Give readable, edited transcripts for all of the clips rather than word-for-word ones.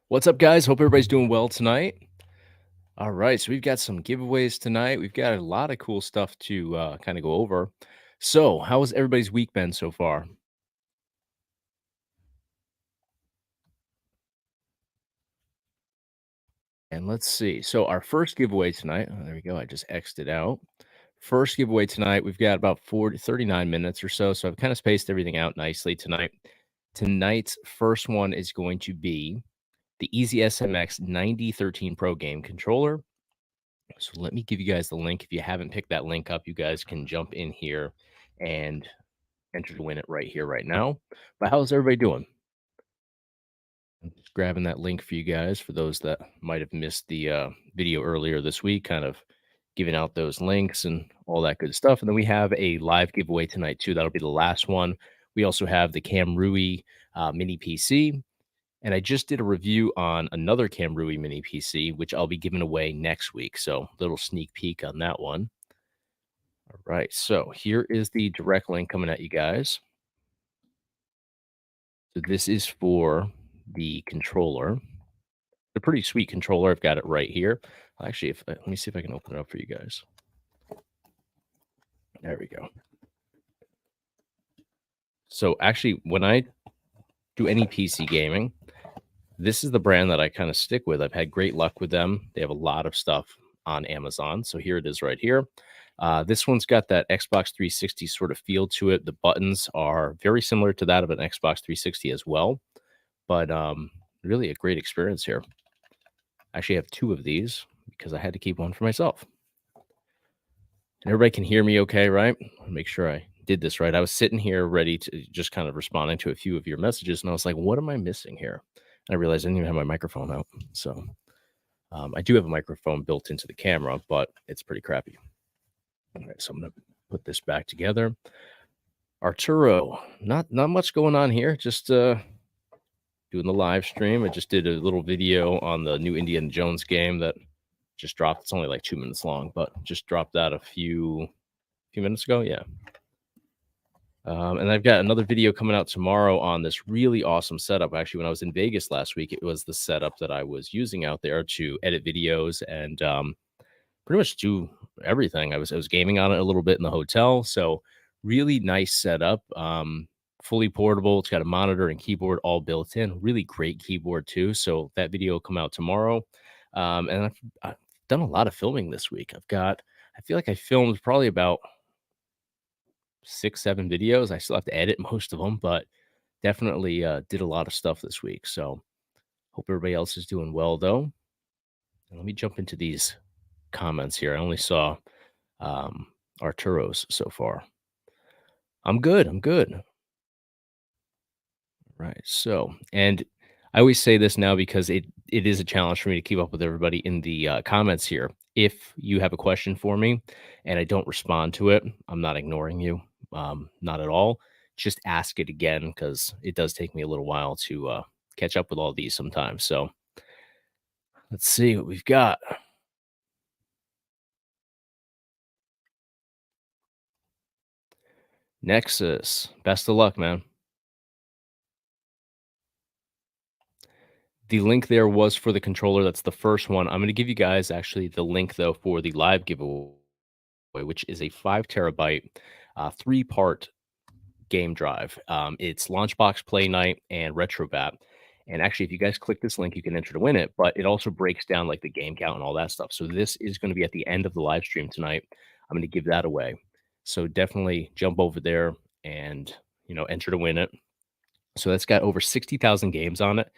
What's up, guys? Hope everybody's doing well tonight. All right, so we've got some giveaways tonight. We've got a lot of cool stuff to kind of go over. So, how has everybody's week been so far? And let's see. So, our first giveaway tonight, oh, there we go. I just X'd it out. First giveaway tonight, we've got about 39 minutes or so. So, I've kind of spaced everything out nicely tonight. Tonight's first one is going to be the EasySMX 9013 Pro game controller. So let me give you guys the link. If you haven't picked that link up, you guys can jump in here and enter to win it right here, right now. But how's everybody doing? I'm just grabbing that link for you guys for those that might have missed the video earlier this week, kind of giving out those links and all that good stuff. And then we have a live giveaway tonight, too. That'll be the last one. We also have the KAMRUI mini PC. And I just did a review on another KAMRUI mini PC, which I'll be giving away next week. So, little sneak peek on that one. All right. So, here is the direct link coming at you guys. So, this is for the controller. A pretty sweet controller. I've got it right here. Actually, if let me see if I can open it up for you guys. There we go. So, actually, when I do any PC gaming, this is the brand that I kind of stick with. I've had great luck with them. They have a lot of stuff on Amazon. So here it is right here. This one's got that Xbox 360 sort of feel to it. The buttons are very similar to that of an Xbox 360 as well, but really a great experience here. I actually have two of these because I had to keep one for myself. And everybody can hear me okay, right? I'll make sure I did this right. I was sitting here ready to just kind of responding to a few of your messages, and I was like, what am I missing here? And I realized I didn't even have my microphone out. So I do have a microphone built into the camera, but it's pretty crappy. All right, so I'm gonna put this back together. Arturo, not much going on here. Just doing the live stream. I just did a little video on the new Indiana Jones game that just dropped. It's only like 2 minutes long, but just dropped that a few minutes ago. Yeah. And I've got another video coming out tomorrow on this really awesome setup. Actually, when I was in Vegas last week, it was the setup that I was using out there to edit videos and pretty much do everything. I was gaming on it a little bit in the hotel, so really nice setup. Fully portable. It's got a monitor and keyboard all built in. Really great keyboard too. So that video will come out tomorrow. And I've done a lot of filming this week. I feel like I filmed probably about 6, 7 videos. I still have to edit most of them, but definitely did a lot of stuff this week. So hope everybody else is doing well though. And let me jump into these comments here. I only saw Arturo's so far. I'm good. I'm good. Right. So, and I always say this now because it is a challenge for me to keep up with everybody in the comments here. If you have a question for me and I don't respond to it, I'm not ignoring you, not at all. Just ask it again because it does take me a little while to catch up with all these sometimes. So let's see what we've got. Nexus, best of luck, man. The link there was for the controller. That's the first one. I'm going to give you guys actually the link though for the live giveaway, which is a 5 terabyte, 3-part game drive. It's Launchbox Play Night and RetroBat. And actually, if you guys click this link, you can enter to win it. But it also breaks down like the game count and all that stuff. So this is going to be at the end of the live stream tonight. I'm going to give that away. So definitely jump over there and enter to win it. So that's got over 60,000 games on it.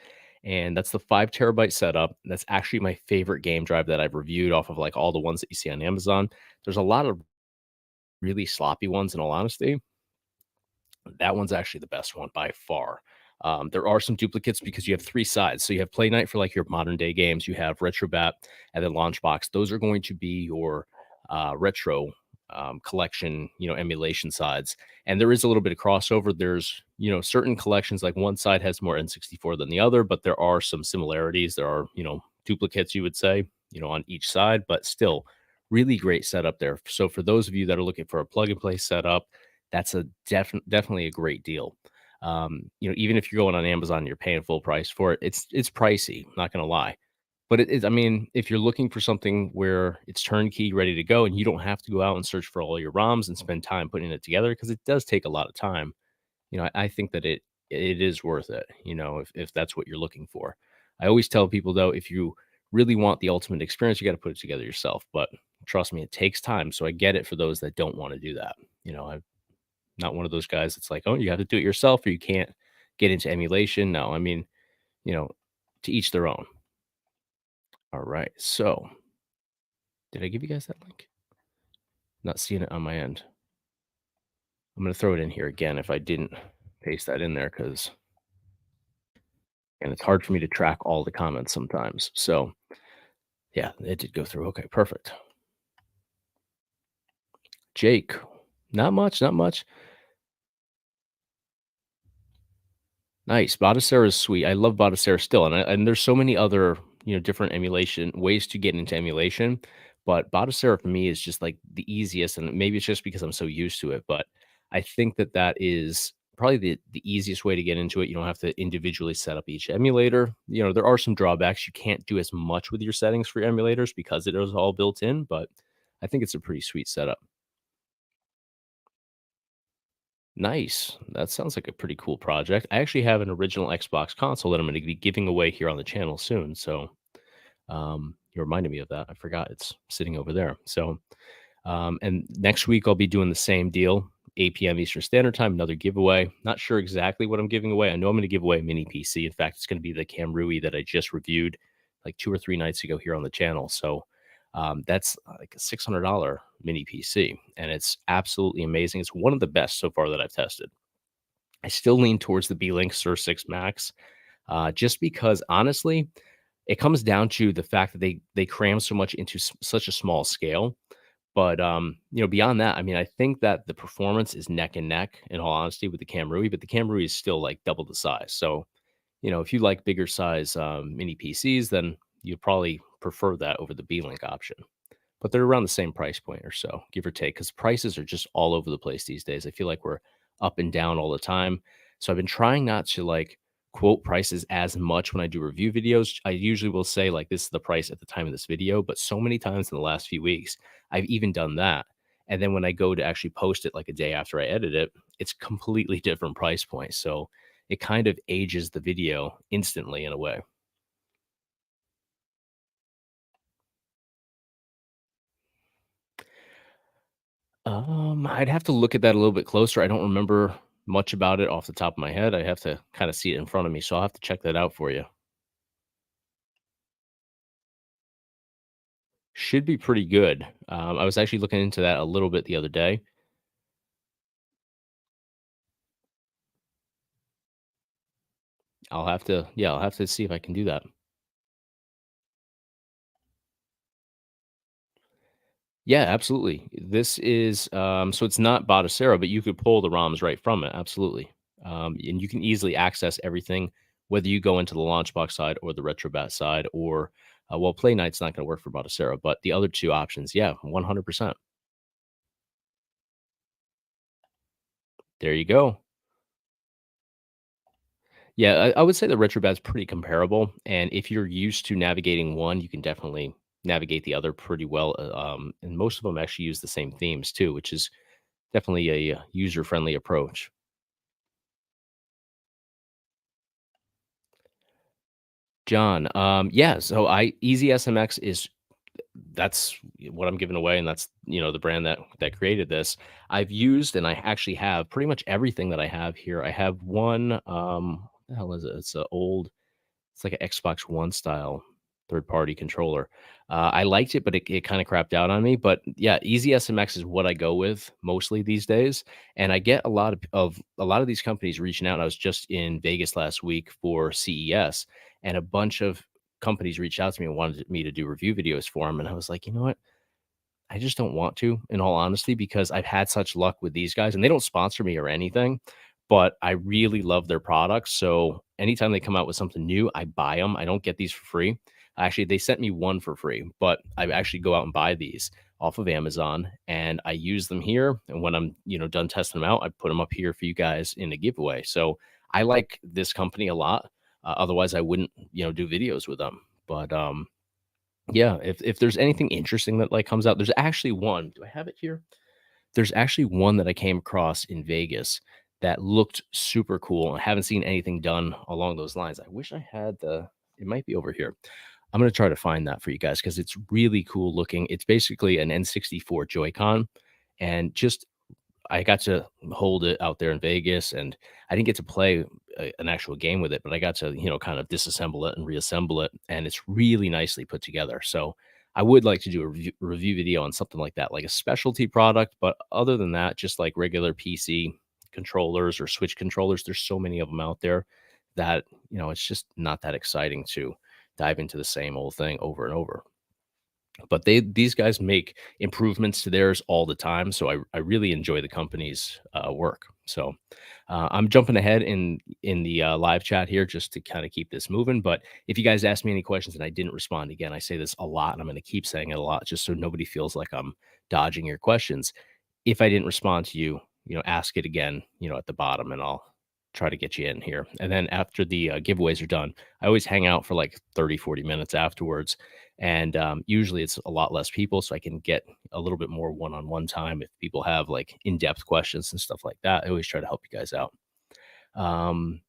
And that's the 5 terabyte setup. That's actually my favorite game drive that I've reviewed off of like all the ones that you see on Amazon. There's a lot of really sloppy ones, in all honesty. That one's actually the best one by far. There are some duplicates because you have 3 sides. So you have Play Night for like your modern day games. You have RetroBat and then Launchbox. Those are going to be your retro collection, emulation sides. And there is a little bit of crossover. There's, certain collections, like one side has more N64 than the other, but there are some similarities. There are, duplicates, you would say, on each side, but still really great setup there. So for those of you that are looking for a plug and play setup, that's a definitely a great deal. Even if you're going on Amazon and you're paying full price for it, it's pricey, not gonna lie. But it is, I mean, if you're looking for something where it's turnkey, ready to go, and you don't have to go out and search for all your ROMs and spend time putting it together, because it does take a lot of time, I think that it is worth it, if that's what you're looking for. I always tell people though, if you really want the ultimate experience, you got to put it together yourself. But trust me, it takes time. So I get it for those that don't want to do that. I'm not one of those guys that's like, oh, you have to do it yourself or you can't get into emulation. No, I mean, you know, to each their own. All right. So did I give you guys that link? Not seeing it on my end. I'm going to throw it in here again if I didn't paste that in there because, and it's hard for me to track all the comments sometimes. So yeah, it did go through. Okay, perfect. Jake, not much, not much. Nice. Batocera is sweet. I love Batocera still, and there's so many other, different emulation ways to get into emulation, but Batocera for me is just like the easiest, and maybe it's just because I'm so used to it, but I think that that is probably the easiest way to get into it. You don't have to individually set up each emulator. There are some drawbacks. You can't do as much with your settings for your emulators because it is all built in, but I think it's a pretty sweet setup. Nice. That sounds like a pretty cool project. I actually have an original Xbox console that I'm going to be giving away here on the channel soon. So you reminded me of that. I forgot it's sitting over there. So and next week I'll be doing the same deal, 8 p.m. Eastern Standard Time, another giveaway. Not sure exactly what I'm giving away. I know I'm going to give away a mini PC. In fact, it's going to be the KAMRUI that I just reviewed like 2 or 3 nights ago here on the channel. So that's like a $600 mini PC, and it's absolutely amazing. It's one of the best so far that I've tested. I still lean towards the B-Link Sur 6 Max, just because honestly, it comes down to the fact that they cram so much into such a small scale. But beyond that, I mean, I think that the performance is neck and neck, in all honesty, with the KAMRUI, but the KAMRUI is still like double the size. So, if you like bigger size mini PCs, then you'd probably prefer that over the B-Link option, but they're around the same price point or so, give or take, because prices are just all over the place these days. I feel like we're up and down all the time. So I've been trying not to like quote prices as much when I do review videos. I usually will say like this is the price at the time of this video, but so many times in the last few weeks, I've even done that. And then when I go to actually post it like a day after I edit it, it's completely different price point. So it kind of ages the video instantly in a way. I'd have to look at that a little bit closer. I don't remember much about it off the top of my head. I have to kind of see it in front of me, so I'll have to check that out for you. Should be pretty good. I was actually looking into that a little bit the other day. I'll have to see if I can do that. Yeah, absolutely. This is so it's not Batocera, but you could pull the ROMs right from it. Absolutely. And you can easily access everything, whether you go into the Launchbox side or the RetroBat side, or well, Play Night's not going to work for Batocera, but the other two options, yeah, 100%. There you go. Yeah, I would say the RetroBat's pretty comparable, and if you're used to navigating one, you can definitely navigate the other pretty well. And most of them actually use the same themes too, which is definitely a user-friendly approach. John, yeah, so I EasySMX is that's what I'm giving away, and that's the brand that created this. I've used and I actually have pretty much everything that I have here. I have one. What the hell is it? It's an old. It's like an Xbox One style third party controller. I liked it, but it kind of crapped out on me. But yeah, Easy SMX is what I go with mostly these days. And I get a lot of these companies reaching out. I was just in Vegas last week for CES, and a bunch of companies reached out to me and wanted me to do review videos for them. And I was like, you know what? I just don't want to, in all honesty, because I've had such luck with these guys and they don't sponsor me or anything, but I really love their products. So anytime they come out with something new, I buy them. I don't get these for free. Actually, they sent me one for free, but I actually go out and buy these off of Amazon and I use them here. And when I'm, done testing them out, I put them up here for you guys in a giveaway. So I like this company a lot. Otherwise, I wouldn't, do videos with them. But yeah, if there's anything interesting that like comes out, there's actually one. Do I have it here? There's actually one that I came across in Vegas that looked super cool. I haven't seen anything done along those lines. I wish I had it might be over here. I'm gonna try to find that for you guys because it's really cool looking. It's basically an N64 Joy-Con, and just I got to hold it out there in Vegas, and I didn't get to play an actual game with it, but I got to, kind of disassemble it and reassemble it, and it's really nicely put together. So I would like to do a review video on something like that, like a specialty product. But other than that, just like regular PC controllers or Switch controllers, there's so many of them out there that, it's just not that exciting to dive into the same old thing over and over. But these guys make improvements to theirs all the time, so I really enjoy the company's, work. So, I'm jumping ahead in the, live chat here just to kinda keep this moving, but if you guys ask me any questions and I didn't respond, again, I say this a lot, and I'm gonna keep saying it a lot just so nobody feels like I'm dodging your questions. If I didn't respond to you, ask it again, at the bottom, and I'll try to get you in here. And then after the, giveaways are done, I always hang out for, like, 30, 40 minutes afterwards, and, usually it's a lot less people, so I can get a little bit more one-on-one time if people have, like, in-depth questions and stuff like that. I always try to help you guys out. Um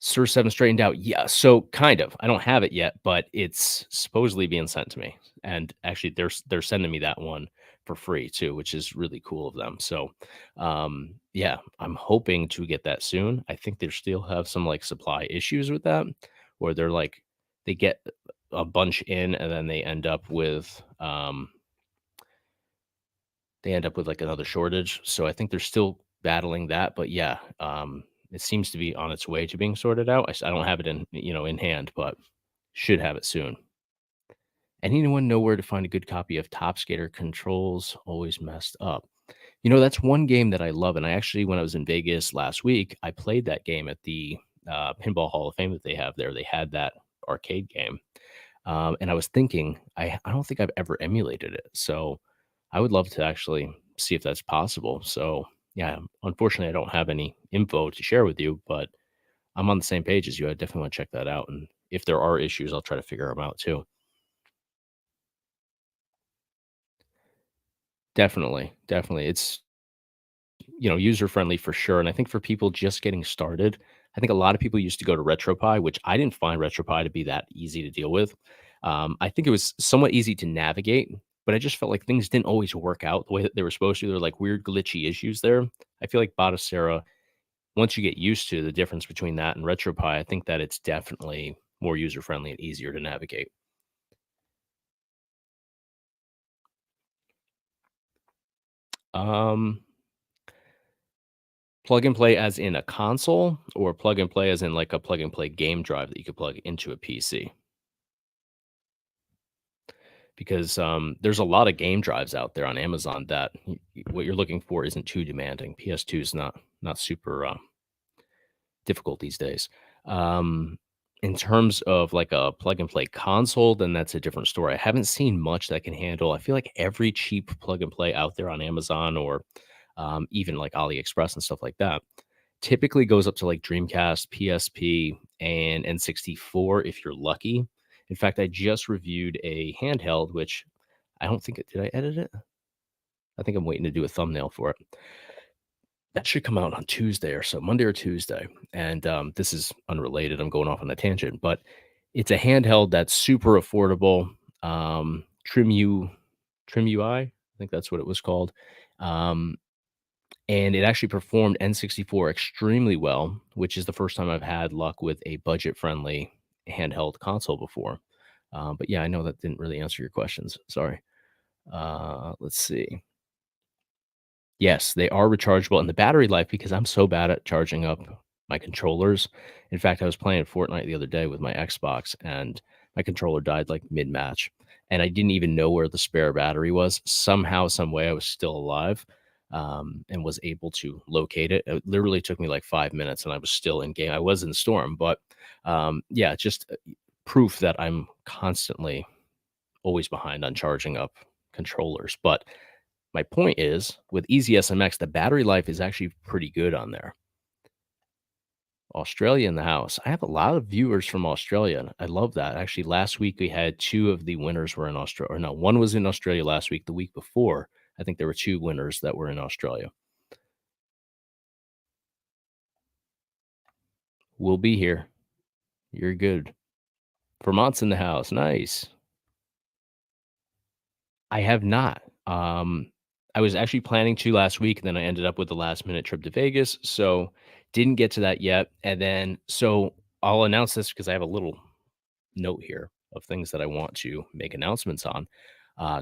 Sir 7 straightened out. Yeah, so kind of. I don't have it yet, but it's supposedly being sent to me. And actually they're sending me that one for free too, which is really cool of them. So yeah, I'm hoping to get that soon. I think they still have some like supply issues with that where they're like they get a bunch in and then they end up with like another shortage. So I think they're still battling that. But yeah, it seems to be on its way to being sorted out. I don't have it in hand, but should have it soon. Anyone know where to find a good copy of Top Skater Controls Always Messed Up? That's one game that I love. And I actually, when I was in Vegas last week, I played that game at the Pinball Hall of Fame that they have there. They had that arcade game. And I was thinking, I don't think I've ever emulated it. So I would love to actually see if that's possible. So yeah, unfortunately, I don't have any info to share with you, but I'm on the same page as you. I definitely want to check that out. And if there are issues, I'll try to figure them out too. Definitely. Definitely. It's, user friendly for sure. And I think for people just getting started, I think a lot of people used to go to RetroPie, which I didn't find RetroPie to be that easy to deal with. I think it was somewhat easy to navigate, but I just felt like things didn't always work out the way that they were supposed to. There were like weird glitchy issues there. I feel like Batocera, once you get used to the difference between that and RetroPie, I think that it's definitely more user friendly and easier to navigate. Um, Plug and play as in a console or plug and play as in like a plug and play game drive that you could plug into a PC? Because, there's a lot of game drives out there on Amazon that what you're looking for isn't too demanding. PS2 is not super, difficult these days. Um, in terms of like a plug and play console, then that's a different story. I haven't seen much that can handle. I feel like every cheap plug and play out there on Amazon or even like AliExpress and stuff like that typically goes up to like Dreamcast, PSP, and N64 if you're lucky. In fact, I just reviewed a handheld, which I don't think did I edit it? I think I'm waiting to do a thumbnail for it. That should come out on Tuesday or so, Monday or Tuesday. And this is unrelated. I'm going off on a tangent, but it's a handheld that's super affordable. Trim UI, I think that's what it was called. Um, and it actually performed N64 extremely well, which is the first time I've had luck with a budget friendly handheld console before. But yeah, I know that didn't really answer your questions. Sorry. Let's see. Yes, they are rechargeable, and the battery life because I'm so bad at charging up my controllers. In fact, I was playing Fortnite the other day with my Xbox, and my controller died, like, mid-match, and I didn't even know where the spare battery was. Somehow, some way, I was still alive, and was able to locate it. It literally took me, like, 5 minutes, and I was still in game. I was in Storm, but, yeah, just, proof that I'm constantly always behind on charging up controllers. But my point is, with EasySMX, the battery life is actually pretty good on there. Australia in the house. I have a lot of viewers from Australia, and I love that. Actually, last week we had 2 of the winners were in Australia. Or no, one was in Australia last week. The week before, I think there were 2 winners that were in Australia. We'll be here. You're good. Vermont's in the house. Nice. I have not. I was actually planning to last week, and then I ended up with the last minute trip to Vegas, so didn't get to that yet. And then so I'll announce this because I have a little note here of things that I want to make announcements on.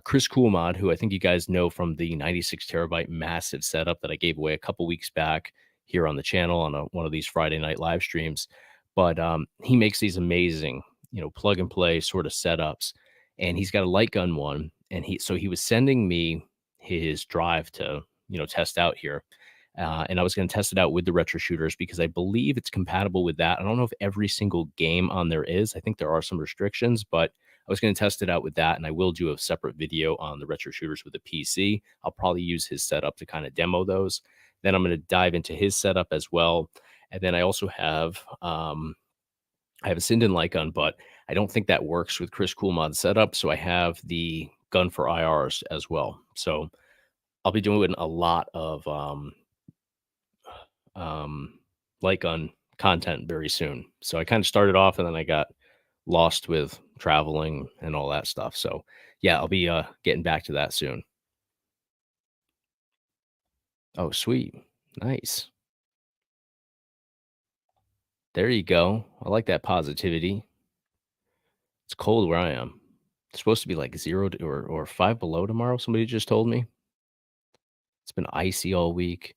Chris Coolmod, who I think you guys know from the 96 terabyte massive setup that I gave away a couple weeks back here on the channel on one of these Friday night live streams. But he makes these amazing, plug and play sort of setups, and he's got a light gun one, and he was sending me his drive to test out here. And I was going to test it out with the retro shooters because I believe it's compatible with that. I don't know if every single game on there is. I think there are some restrictions, but I was going to test it out with that. And I will do a separate video on the retro shooters with the PC. I'll probably use his setup to kind of demo those. Then I'm going to dive into his setup as well. And then I also have, I have a Sinden light gun, but I don't think that works with Chris Coolmod's setup. So I have the gun for IRs as well. So I'll be doing a lot of, um, light gun content very soon. So I kind of started off and then I got lost with traveling and all that stuff. So yeah, I'll be getting back to that soon. Oh, sweet. Nice. There you go. I like that positivity. It's cold where I am. It's supposed to be like 0 or 5 below tomorrow. Somebody just told me. It's been icy all week.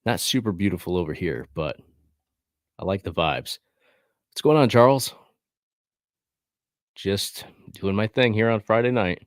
Not super beautiful over here, but I like the vibes. What's going on, Charles? Just doing my thing here on Friday night.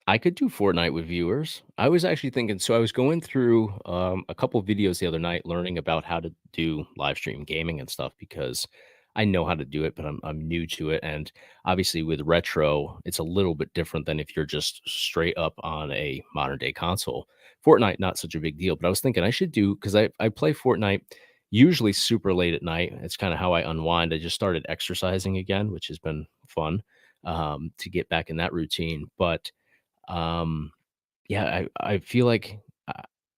I could do Fortnite with viewers. I was actually thinking, so I was going through a couple videos the other night learning about how to do live stream gaming and stuff because I know how to do it, but I'm new to it. And obviously with retro, it's a little bit different than if you're just straight up on a modern day console. Fortnite, not such a big deal, but I was thinking I should do because I play Fortnite usually super late at night. It's kind of how I unwind. I just started exercising again, which has been fun to get back in that routine. But um, yeah, I feel like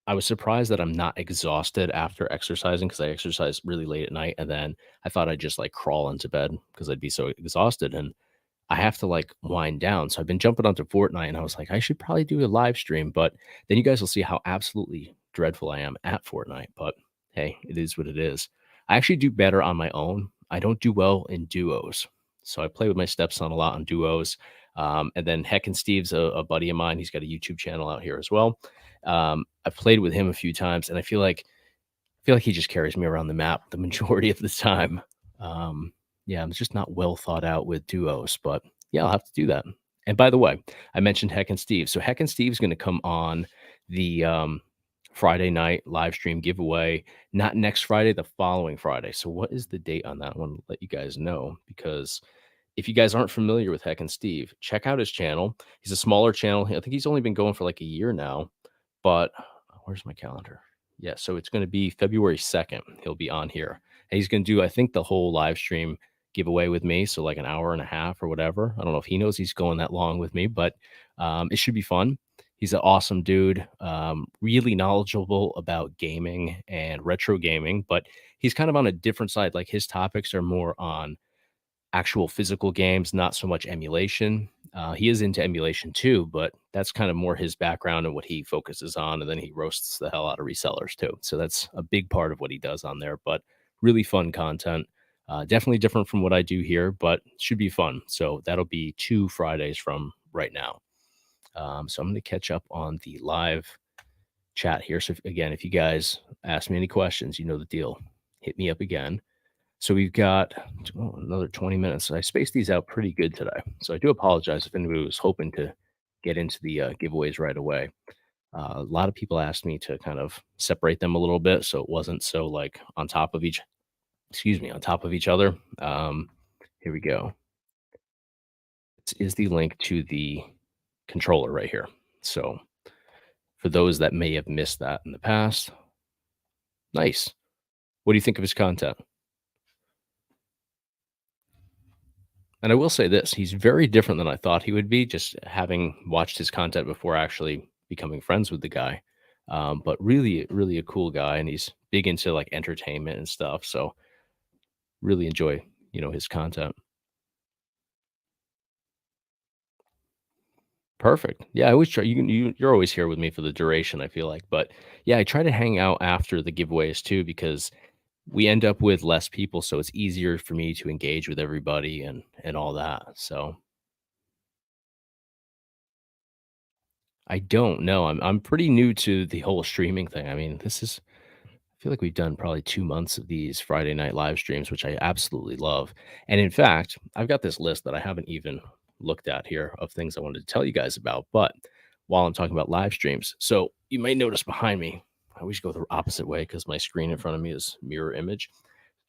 I was surprised that I'm not exhausted after exercising because I exercise really late at night, and then I thought I'd just, like, crawl into bed because 'cause I'd be so exhausted, and I have to, like, wind down, so I've been jumping onto Fortnite, and I was like, "I should probably do a live stream," but then you guys will see how absolutely dreadful I am at Fortnite, but hey, it is what it is. I actually do better on my own. I don't do well in duos, so I play with my stepson a lot on duos, and then Heck and Steve's a buddy of mine. He's got a YouTube channel out here as well. I've played with him a few times, and I feel like he just carries me around the map the majority of the time. Um, yeah, I'm just not well thought out with duos, but yeah, I'll have to do that. And by the way, I mentioned Heck and Steve. So Heck and Steve's going to come on the Friday night live stream giveaway, not next Friday, the following Friday. So what is the date on that one? Let you guys know because if you guys aren't familiar with Heck and Steve, check out his channel. He's a smaller channel. I think he's only been going for like a year now, but where's my calendar? Yeah, so it's going to be February 2nd. He'll be on here. And he's going to do, I think, the whole live stream giveaway with me. So, like an hour and a half or whatever. I don't know if he knows he's going that long with me, but it should be fun. He's an awesome dude, really knowledgeable about gaming and retro gaming, but he's kind of on a different side. Like his topics are more on actual physical games, not so much emulation. He is into emulation too, but that's kind of more his background and what he focuses on. And then he roasts the hell out of resellers too. So that's a big part of what he does on there, but really fun content. Definitely different from what I do here, but should be fun. So that'll be 2 Fridays from right now. So I'm going to catch up on the live chat here. So again, if you guys ask me any questions, you know the deal. Hit me up again. So we've got another 20 minutes. I spaced these out pretty good today. So I do apologize if anybody was hoping to get into the giveaways right away. A lot of people asked me to kind of separate them a little bit so it wasn't so like on top of excuse me, on top of each other. Here we go. This is the link to the controller right here. So for those that may have missed that in the past, nice. What do you think of his content? And I will say this, he's very different than I thought he would be, just having watched his content before actually becoming friends with the guy. But really, really a cool guy, and he's big into like entertainment and stuff. So really enjoy, his content. Perfect. Yeah, I always try. You're always here with me for the duration. I feel like, but yeah, I try to hang out after the giveaways too because we end up with less people, so it's easier for me to engage with everybody and all that. So I don't know. I'm pretty new to the whole streaming thing. I mean, I feel like we've done probably 2 months of these Friday night live streams, which I absolutely love. And in fact, I've got this list that I haven't even looked at here of things I wanted to tell you guys about. But while I'm talking about live streams, so you may notice behind me, I always go the opposite way because my screen in front of me is mirror image.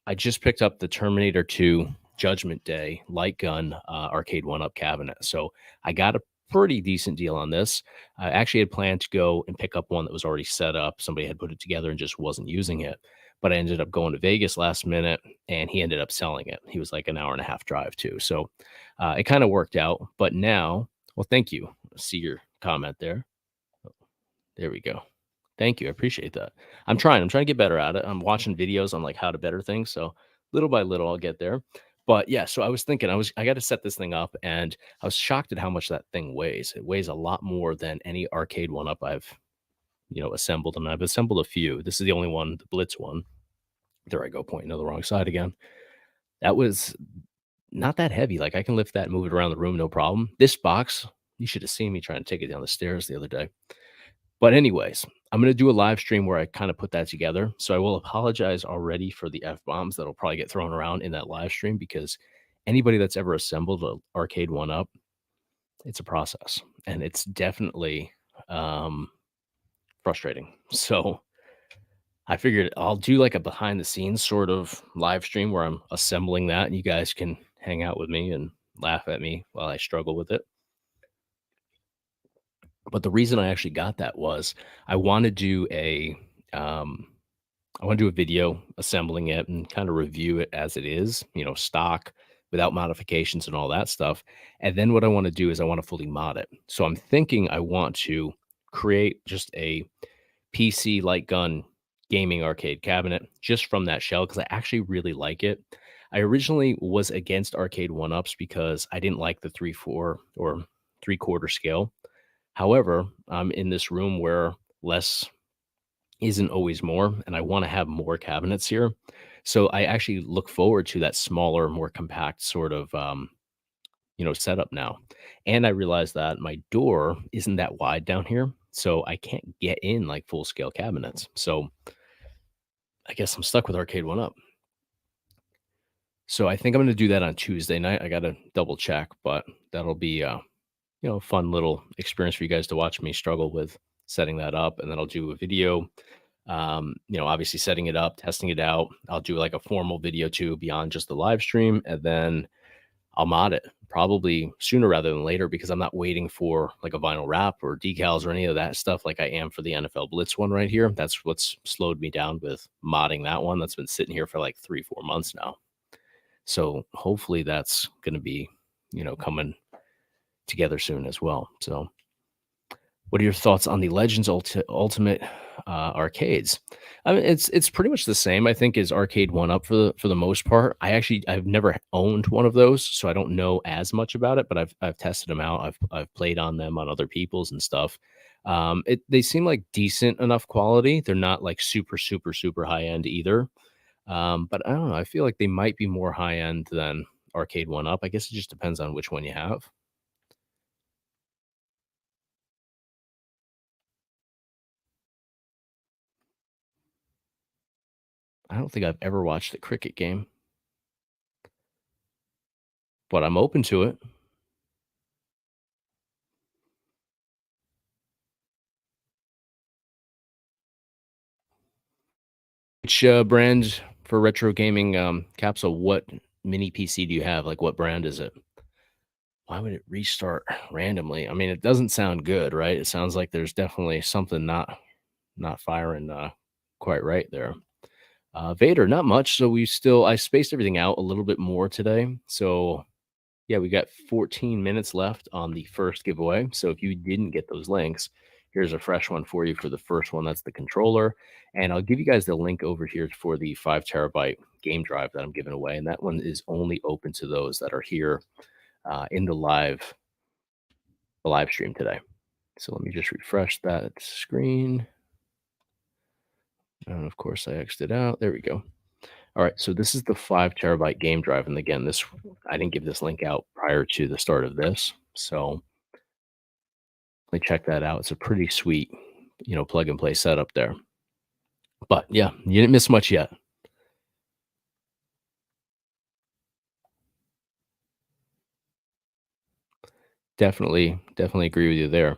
I just picked up the Terminator 2 Judgment Day light gun arcade one up cabinet. So I got a pretty decent deal on this. I actually had planned to go and pick up one that was already set up. Somebody had put it together and just wasn't using it. But I ended up going to Vegas last minute and he ended up selling it. He was like an hour and a half drive too. So it kind of worked out. But now, well, thank you. See your comment there. There we go. Thank you. I appreciate that. I'm trying to get better at it. I'm watching videos on like how to better things. So little by little I'll get there. But yeah, so I was thinking I got to set this thing up and I was shocked at how much that thing weighs. It weighs a lot more than any arcade one up I've, assembled, and I've assembled a few. This is the only one, the Blitz one. There I go, pointing to the wrong side again. That was not that heavy. Like I can lift that and move it around the room no problem. This box, you should have seen me trying to take it down the stairs the other day. But anyways, I'm gonna do a live stream where I kinda put that together. So I will apologize already for the F bombs that'll probably get thrown around in that live stream because anybody that's ever assembled a arcade one up, it's a process and it's definitely um, frustrating. So I figured I'll do like a behind the scenes sort of live stream where I'm assembling that and you guys can hang out with me and laugh at me while I struggle with it. But the reason I actually got that was I want to do um, I want to do a video assembling it and kind of review it as it is, stock without modifications and all that stuff. And then what I want to do is I want to fully mod it. So I'm thinking I want to create just a PC light gun gaming arcade cabinet just from that shell because I actually really like it. I originally was against arcade one ups because I didn't like the 3/4 or three-quarter scale. However, I'm in this room where less isn't always more, and I wanna have more cabinets here. So I actually look forward to that smaller, more compact sort of, setup now. And I realized that my door isn't that wide down here, so I can't get in like full scale cabinets. So I guess I'm stuck with Arcade One Up. So I think I'm gonna do that on Tuesday night. I gotta double check, but that'll be fun little experience for you guys to watch me struggle with setting that up. And then I'll do a video, obviously setting it up, testing it out. I'll do like a formal video too beyond just the live stream. And then I'll mod it probably sooner rather than later because I'm not waiting for like a vinyl wrap or decals or any of that stuff like I am for the NFL Blitz one right here. That's what's slowed me down with modding that one. That's been sitting here for like 3-4 months now. So hopefully that's going to be, coming together soon as well. So what are your thoughts on the Legends Ultimate arcades? I mean, it's pretty much the same, I think, as Arcade One Up for the most part. I've never owned one of those, so I don't know as much about it, but I've tested them out. I've played on them on other people's and stuff. They seem like decent enough quality. They're not like super super super high end either. But I don't know. I feel like they might be more high end than Arcade One Up. I guess it just depends on which one you have. I don't think I've ever watched a cricket game, but I'm open to it. Which brand for retro gaming, Capsule, what mini PC do you have? Like, what brand is it? Why would it restart randomly? I mean, it doesn't sound good, right? It sounds like there's definitely something not firing, quite right there. Vader, not much. So I spaced everything out a little bit more today. So yeah, we got 14 minutes left on the first giveaway. So if you didn't get those links, here's a fresh one for you for the first one. That's the controller. And I'll give you guys the link over here for the 5 terabyte game drive that I'm giving away. And that one is only open to those that are here in the live stream today. So let me just refresh that screen. And of course, I exited out. There we go. All right, so this is the 5 terabyte game drive, and again, this I didn't give this link out prior to the start of this, so let me check that out. It's a pretty sweet, plug and play setup there. But yeah, you didn't miss much yet. Definitely agree with you there.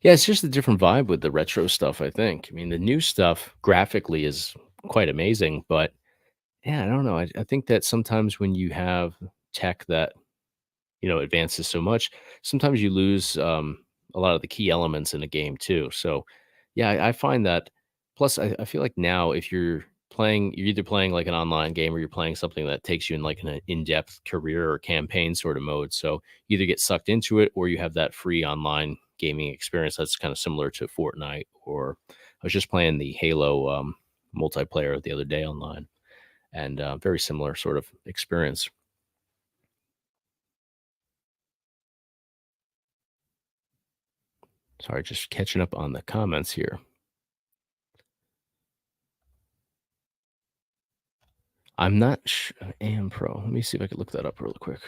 Yeah, it's just a different vibe with the retro stuff, I think. I mean, the new stuff graphically is quite amazing, but yeah, I don't know. I think that sometimes when you have tech that advances so much, sometimes you lose a lot of the key elements in a game too. So, yeah, I find that. Plus, I feel like now if you're either playing like an online game or you're playing something that takes you in like an in-depth career or campaign sort of mode. So you either get sucked into it or you have that free online gaming experience that's kind of similar to Fortnite. Or I was just playing the Halo multiplayer the other day online, and very similar sort of experience. Sorry, just catching up on the comments here. I'm not AM Pro. Let me see if I can look that up real quick.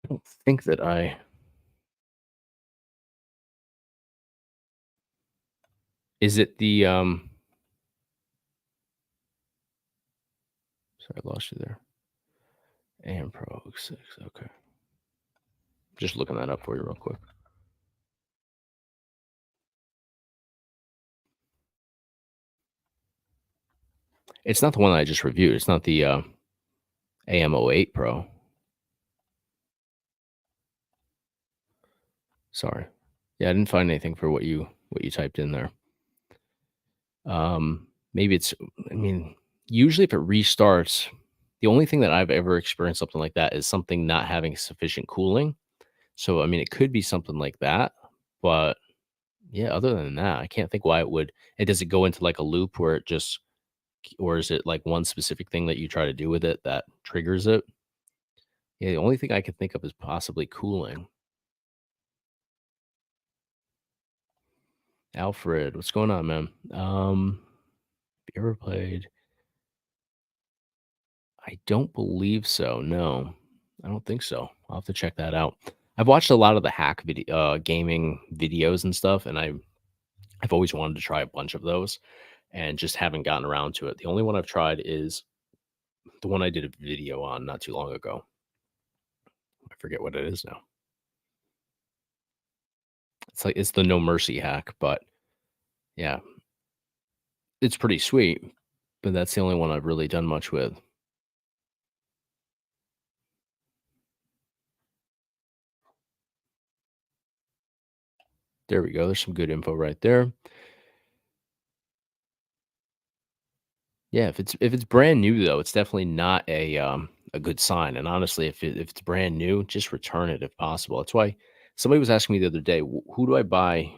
I don't think that is it the sorry, I lost you there. AM Pro 6. Okay. Just looking that up for you real quick. It's not the one I just reviewed. It's not the AM08 Pro. Sorry. Yeah, I didn't find anything for what you typed in there. Maybe it's I mean, usually if it restarts, the only thing that I've ever experienced something like that is something not having sufficient cooling. So I mean, it could be something like that, but yeah, other than that, I can't think why it would. And does it go into like a loop where it just, or is it like one specific thing that you try to do with it that triggers it? Yeah, the only thing I can think of is possibly cooling. Alfred, what's going on, man? You ever played? I don't believe so. No, I don't think so. I'll have to check that out. I've watched a lot of the hack video, gaming videos and stuff, and I've always wanted to try a bunch of those, and just haven't gotten around to it. The only one I've tried is the one I did a video on not too long ago. I forget what it is now. It's the No Mercy hack, but yeah, it's pretty sweet. But that's the only one I've really done much with. There we go. There's some good info right there. Yeah, if it's brand new though, it's definitely not a good sign. And honestly, if it's brand new, just return it if possible. That's why somebody was asking me the other day, who do I buy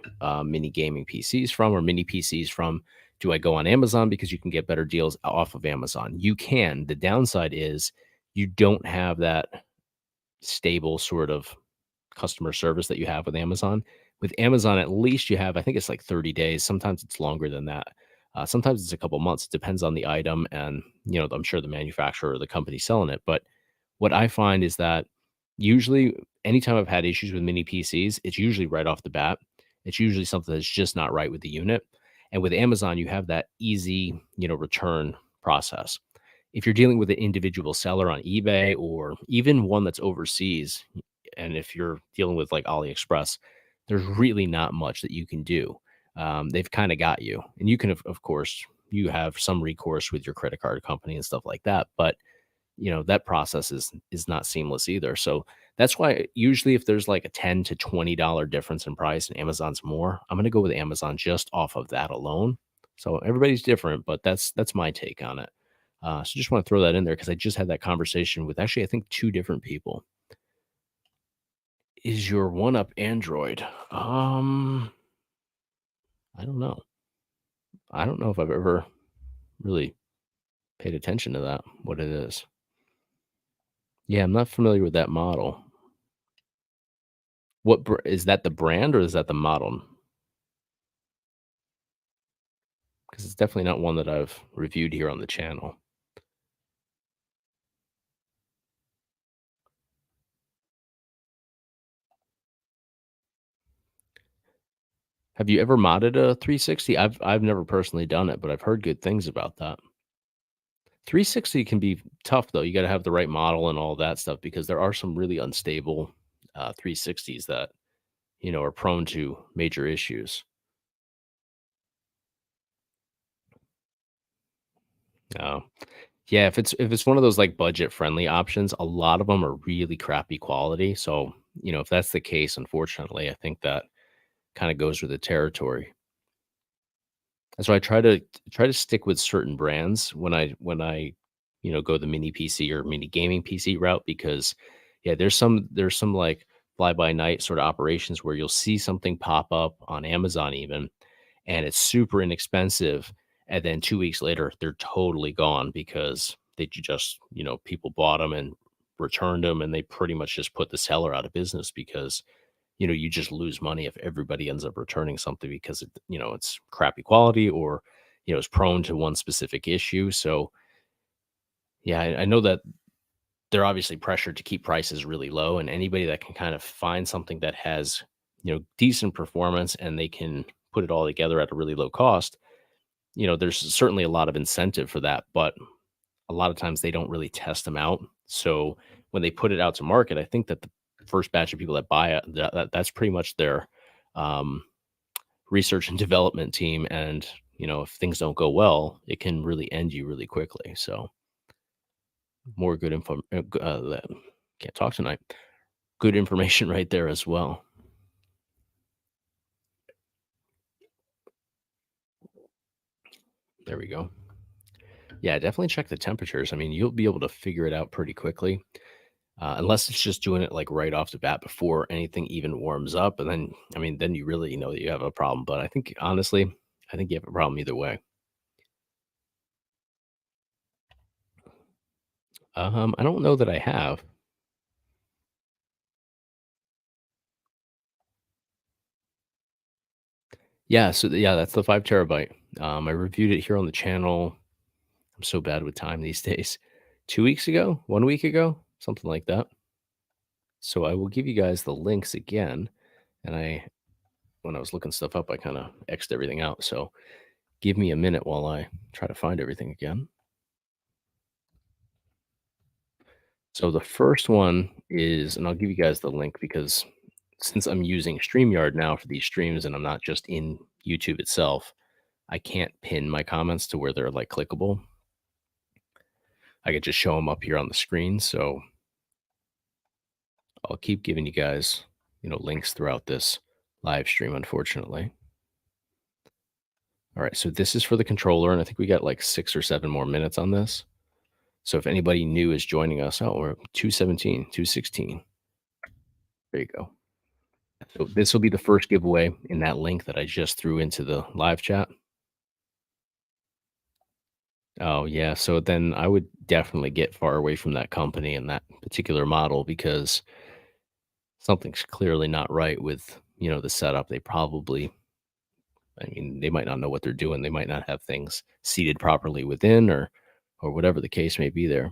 mini gaming PCs from or mini PCs from? Do I go on Amazon because you can get better deals off of Amazon? You can. The downside is you don't have that stable sort of customer service that you have with Amazon. With Amazon, at least you have, I think it's like 30 days. Sometimes it's longer than that. Sometimes it's a couple months. It depends on the item and, I'm sure the manufacturer or the company selling it. But what I find is that usually anytime I've had issues with mini PCs, it's usually right off the bat. It's usually something that's just not right with the unit. And with Amazon, you have that easy, return process. If you're dealing with an individual seller on eBay or even one that's overseas, and if you're dealing with like AliExpress, there's really not much that you can do. They've kind of got you, and you can, of course, you have some recourse with your credit card company and stuff like that. But that process is not seamless either. So that's why usually if there's like a $10 to $20 difference in price and Amazon's more, I'm going to go with Amazon just off of that alone. So everybody's different, but that's my take on it. So just want to throw that in there because I just had that conversation with actually I think two different people. Is your one up Android? I don't know. I don't know if I've ever really paid attention to that. What it is? Yeah, I'm not familiar with that model. Is that the brand or is that the model? Because it's definitely not one that I've reviewed here on the channel. Have you ever modded a 360? I've never personally done it, but I've heard good things about that. 360 can be tough though. You got to have the right model and all that stuff because there are some really unstable 360s that are prone to major issues. Oh, yeah. If it's one of those like budget friendly options, a lot of them are really crappy quality. So if that's the case, unfortunately, I think that kind of goes with the territory. And so I try to stick with certain brands when I go the mini PC or mini gaming PC route because yeah, there's some like fly by night sort of operations where you'll see something pop up on Amazon even and it's super inexpensive and then 2 weeks later they're totally gone because they just, people bought them and returned them and they pretty much just put the seller out of business because you just lose money if everybody ends up returning something because it's crappy quality or it's prone to one specific issue. So yeah, I know that they're obviously pressured to keep prices really low, and anybody that can kind of find something that has decent performance and they can put it all together at a really low cost. There's certainly a lot of incentive for that, but a lot of times they don't really test them out. So when they put it out to market, I think that the first batch of people that buy it, that's pretty much their um, research and development team. And if things don't go well, it can really end you really quickly. So more good info. Can't talk tonight. Good information right there as well. There we go. Yeah, definitely check the temperatures. I mean, you'll be able to figure it out pretty quickly. Unless it's just doing it like right off the bat before anything even warms up. And then, I mean, then you really know that you have a problem. But I think, honestly, I think you have a problem either way. I don't know that I have. Yeah. So, yeah, that's the 5 terabyte. I reviewed it here on the channel. I'm so bad with time these days. 2 weeks ago, 1 week ago, something like that. So I will give you guys the links again. And when I was looking stuff up, I kind of X'd everything out. So give me a minute while I try to find everything again. So the first one is, and I'll give you guys the link because since I'm using StreamYard now for these streams and I'm not just in YouTube itself, I can't pin my comments to where they're like clickable. I could just show them up here on the screen. So I'll keep giving you guys, links throughout this live stream, unfortunately. All right. So this is for the controller. And I think we got like 6 or 7 more minutes on this. So if anybody new is joining us, oh, we're 217, 216. There you go. So this will be the first giveaway in that link that I just threw into the live chat. Oh, yeah. So then I would definitely get far away from that company and that particular model because something's clearly not right with, the setup. I mean, they might not know what they're doing. They might not have things seated properly within or whatever the case may be there.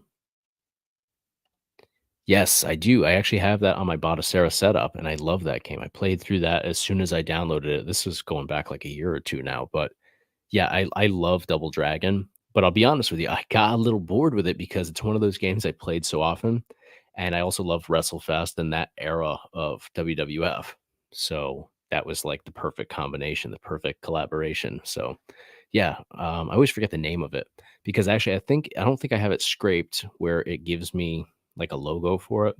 Yes, I do. I actually have that on my Botticera setup, and I love that game. I played through that as soon as I downloaded it. This was going back like a year or two now, but yeah, I love Double Dragon. But I'll be honest with you, I got a little bored with it because it's one of those games I played so often, and I also love WrestleFest and that era of WWF. So that was like the perfect combination, the perfect collaboration. So Yeah, I always forget the name of it because actually I don't think I have it scraped where it gives me like a logo for it.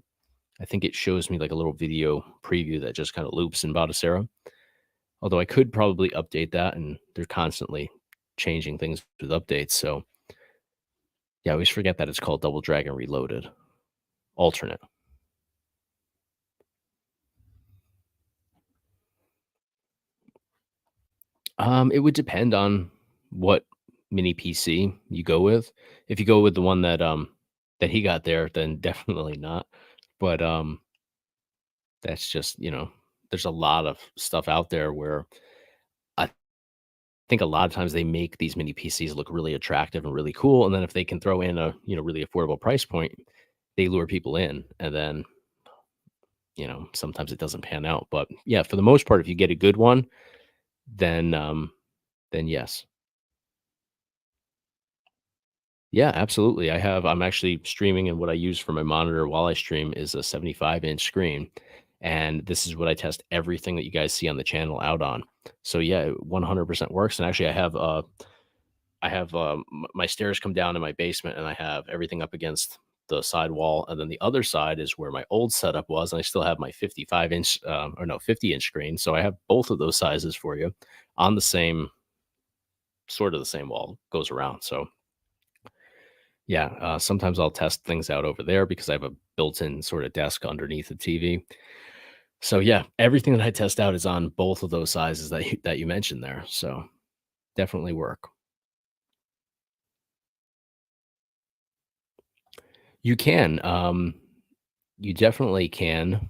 I think it shows me like a little video preview that just kind of loops in Batocera. Although I could probably update that, and they're constantly changing things with updates. So yeah, I always forget that it's called Double Dragon Reloaded Alternate. It would depend on what mini PC you go with. If you go with the one that he got there, then definitely not. But that's just, there's a lot of stuff out there where I think a lot of times they make these mini PCs look really attractive and really cool. And then if they can throw in a, really affordable price point, they lure people in. And then, sometimes it doesn't pan out. But yeah, for the most part, if you get a good one, then then yes. Yeah, absolutely. I'm actually streaming, and what I use for my monitor while I stream is a 75-inch screen. And this is what I test everything that you guys see on the channel out on. So yeah, it 100% works. And actually my stairs come down in my basement, and I have everything up against the side wall, and then the other side is where my old setup was, and I still have my 55-inch or no 50-inch screen. So I have both of those sizes for you on the same sort of the same wall goes around. So yeah, sometimes I'll test things out over there because I have a built-in sort of desk underneath the TV. So yeah, everything that I test out is on both of those sizes that you mentioned there. So definitely work. You can, you definitely can,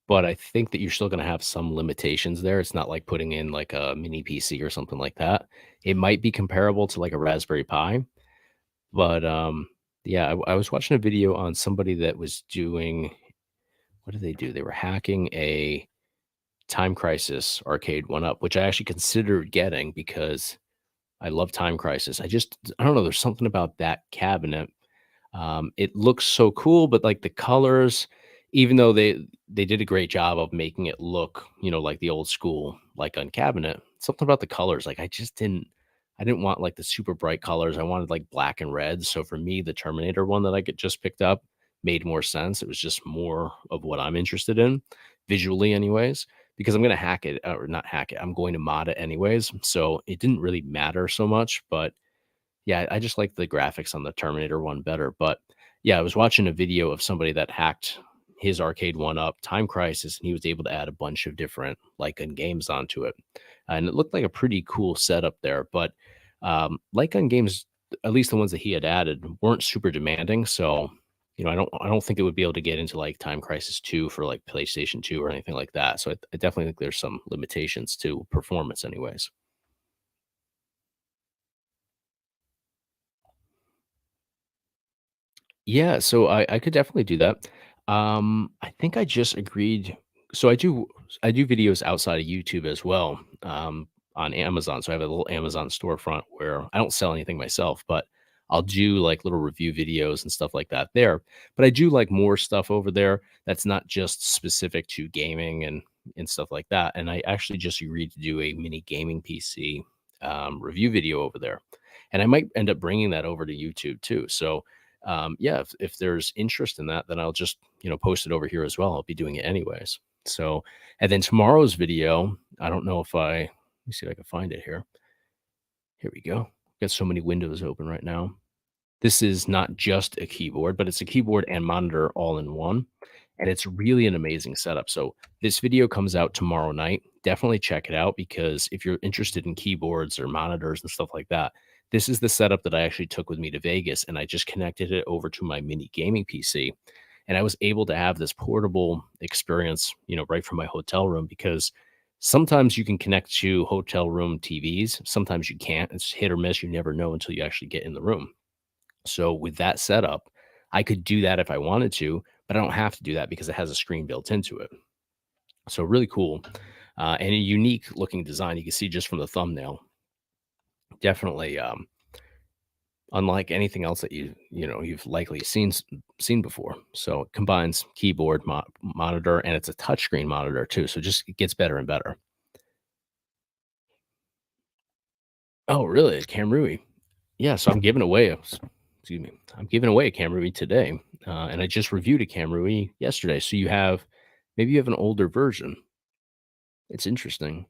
but I think that you're still going to have some limitations there. It's not like putting in like a mini PC or something like that. It might be comparable to like a Raspberry Pi, but yeah, I was watching a video on somebody that was doing what did they do? They were hacking a Time Crisis arcade one up, which I actually considered getting because I love Time Crisis. I don't know, there's something about that cabinet. It looks so cool, but like the colors, even though they did a great job of making it look, like the old school like gun cabinet, something about the colors, like I didn't want like the super bright colors. I wanted like black and red. So for me, the Terminator one that I get just picked up made more sense. It was just more of what I'm interested in visually, anyways, because I'm gonna hack it or not hack it. I'm going to mod it anyways. So it didn't really matter so much, but yeah, I just like the graphics on the Terminator one better, but, yeah, I was watching a video of somebody that hacked his arcade one up, Time Crisis, and he was able to add a bunch of different, light gun games onto it, and it looked like a pretty cool setup there, but, light gun games, at least the ones that he had added, weren't super demanding, so, I don't think it would be able to get into, like, Time Crisis 2 for, like, PlayStation 2 or anything like that, so I definitely think there's some limitations to performance anyways. Yeah, so I could definitely do that. I think I just agreed. So I do videos outside of YouTube as well, on Amazon. So I have a little Amazon storefront where I don't sell anything myself, but I'll do like little review videos and stuff like that there. But I do like more stuff over there that's not just specific to gaming and stuff like that. And I actually just agreed to do a mini gaming PC review video over there, and I might end up bringing that over to YouTube too. So yeah, if there's interest in that, then I'll just, post it over here as well. I'll be doing it anyways. So, and then tomorrow's video, I don't know if let me see if I can find it here. Here we go. Got so many windows open right now. This is not just a keyboard, but it's a keyboard and monitor all in one. And it's really an amazing setup. So this video comes out tomorrow night. Definitely check it out because if you're interested in keyboards or monitors and stuff like that, this is the setup that I actually took with me to Vegas, and I just connected it over to my mini gaming PC. And I was able to have this portable experience, right from my hotel room because sometimes you can connect to hotel room TVs. Sometimes you can't. It's hit or miss. You never know until you actually get in the room. So with that setup, I could do that if I wanted to, but I don't have to do that because it has a screen built into it. So really cool, and a unique looking design. You can see just from the thumbnail, definitely unlike anything else that you've likely seen before. So it combines keyboard, monitor, and it's a touchscreen monitor too. So just it gets better and better. Oh, really? KAMRUI. Yeah, so I'm giving away a excuse me. I'm giving away a KAMRUI today, and I just reviewed a KAMRUI yesterday. So you have maybe you have an older version. It's interesting.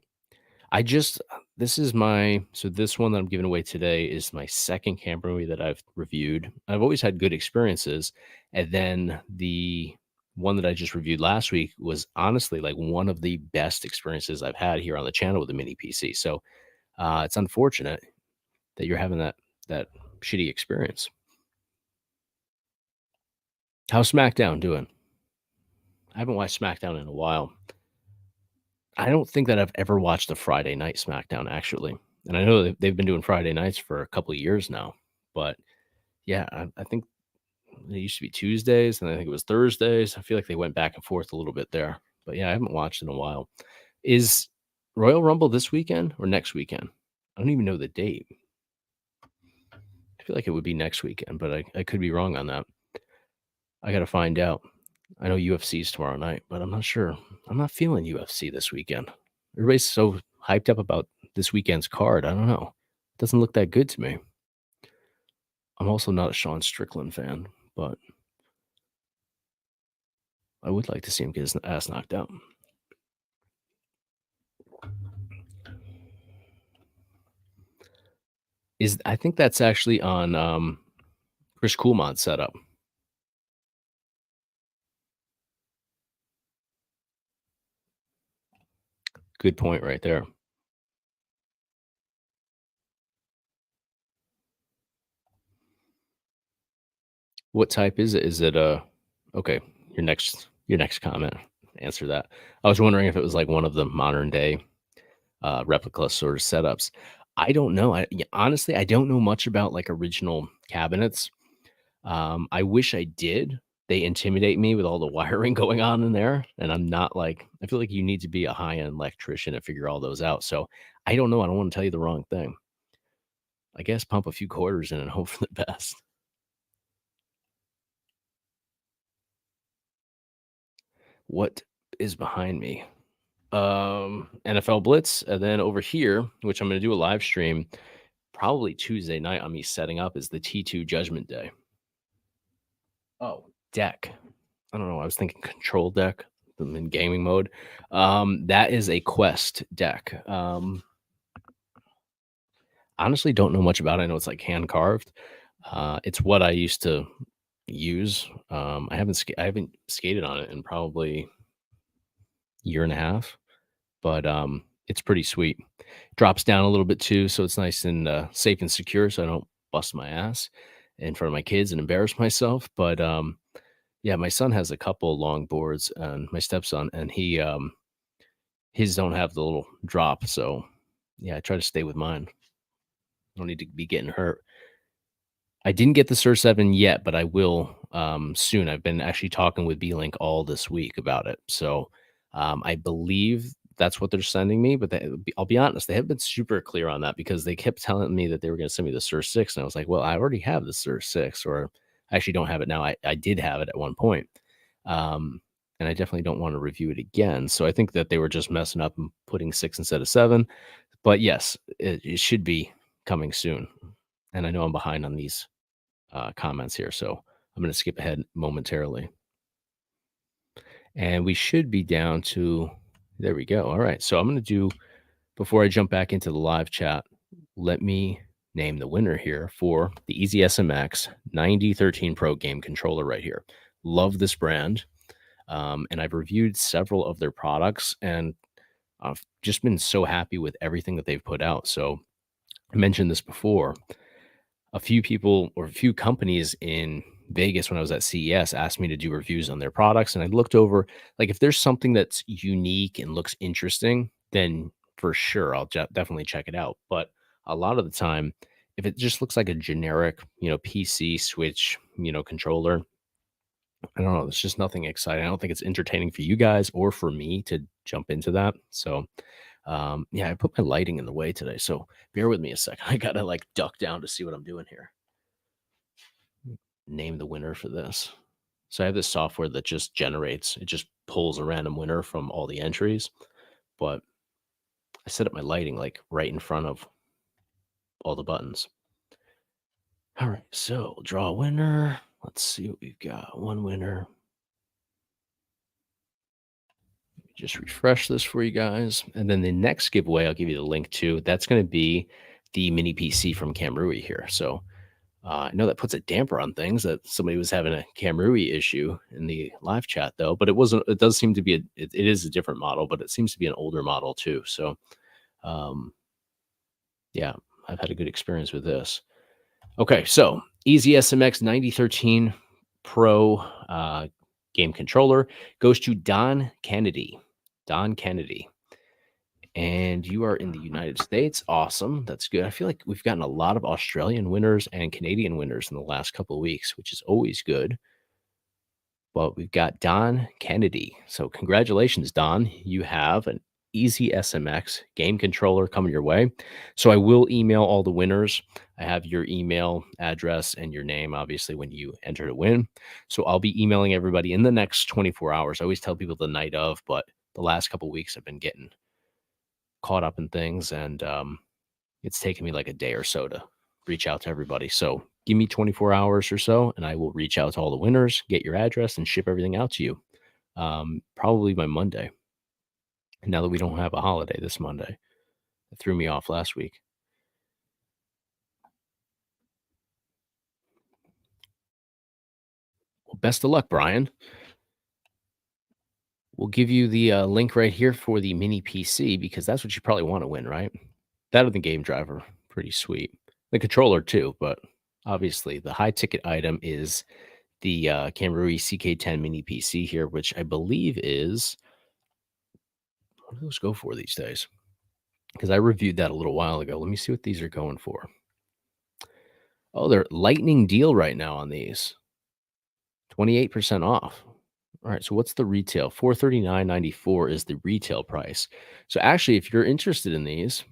I just this is my so this one that I'm giving away today is my second KAMRUI that I've reviewed. I've always had good experiences, and then the one that I just reviewed last week was honestly like one of the best experiences I've had here on the channel with a mini PC. So it's unfortunate that you're having that shitty experience. How's SmackDown doing? I haven't watched SmackDown in a while. I don't think that I've ever watched a Friday night SmackDown actually, and I know they've been doing Friday nights for a couple of years now. But yeah, I think it used to be Tuesdays, and I think it was Thursdays. I feel like they went back and forth a little bit there. But yeah, I haven't watched in a while. Is Royal Rumble this weekend or next weekend? I don't even know the date. I feel like it would be next weekend, but I could be wrong on that. I got to find out. I know UFC's tomorrow night, but I'm not sure. I'm not feeling UFC this weekend. Everybody's so hyped up about this weekend's card. I don't know. It doesn't look that good to me. I'm also not a Sean Strickland fan, but I would like to see him get his ass knocked out. I think that's actually on Chris Coolmont's setup. Good point right there. What type is it? Is it a okay? Your next comment. Answer that. I was wondering if it was like one of the modern day replica sort of setups. I don't know. Honestly, I don't know much about like original cabinets. I wish I did. They intimidate me with all the wiring going on in there, and I'm not like I feel like you need to be a high end electrician to figure all those out. So I don't know. I don't want to tell you the wrong thing. I guess pump a few quarters in and hope for the best. What is behind me? NFL Blitz, and then over here, which I'm going to do a live stream probably Tuesday night on me setting up, is the T2 Judgment Day. Oh, deck. I don't know. I was thinking control deck in gaming mode. That is a Quest deck. Honestly, don't know much about it. I know it's like hand carved. It's what I used to use. I haven't skated on it in probably year and a half, but it's pretty sweet. Drops down a little bit too, so it's nice and safe and secure, so I don't bust my ass in front of my kids and embarrass myself. But yeah, my son has a couple long boards, and my stepson, and his don't have the little drop. So yeah, I try to stay with mine. Don't need to be getting hurt. I didn't get the Sur 7 yet, but I will soon. I've been actually talking with B-Link all this week about it. So I believe that's what they're sending me. But I'll be honest, they haven't been super clear on that because they kept telling me that they were going to send me the Sur 6. And I was like, well, I already have the Sur 6, or I actually don't have it now. I did have it at one point. And I definitely don't want to review it again. So I think that they were just messing up and putting 6 instead of 7. But yes, it should be coming soon. And I know I'm behind on these comments here, so I'm going to skip ahead momentarily. And we should be down to, there we go. All right. So I'm going to do, before I jump back into the live chat, let me name the winner here for the EasySMX 9013 Pro game controller right here. Love this brand. And I've reviewed several of their products, and I've just been so happy with everything that they've put out. So I mentioned this before. A few people or a few companies in Vegas when I was at CES asked me to do reviews on their products. And I looked over, like, if there's something that's unique and looks interesting, then for sure I'll definitely check it out. But a lot of the time, if it just looks like a generic, PC Switch, controller, I don't know. There's just nothing exciting. I don't think it's entertaining for you guys or for me to jump into that. So, yeah, I put my lighting in the way today. So bear with me a second. I got to like duck down to see what I'm doing here. Name the winner for this. So I have this software that just generates, it just pulls a random winner from all the entries. But I set up my lighting like right in front of all the buttons. All right, so draw a winner. Let's see what we've got. One winner. Just refresh this for you guys. And then the next giveaway, I'll give you the link to. That's going to be the mini PC from KAMRUI here. So I know that puts a damper on things that somebody was having a KAMRUI issue in the live chat, though. But it wasn't. It does seem to be it is a different model, but it seems to be an older model too. So um, yeah, I've had a good experience with this. Okay, so EasySMX 9013 Pro game controller goes to Don Kennedy. Don Kennedy. And you are in the United States. Awesome. That's good. I feel like we've gotten a lot of Australian winners and Canadian winners in the last couple of weeks, which is always good. But we've got Don Kennedy. So congratulations, Don. You have an EasySMX game controller coming your way. So I will email all the winners. I have your email address and your name, obviously, when you enter to win. So I'll be emailing everybody in the next 24 hours. I always tell people the night of, but the last couple of weeks I've been getting caught up in things, and it's taken me like a day or so to reach out to everybody. So give me 24 hours or so, and I will reach out to all the winners, get your address, and ship everything out to you. Probably by Monday. Now that we don't have a holiday this Monday, it threw me off last week. Well, best of luck, Brian. We'll give you the link right here for the mini PC because that's what you probably want to win, right? That or the game driver. Pretty sweet. The controller too, but obviously the high ticket item is the KAMRUI CK10 mini PC here, which I believe is what do those go for these days? Because I reviewed that a little while ago. Let me see what these are going for. Oh, they're lightning deal right now on these. 28% off. All right, so what's the retail? $439.94 is the retail price. So actually, if you're interested in these,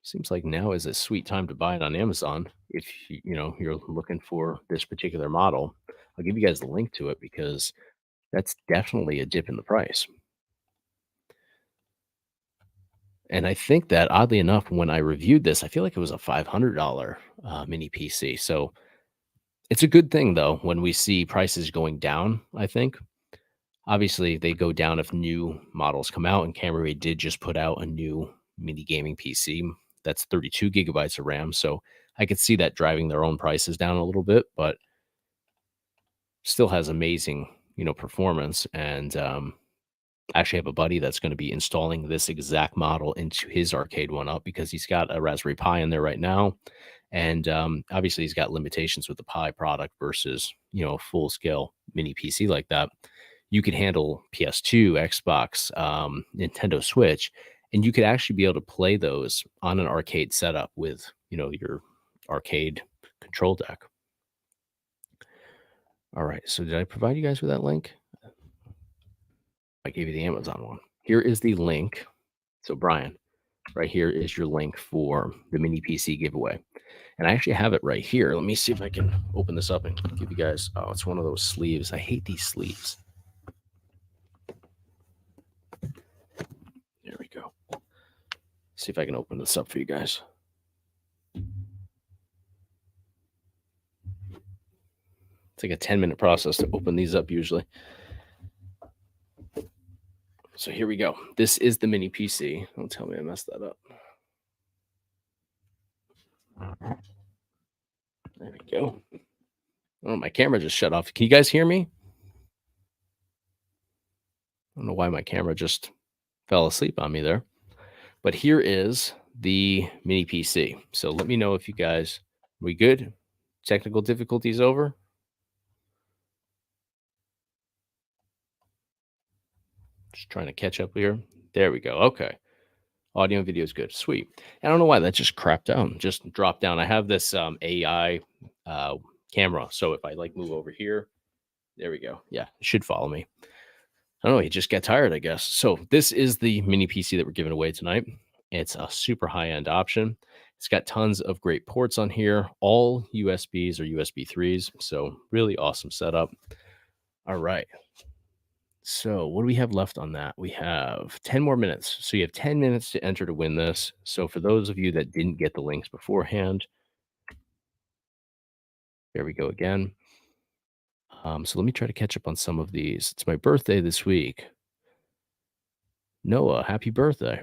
seems like now is a sweet time to buy it on Amazon if you're looking for this particular model. I'll give you guys the link to it because that's definitely a dip in the price. And I think that oddly enough, when I reviewed this, I feel like it was a $500 mini PC. So it's a good thing though when we see prices going down. I think obviously they go down if new models come out, and KAMRUI did just put out a new mini gaming PC that's 32 gigabytes of RAM. So I could see that driving their own prices down a little bit, but still has amazing performance. And I actually have a buddy that's going to be installing this exact model into his arcade one up because he's got a Raspberry Pi in there right now. And obviously, he's got limitations with the Pi product versus, a full scale mini PC like that. You could handle PS2, Xbox, Nintendo Switch, and you could actually be able to play those on an arcade setup with, your arcade control deck. All right. So did I provide you guys with that link? I gave you the Amazon one. Here is the link. So Brian, right here is your link for the mini PC giveaway. And I actually have it right here. Let me see if I can open this up and give you guys. Oh, it's one of those sleeves. I hate these sleeves. There we go. See if I can open this up for you guys. It's like a 10-minute process to open these up usually. So here we go. This is the mini PC. Don't tell me I messed that up. There we go. Oh, my camera just shut off. Can you guys hear me? I don't know why my camera just fell asleep on me there. But here is the mini PC. So let me know if you guys, we good? Technical difficulties over? Just trying to catch up here. There we go. Okay. Audio and video is good. Sweet. I don't know why that just crapped down, just dropped down. I have this AI camera. So if I move over here, there we go. Yeah, it should follow me. I don't know. You just get tired, I guess. So this is the mini PC that we're giving away tonight. It's a super high-end option. It's got tons of great ports on here, all USBs or USB 3s. So really awesome setup. All right. So, what do we have left on that? We have 10 more minutes. So, you have 10 minutes to enter to win this. So, for those of you that didn't get the links beforehand, there we go again. So, let me try to catch up on some of these. It's my birthday this week. Noah, happy birthday.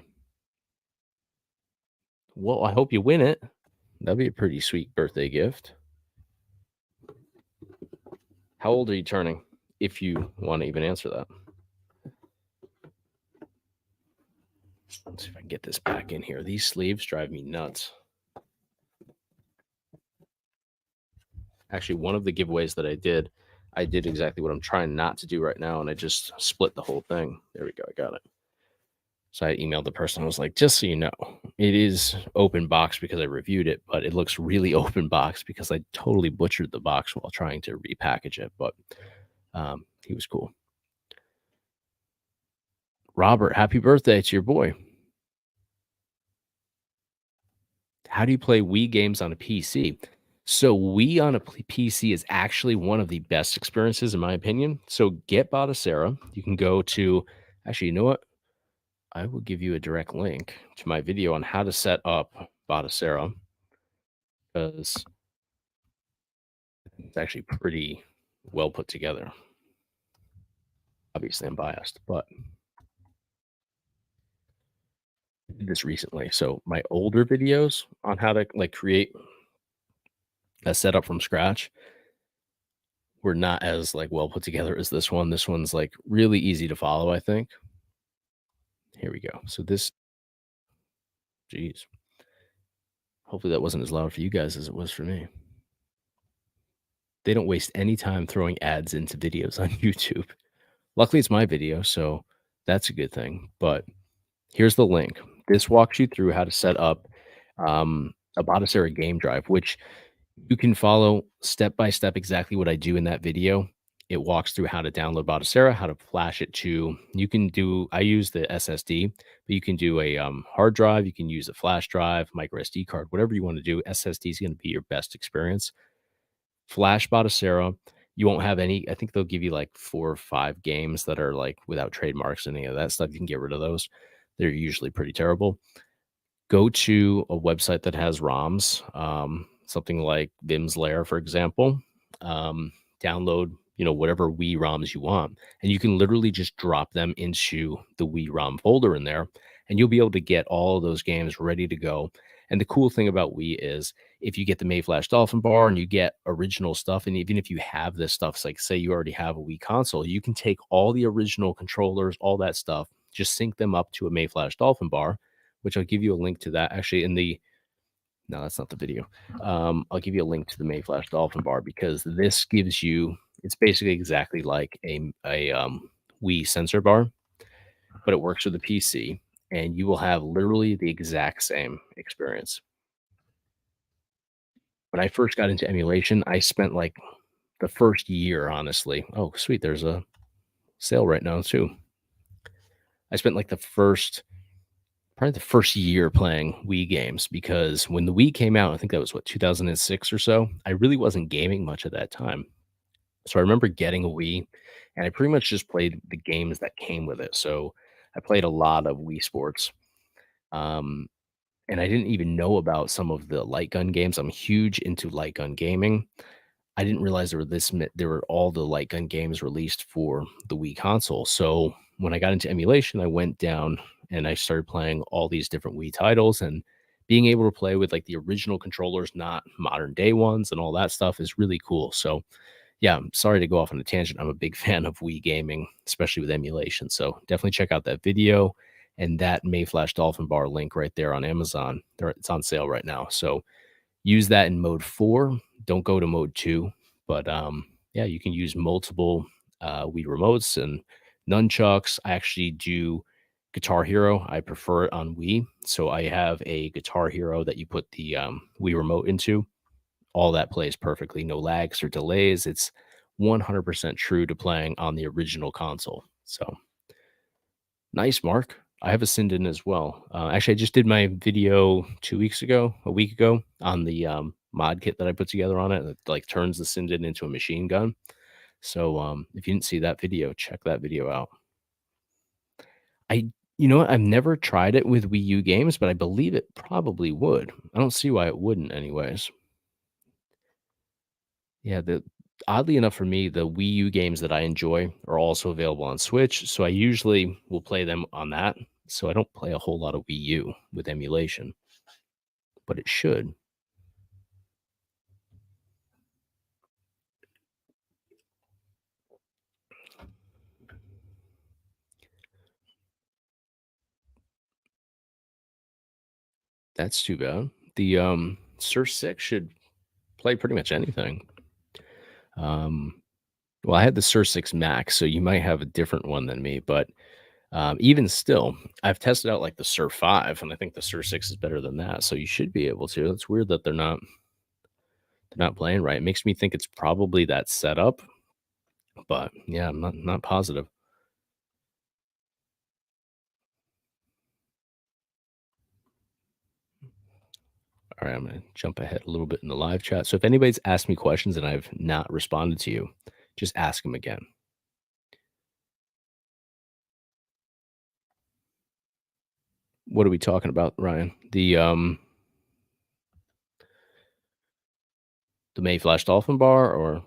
Well, I hope you win it. That'd be a pretty sweet birthday gift. How old are you turning? If you want to even answer that. Let's see if I can get this back in here. These sleeves drive me nuts. Actually, one of the giveaways that I did exactly what I'm trying not to do right now, and I just split the whole thing. There we go. I got it. So I emailed the person. I was like, just so you know, it is open box because I reviewed it, but it looks really open box because I totally butchered the box while trying to repackage it. But he was cool. Robert, happy birthday to your boy. How do you play Wii games on a PC? So Wii on a PC is actually one of the best experiences in my opinion. So get Batocera. You can go to actually, you know what? I will give you a direct link to my video on how to set up Batocera because it's actually pretty well put together. Obviously, I'm biased, but I did this recently. So my older videos on how to like create a setup from scratch were not as like well put together as this one. This one's like really easy to follow, I think. Here we go. So this, geez, hopefully that wasn't as loud for you guys as it was for me. They don't waste any time throwing ads into videos on YouTube. Luckily, it's my video, so that's a good thing. But here's the link. This walks you through how to set up a Batocera game drive, which you can follow step by step exactly what I do in that video. It walks through how to download Batocera, how to flash it to. You can do. I use the SSD, but you can do a hard drive. You can use a flash drive, micro SD card, whatever you want to do. SSD is going to be your best experience. Flash Batocera. You won't have any. I think they'll give you like 4 or 5 games that are like without trademarks and any of that stuff. You can get rid of those. They're usually pretty terrible. Go to a website that has ROMs, something like Vim's Lair, for example. Download, whatever Wii ROMs you want, and you can literally just drop them into the Wii ROM folder in there, and you'll be able to get all of those games ready to go. And the cool thing about Wii is if you get the Mayflash Dolphin Bar and you get original stuff, and even if you have this stuff, it's like say you already have a Wii console, you can take all the original controllers, all that stuff, just sync them up to a Mayflash Dolphin Bar, which I'll give you a link to that actually in the no, that's not the video. I'll give you a link to the Mayflash Dolphin Bar because this gives you it's basically exactly like a Wii sensor bar, but it works with the PC, and you will have literally the exact same experience. When I first got into emulation, I spent like the first year, honestly. Oh, sweet, there's a sale right now too. I spent like probably the first year playing Wii games because when the Wii came out, I think that was what 2006 or so. I really wasn't gaming much at that time. So I remember getting a Wii and I pretty much just played the games that came with it. So I played a lot of Wii Sports. Um, and I didn't even know about some of the light gun games. I'm huge into light gun gaming. I didn't realize there were all the light gun games released for the Wii console. So when I got into emulation, I went down and I started playing all these different Wii titles and being able to play with like the original controllers, not modern day ones and all that stuff is really cool. So yeah, I'm sorry to go off on a tangent. I'm a big fan of Wii gaming, especially with emulation. So definitely check out that video and that Mayflash Dolphin Bar link right there on Amazon. It's on sale right now. So use that in mode 4. Don't go to mode 2. But yeah, you can use multiple Wii remotes and nunchucks. I actually do Guitar Hero. I prefer it on Wii. So I have a Guitar Hero that you put the Wii remote into. All that plays perfectly. No lags or delays. It's 100% true to playing on the original console. So nice, Mark. I have a Sinden as well. Actually, I just did my video a week ago, on the mod kit that I put together on it. It like turns the Sinden into a machine gun. So, if you didn't see that video, check that video out. I You know what? I've never tried it with Wii U games, but I believe it probably would. I don't see why it wouldn't anyways. Yeah, the oddly enough for me, the Wii U games that I enjoy are also available on Switch, so I usually will play them on that. So I don't play a whole lot of Wii U with emulation, but it should. That's too bad. The Sur 6 should play pretty much anything. Um, well, I had the Sur 6 Max, so you might have a different one than me, but even still, I've tested out like the Sur 5, and I think the Sur 6 is better than that. So you should be able to. It's weird that they're not playing right. It makes me think it's probably that setup, but yeah, I'm not positive. All right, I'm gonna jump ahead a little bit in the live chat. So if anybody's asked me questions and I've not responded to you, just ask them again. What are we talking about, Ryan? The Mayflash Dolphin Bar, or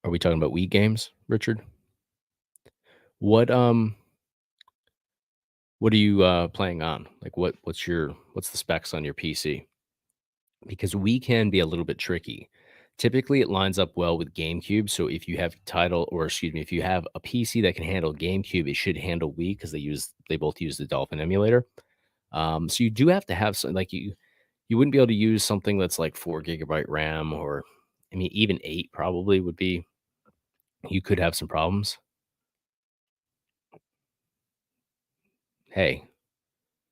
are we talking about Wii games, Richard? What what are you playing on? Like what's the specs on your PC? Because we can be a little bit tricky. Typically, it lines up well with GameCube. So if you have title, or excuse me, if you have a PC that can handle GameCube, it should handle Wii because they both use the Dolphin emulator. So you do have to have some like you wouldn't be able to use something that's like 4 GB RAM, or I mean even 8 probably would be. You could have some problems. Hey,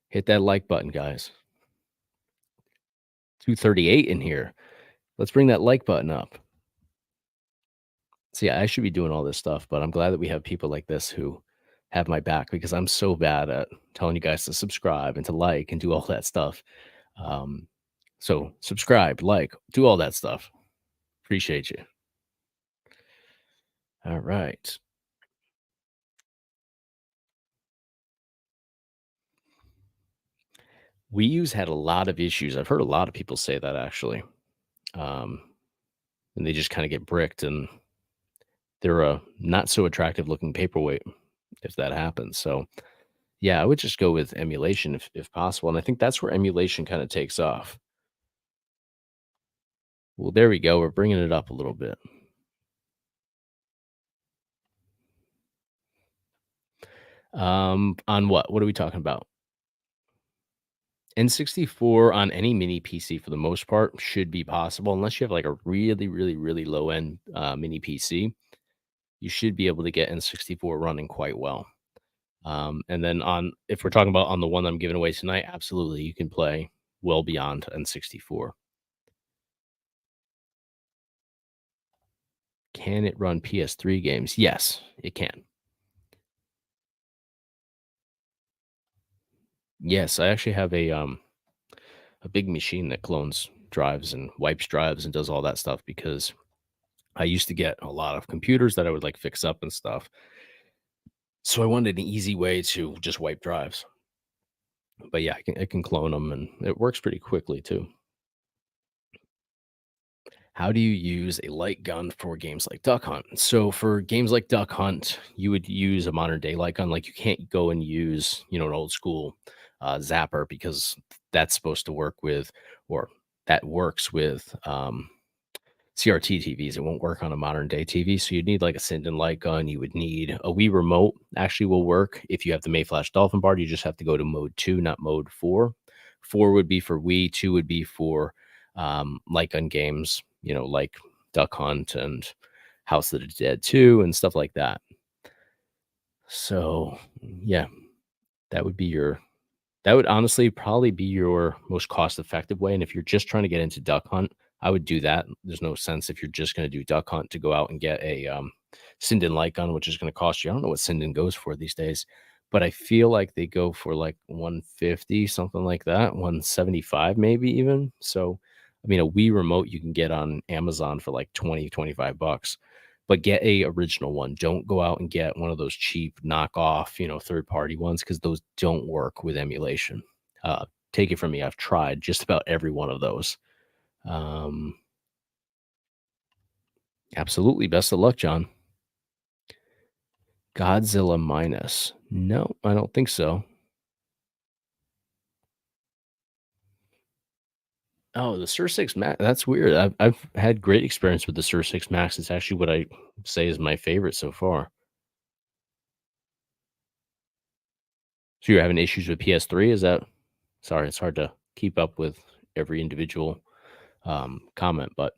hit that like button, guys. 238 in here. Let's bring that like button up. See, I should be doing all this stuff, but I'm glad that we have people like this who have my back, because I'm so bad at telling you guys to subscribe and to like and do all that stuff. Um, so subscribe, like, do all that stuff. Appreciate you. All right. Wii U's had a lot of issues. I've heard a lot of people say that actually. Um, and they just kind of get bricked, and they're a not so attractive looking paperweight if that happens. So yeah, I would just go with emulation if possible. And I think that's where emulation kind of takes off. Well, there we go. We're bringing it up a little bit. On what? What are we talking about? N64 on any mini PC for the most part should be possible, unless you have like a really, really, really low end mini PC. You should be able to get N64 running quite well. And then if we're talking about on the one I'm giving away tonight, absolutely, you can play well beyond N64. Can it run PS3 games? Yes, it can. Yes, I actually have a big machine that clones drives and wipes drives and does all that stuff, because I used to get a lot of computers that I would like fix up and stuff. So I wanted an easy way to just wipe drives. But yeah, I can clone them, and it works pretty quickly too. How do you use a light gun for games like Duck Hunt? So for games like Duck Hunt, you would use a modern day light gun. Like you can't go and use, an old school zapper, because that's supposed to work with, or that works with CRT TVs. It won't work on a modern day TV. So you'd need like a Sinden light gun. You would need a Wii remote. Actually, will work if you have the Mayflash Dolphin Bar. You just have to go to mode 2, not mode 4. 4 would be for Wii. 2 would be for light gun games. Like Duck Hunt and House of the Dead 2 and stuff like that. So yeah, that would be that would honestly probably be your most cost effective way. And if you're just trying to get into Duck Hunt, I would do that. There's no sense, if you're just going to do Duck Hunt, to go out and get a Sinden light gun, which is going to cost you. I don't know what Sinden goes for these days, but I feel like they go for like 150, something like that, 175 maybe even. So, I mean, a Wii remote you can get on Amazon for like 20, 25 bucks, but get a original one. Don't go out and get one of those cheap knockoff, third party ones because those don't work with emulation. Take it from me, I've tried just about every one of those. Um, Absolutely. Best of luck, John. Godzilla minus. No, I don't think so. Oh, the Sur 6 Max. That's weird. I've had great experience with the Sur 6 Max. It's actually what I say is my favorite so far. So you're having issues with PS3? Is that sorry, it's hard to keep up with every individual comment. But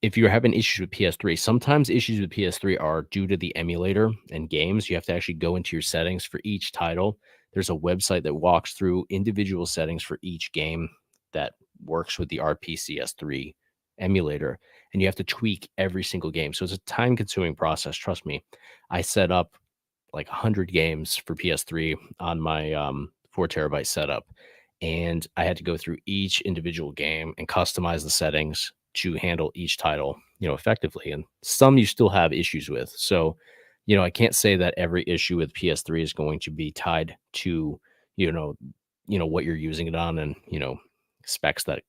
if you're having issues with PS3, sometimes issues with PS3 are due to the emulator and games. You have to actually go into your settings for each title. There's a website that walks through individual settings for each game that works with the RPCS3 emulator, and you have to tweak every single game. So it's a time consuming process. Trust me. I set up like 100 games for PS3 on my 4 terabyte setup. And I had to go through each individual game and customize the settings to handle each title, effectively. And some you still have issues with. So, I can't say that every issue with PS3 is going to be tied to, you know, what you're using it on and, specs that,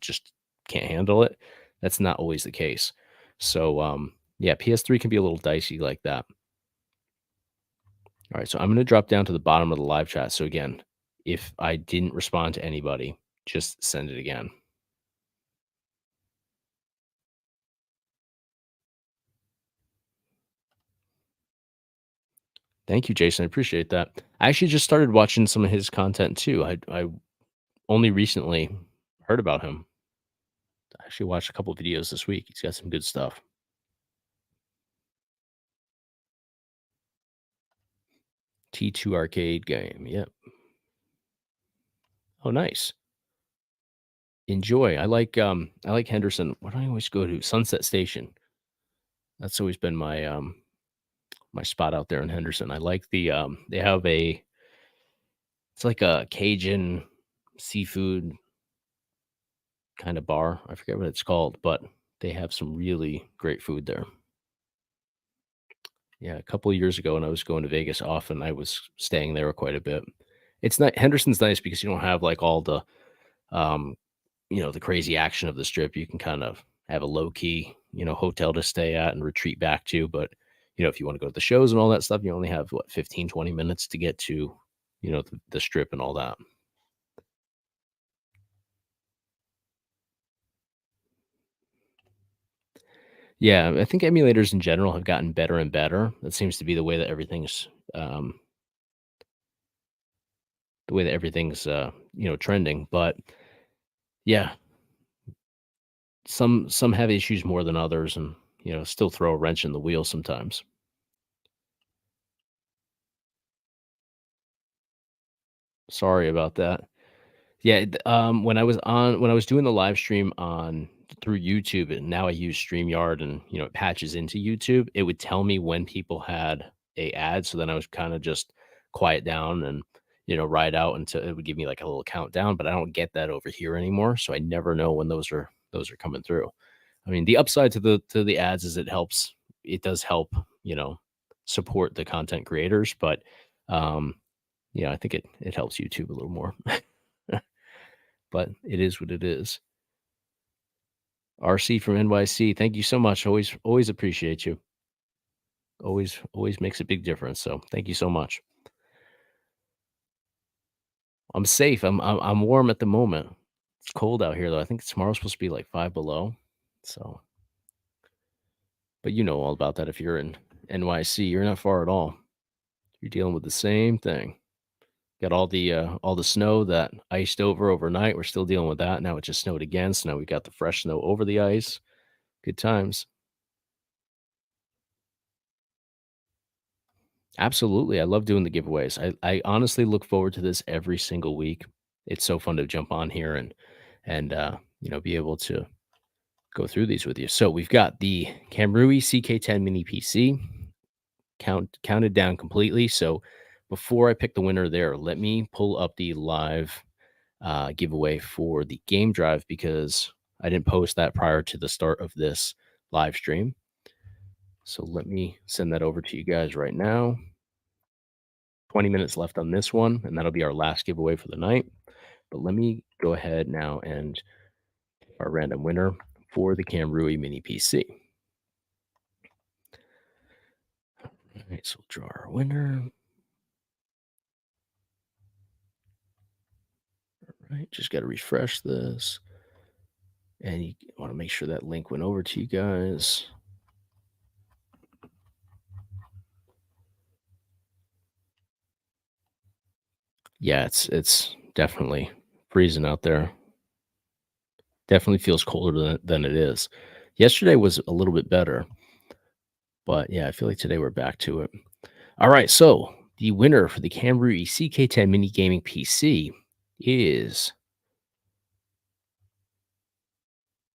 just can't handle it. That's not always the case. So, yeah, PS3 can be a little dicey like that. All right, so I'm going to drop down to the bottom of the live chat. So again, if I didn't respond to anybody, just send it again. Thank you, Jason. I appreciate that. I actually just started watching some of his content too. I only recently heard about him. I actually watched a couple of videos this week. He's got some good stuff. T2 arcade game. Yep. Oh, nice. Enjoy. I like Henderson. What do I always go to? Sunset Station. That's always been my spot out there in Henderson. I like they have it's like a Cajun seafood kind of bar. I forget what it's called, but they have some really great food there. Yeah, a couple of years ago when I was going to Vegas often, I was staying there quite a bit. It's not Henderson's nice because you don't have like all um, the crazy action of the strip. You can kind of have a low key, hotel to stay at and retreat back to. But, if you want to go to the shows and all that stuff, you only have what 15, 20 minutes to get to, the strip and all that. Yeah, I think emulators in general have gotten better and better. That seems to be the way that everything's trending. But yeah, some have issues more than others, and still throw a wrench in the wheel sometimes. Sorry about that. Yeah, when I was doing the live stream on through YouTube, and now I use StreamYard, and it patches into YouTube. It would tell me when people had a ad, so then I was kind of just quiet down and ride out until it would give me like a little countdown. But I don't get that over here anymore, so I never know when those are coming through. I mean, the upside to the ads is it does help support the content creators, but um, I think it helps YouTube a little more. But it is what it is. RC from NYC, thank you so much. Always appreciate you. Always makes a big difference. So thank you so much. I'm safe. I'm warm at the moment. It's cold out here though. I think tomorrow's supposed to be like 5 below. So, but you know all about that if you're in NYC. You're not far at all. You're dealing with the same thing. Got all the snow that iced over overnight. We're still dealing with that. Now it just snowed again. So now we got the fresh snow over the ice. Good times. Absolutely. I love doing the giveaways. I honestly look forward to this every single week. It's so fun to jump on here and be able to go through these with you. So we've got the KAMRUI CK10 mini PC counted down completely. So before I pick the winner there, let me pull up the live giveaway for the game drive because I didn't post that prior to the start of this live stream. So let me send that over to you guys right now. 20 minutes left on this one, and that'll be our last giveaway for the night. But let me go ahead now and our random winner for the KAMRUI mini PC. All right, so we'll draw our winner. All right, just got to refresh this. And you want to make sure that link went over to you guys. Yeah, it's definitely freezing out there. Definitely feels colder than it is. Yesterday was a little bit better, but yeah, I feel like today we're back to it. All right, so the winner for the KAMRUI CK10 mini gaming PC is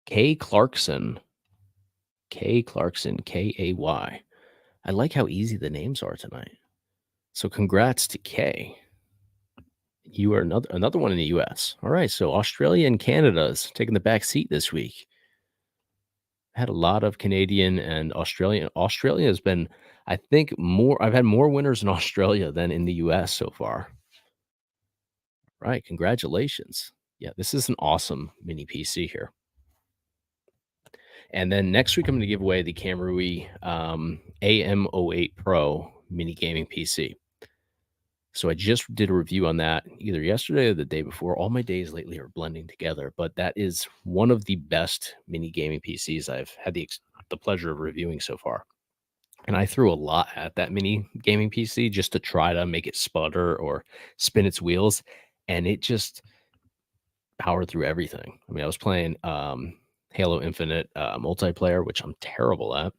K Clarkson. K Clarkson, Kay. I like how easy the names are tonight. So congrats to Kay. You are another one in the US. All right, so Australia and Canada's taking the back seat this week. Had a lot of Canadian and Australian. Australia has been, I think, more. I've had more winners in Australia than in the US so far. Right, congratulations. Yeah, this is an awesome mini PC here. And then next week, I'm going to give away the KAMRUI AM08 Pro mini gaming PC. So I just did a review on that either yesterday or the day before. All my days lately are blending together, but that is one of the best mini gaming PCs I've had the pleasure of reviewing so far. And I threw a lot at that mini gaming PC just to try to make it sputter or spin its wheels, and it just powered through everything. I mean, I was playing Halo Infinite multiplayer, which I'm terrible at,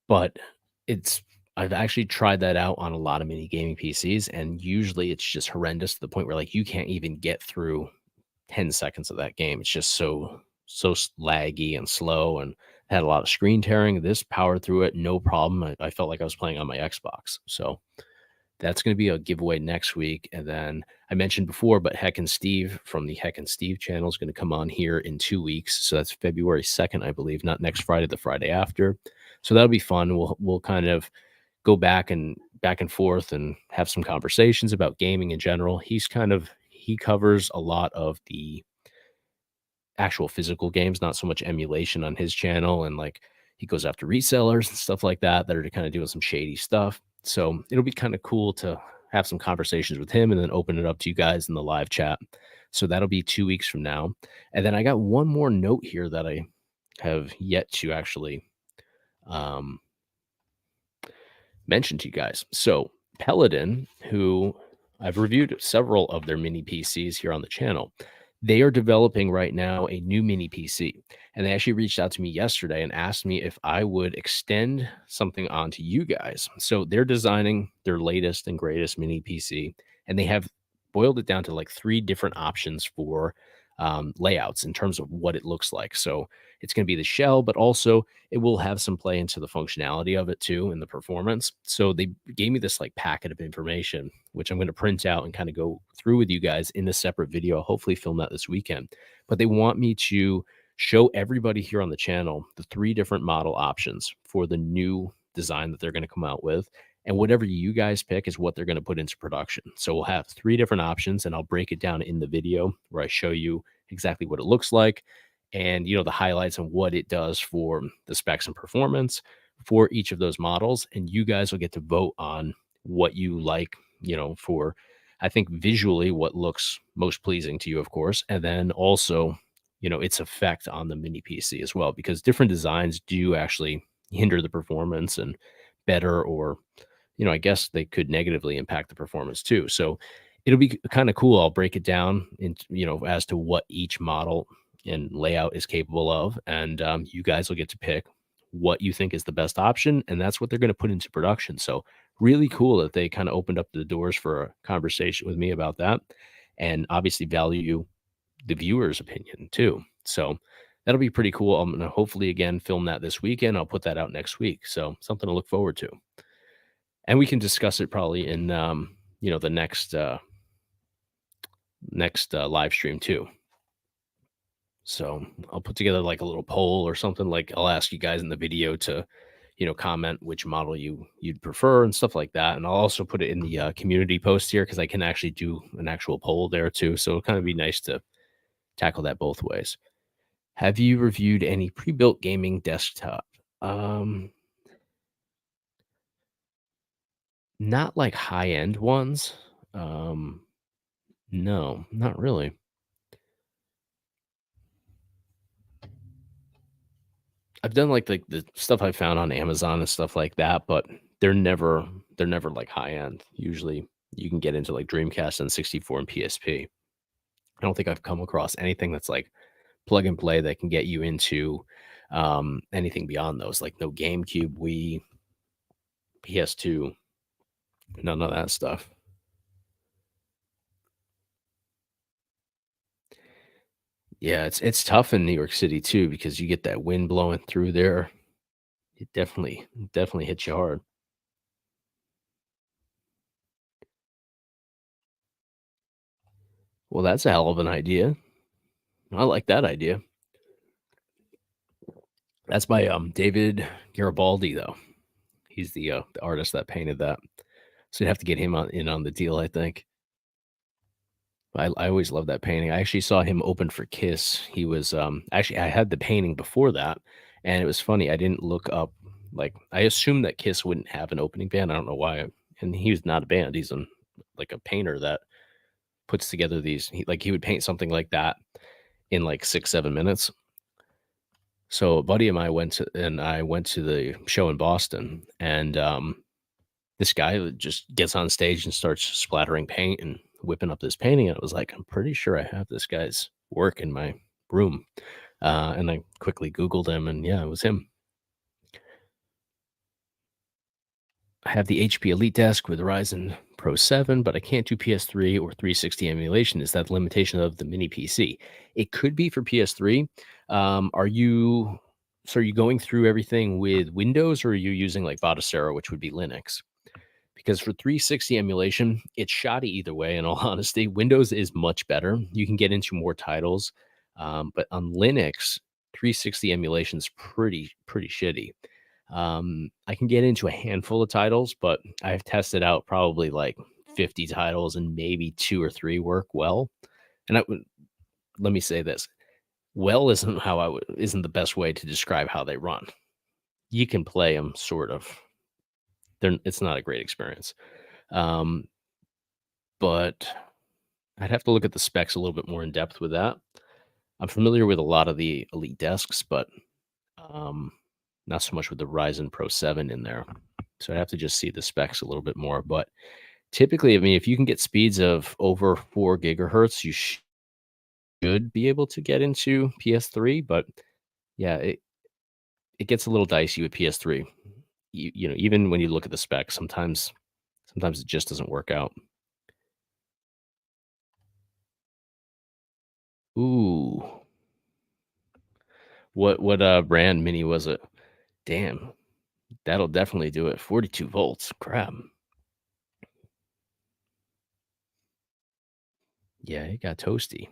but it's I've actually tried that out on a lot of mini gaming PCs, and usually it's just horrendous to the point where like you can't even get through 10 seconds of that game. It's just so laggy and slow and had a lot of screen tearing. This powered through it, no problem. I felt like I was playing on my Xbox. So that's going to be a giveaway next week. And then I mentioned before, but Heck and Steve from the Heck and Steve channel is going to come on here in 2 weeks. So that's February 2nd, I believe, not next Friday, the Friday after. So that'll be fun. We'll kind of go back and forth and have some conversations about gaming in general. He covers a lot of the actual physical games, not so much emulation on his channel. And like he goes after resellers and stuff like that that are kind of doing some shady stuff. So it'll be kind of cool to have some conversations with him and then open it up to you guys in the live chat. So that'll be 2 weeks from now. And then I got one more note here that I have yet to actually um, mention to you guys. So Peladon, who I've reviewed several of their mini PCs here on the channel, they are developing right now a new mini PC. And they actually reached out to me yesterday and asked me if I would extend something onto you guys. So they're designing their latest and greatest mini PC, and they have boiled it down to like 3 different options for layouts in terms of what it looks like. So it's going to be the shell, but also it will have some play into the functionality of it too and the performance. So they gave me this like packet of information, which I'm going to print out and kind of go through with you guys in a separate video. I'll hopefully film that this weekend. But they want me to show everybody here on the channel the 3 different model options for the new design that they're going to come out with. And whatever you guys pick is what they're going to put into production. So we'll have 3 different options, and I'll break it down in the video where I show you exactly what it looks like and the highlights and what it does for the specs and performance for each of those models. And you guys will get to vote on what you like, for I think visually what looks most pleasing to you, of course, and then also its effect on the mini PC as well, because different designs do actually hinder the performance and better, or I guess they could negatively impact the performance too. So it'll be kind of cool. I'll break it down as to what each model and layout is capable of. And you guys will get to pick what you think is the best option. And that's what they're going to put into production. So really cool that they kind of opened up the doors for a conversation with me about that. And obviously value the viewer's opinion too. So that'll be pretty cool. I'm going to hopefully again film that this weekend. I'll put that out next week. So something to look forward to. And we can discuss it probably in, the next live stream too. So I'll put together like a little poll or something. Like I'll ask you guys in the video to, comment which model you'd prefer and stuff like that. And I'll also put it in the community post here because I can actually do an actual poll there too. So it'll kind of be nice to tackle that both ways. Have you reviewed any pre-built gaming desktop? Um, Not like high-end ones. Um, no, not really. I've done like the stuff I found on Amazon and stuff like that, but they're never they're never like high end. Usually you can get into like Dreamcast and 64 and PSP. I don't think I've come across anything that's like plug and play that can get you into anything beyond those, like no GameCube, Wii, PS2, none of that stuff. Yeah, it's tough in New York City too because you get that wind blowing through there. It definitely hits you hard. Well, that's a hell of an idea. I like that idea. That's by David Garibaldi though. He's the artist that painted that. So you'd have to get him on the deal, I think. I always loved that painting. I actually saw him open for Kiss. He was actually I had the painting before that, and it was funny. I didn't look up like I assumed that Kiss wouldn't have an opening band. I don't know why. And he was not a band. He's like a painter that puts together these. He would paint something like that in like 6 7 minutes. So a buddy of mine I went to the show in Boston, and this guy just gets on stage and starts splattering paint and whipping up this painting. And I was like, I'm pretty sure I have this guy's work in my room. And I quickly Googled him, and yeah, it was him. I have the HP Elite Desk with Ryzen Pro 7, but I can't do PS3 or 360 emulation. Is that the limitation of the mini PC? It could be for PS3. Are you going through everything with Windows, or are you using like Batocera, which would be Linux? Because for 360 emulation, it's shoddy either way. In all honesty, Windows is much better. You can get into more titles, but on Linux, 360 emulation is pretty shitty. I can get into a handful of titles, but I've tested out probably like 50 titles, and maybe two or three work well. And let me say this: well isn't the best way to describe how they run. You can play them sort of. It's not a great experience. Um, but I'd have to look at the specs a little bit more in depth with that. I'm familiar with a lot of the Elite desks, but um, not so much with the Ryzen Pro 7 in there. So I'd have to just see the specs a little bit more. But typically, I mean, if you can get speeds of over 4 gigahertz, you should be able to get into PS3. But yeah, it gets a little dicey with PS3. Even when you look at the specs, sometimes it just doesn't work out. Ooh, what brand mini was it? Damn, that'll definitely do it. 42 volts. Crap. Yeah, it got toasty.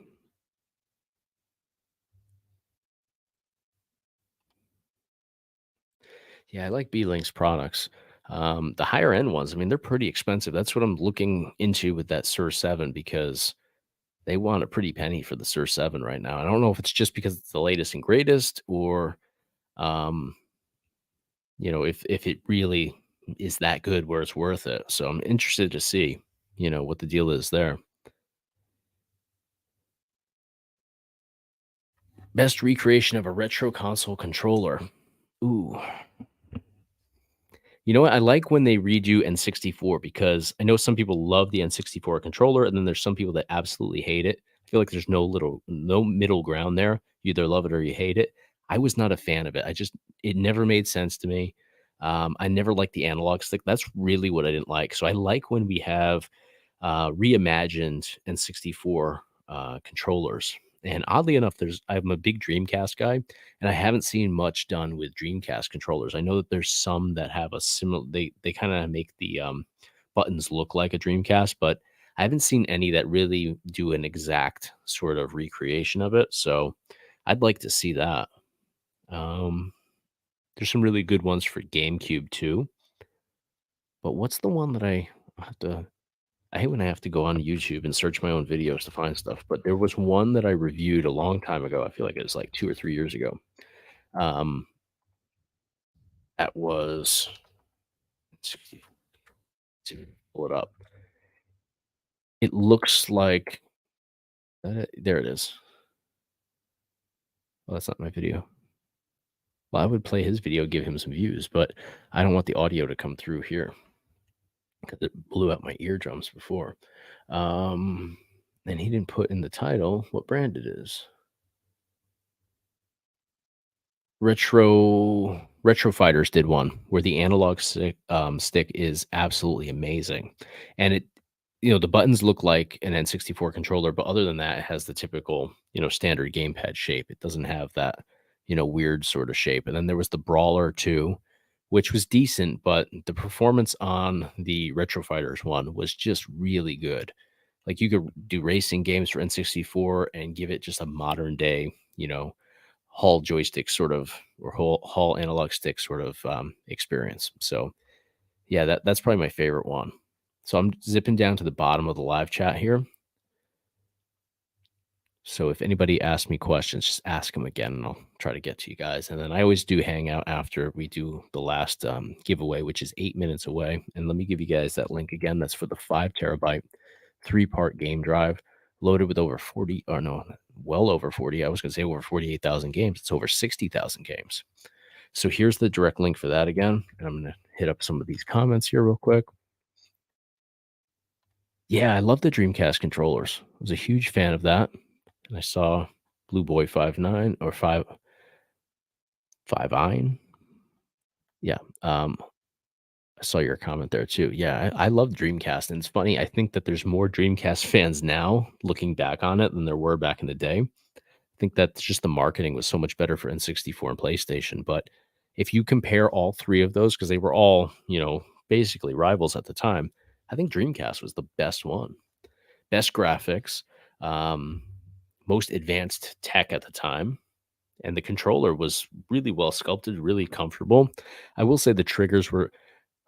Yeah, I like B-Link's products. The higher end ones, I mean, they're pretty expensive. That's what I'm looking into with that Sur 7 because they want a pretty penny for the Sur 7 right now. I don't know if it's just because it's the latest and greatest or um, if it really is that good where it's worth it. So I'm interested to see, what the deal is there. Best recreation of a retro console controller. Ooh. You know what? I like when they redo N64 because I know some people love the N64 controller, and then there's some people that absolutely hate it. I feel like there's no middle ground there. You either love it or you hate it. I was not a fan of it. It never made sense to me. I never liked the analog stick. That's really what I didn't like. So I like when we have reimagined N64 controllers. And oddly enough, I'm a big Dreamcast guy, and I haven't seen much done with Dreamcast controllers. I know that there's some that have a similar they kind of make the buttons look like a Dreamcast, but I haven't seen any that really do an exact sort of recreation of it. So I'd like to see that. Um, there's some really good ones for GameCube too. But what's the one that I have to I hate when I have to go on YouTube and search my own videos to find stuff, but there was one that I reviewed a long time ago. I feel like it was like 2 or 3 years ago. Um, that was let's see if I can pull it up. It looks like there it is. Well, that's not my video. Well, I would play his video, give him some views, but I don't want the audio to come through here because it blew out my eardrums before. Um, and he didn't put in the title what brand it is. Retro Fighters did one where the analog stick is absolutely amazing, and the buttons look like an N64 controller, but other than that, it has the typical, standard gamepad shape. It doesn't have that, weird sort of shape. And then there was the Brawler 2, which was decent, but the performance on the Retro Fighters one was just really good. Like, you could do racing games for N64 and give it just a modern day, Hall joystick sort of or Hall analog stick sort of experience. So yeah, that's probably my favorite one. So I'm zipping down to the bottom of the live chat here. So if anybody asks me questions, just ask them again, and I'll try to get to you guys. And then I always do hang out after we do the last giveaway, which is 8 minutes away. And let me give you guys that link again. That's for the 5 terabyte, 3-part game drive, loaded with over 40, or no, well over 40. I was going to say over 48,000 games. It's over 60,000 games. So here's the direct link for that again. And I'm going to hit up some of these comments here real quick. Yeah, I love the Dreamcast controllers. I was a huge fan of that. And I saw Blue Boy 59 or 5 Yeah. I saw your comment there too. Yeah, I love Dreamcast. And it's funny, I think that there's more Dreamcast fans now looking back on it than there were back in the day. I think that just the marketing was so much better for N64 and PlayStation. But if you compare all three of those, because they were all, basically rivals at the time, I think Dreamcast was the best one. Best graphics, um, most advanced tech at the time, and the controller was really well sculpted, really comfortable. I will say the triggers were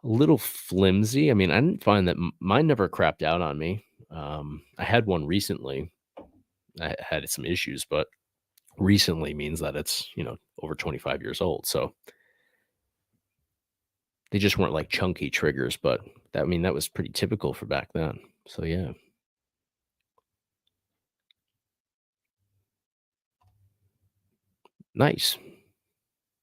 a little flimsy. I mean, I didn't find that mine never crapped out on me. I had one recently. I had some issues, but recently means that it's, over 25 years old. So they just weren't like chunky triggers, but that was pretty typical for back then. So yeah, nice.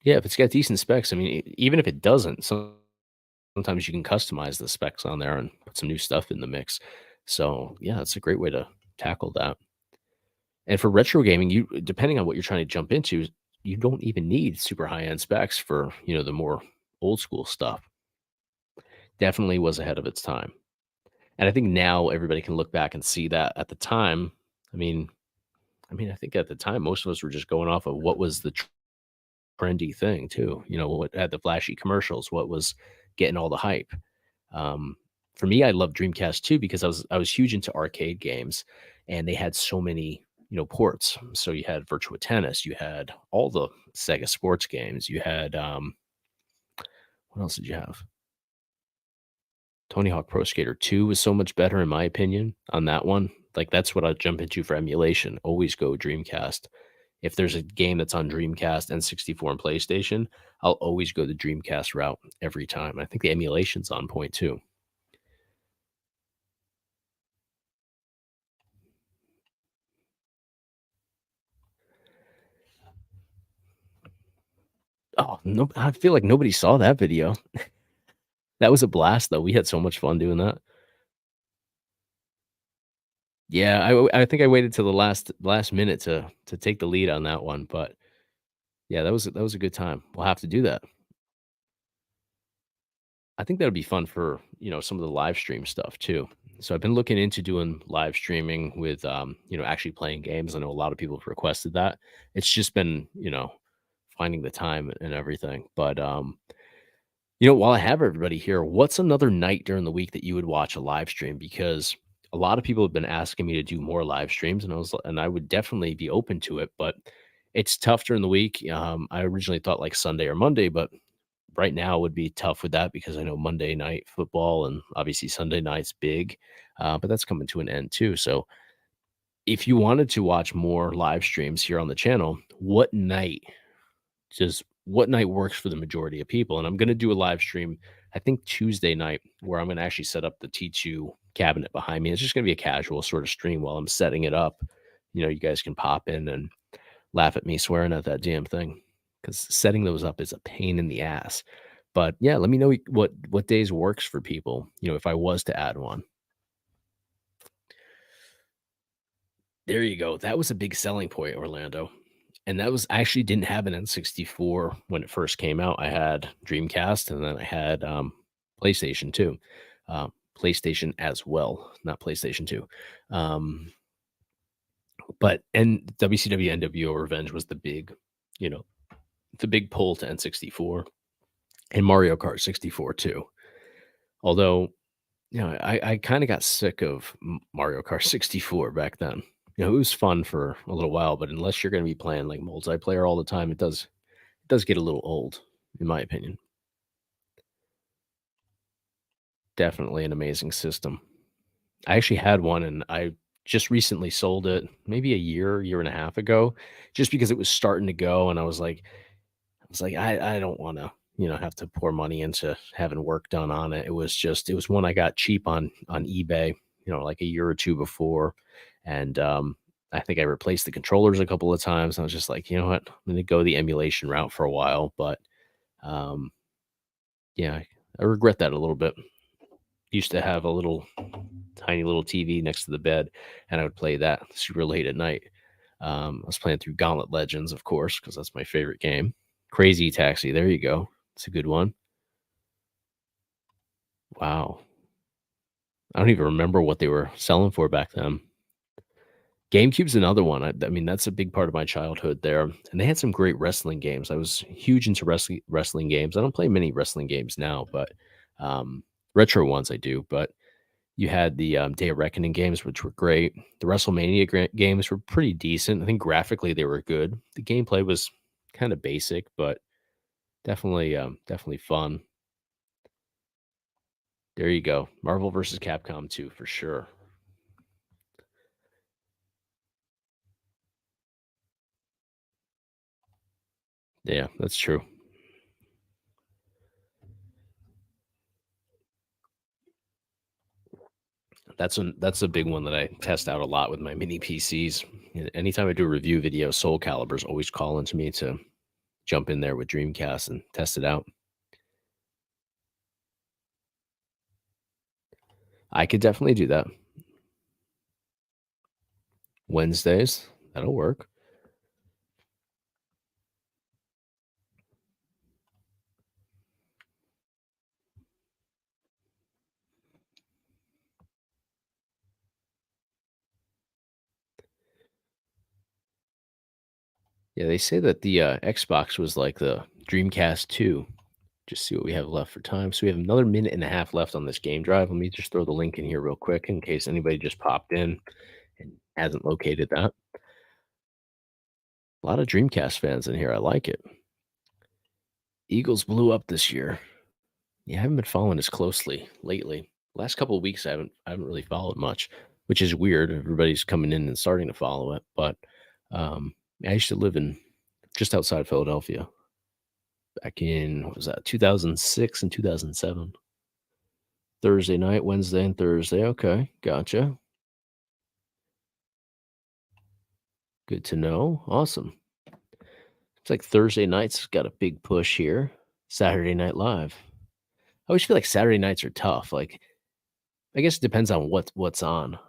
Yeah, if it's got decent specs, I mean, even if it doesn't, sometimes you can customize the specs on there and put some new stuff in the mix. So yeah, it's a great way to tackle that. And for retro gaming, you depending on what you're trying to jump into, you don't even need super high end specs for the more old school stuff. Definitely was ahead of its time. And I think now everybody can look back and see that at the time. I mean, I think at the time most of us were just going off of what was the trendy thing too. What had the flashy commercials, what was getting all the hype. Um, for me, I love Dreamcast too because I was huge into arcade games, and they had so many ports. So you had Virtua Tennis, you had all the Sega sports games, you had what else did you have? Tony Hawk Pro Skater 2 was so much better in my opinion on that one. Like, that's what I'd jump into for emulation. Always go Dreamcast. If there's a game that's on Dreamcast and 64 and PlayStation, I'll always go the Dreamcast route every time. I think the emulation's on point too. Oh, no, I feel like nobody saw that video. That was a blast though. We had so much fun doing that. Yeah, I think I waited till the last minute to take the lead on that one, but yeah, that was a good time. We'll have to do that. I think that would be fun for, some of the live stream stuff too. So I've been looking into doing live streaming with, actually playing games. I know a lot of people have requested that. It's just been, finding the time and everything. But, while I have everybody here, what's another night during the week that you would watch a live stream? Because a lot of people have been asking me to do more live streams, and I would definitely be open to it, but it's tough during the week. I originally thought like Sunday or Monday, but right now would be tough with that because I know Monday night football and obviously Sunday night's big, but that's coming to an end too. So if you wanted to watch more live streams here on the channel, what night works for the majority of people? And I'm going to do a live stream, I think Tuesday night, where I'm going to actually set up the T2 cabinet behind me. It's just going to be a casual sort of stream while I'm setting it up. You guys can pop in and laugh at me swearing at that damn thing because setting those up is a pain in the ass. But yeah, let me know what days works for people. If I was to add one, there you go. That was a big selling point, Orlando. And that was I actually didn't have an N64 when it first came out. I had Dreamcast and then I had PlayStation 2. PlayStation as well, not PlayStation 2. Um, but and WCW NWO Revenge was you know, the big pull to N64 and Mario Kart 64 too. Although, I kind of got sick of Mario Kart 64 back then. It was fun for a little while, but unless you're going to be playing like multiplayer all the time, it does get a little old, in my opinion. Definitely an amazing system. I actually had one and I just recently sold it maybe a year and a half ago, just because it was starting to go. And I was like, I don't want to, have to pour money into having work done on it. It was one I got cheap on eBay, like a year or two before. And I think I replaced the controllers a couple of times. I was just like, you know what, I'm gonna go the emulation route for a while. But um, yeah, I regret that a little bit. Used to have a little tiny little TV next to the bed, and I would play that super late at night. I was playing through Gauntlet Legends, of course, because that's my favorite game. Crazy Taxi, there you go. It's a good one. Wow. I don't even remember what they were selling for back then. GameCube's another one. I mean, that's a big part of my childhood there, and they had some great wrestling games. I was huge into wrestling games. I don't play many wrestling games now, but retro ones I do. But you had the Day of Reckoning games, which were great. The WrestleMania games were pretty decent. I think graphically they were good. The gameplay was kind of basic, but definitely fun. There you go. Marvel versus Capcom 2 for sure. Yeah, that's true. That's a big one that I test out a lot with my mini PCs. Anytime I do a review video, Soul Calibur's always calling to me to jump in there with Dreamcast and test it out. I could definitely do that. Wednesdays, that'll work. Yeah, they say that the Xbox was like the Dreamcast 2. Just see what we have left for time. So we have another minute and a half left on this game drive. Let me just throw the link in here real quick in case anybody just popped in and hasn't located that. A lot of Dreamcast fans in here. I like it. Eagles blew up this year. Yeah, I haven't been following as closely lately. Last couple of weeks, I haven't really followed much, which is weird. Everybody's coming in and starting to follow it, but I used to live in just outside Philadelphia back in what was that 2006 and 2007. Thursday night, Wednesday, and Thursday. Okay, gotcha. Good to know. Awesome. It's like Thursday nights got a big push here. Saturday Night Live. I always feel like Saturday nights are tough. Like I guess it depends on what's on.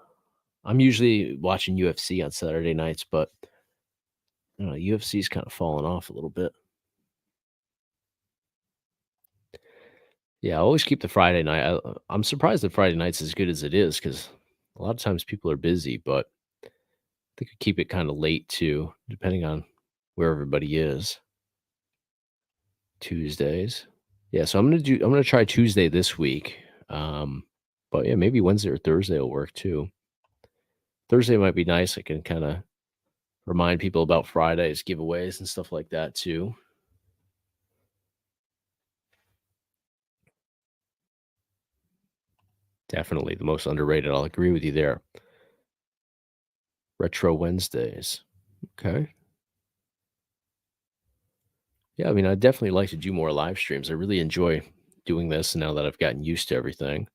I'm usually watching UFC on Saturday nights, but UFC's kind of fallen off a little bit. Yeah, I always keep the Friday night. I'm surprised that Friday night's as good as it is because a lot of times people are busy, but they could keep it kinda late too, depending on where everybody is. Tuesdays. Yeah, so I'm gonna try Tuesday this week, but yeah, maybe Wednesday or Thursday will work too. Thursday might be nice. I can kinda remind people about Fridays, giveaways, and stuff like that too. Definitely the most underrated. I'll agree with you there. Retro Wednesdays. Okay. Yeah, I mean, I'd definitely like to do more live streams. I really enjoy doing this now that I've gotten used to everything.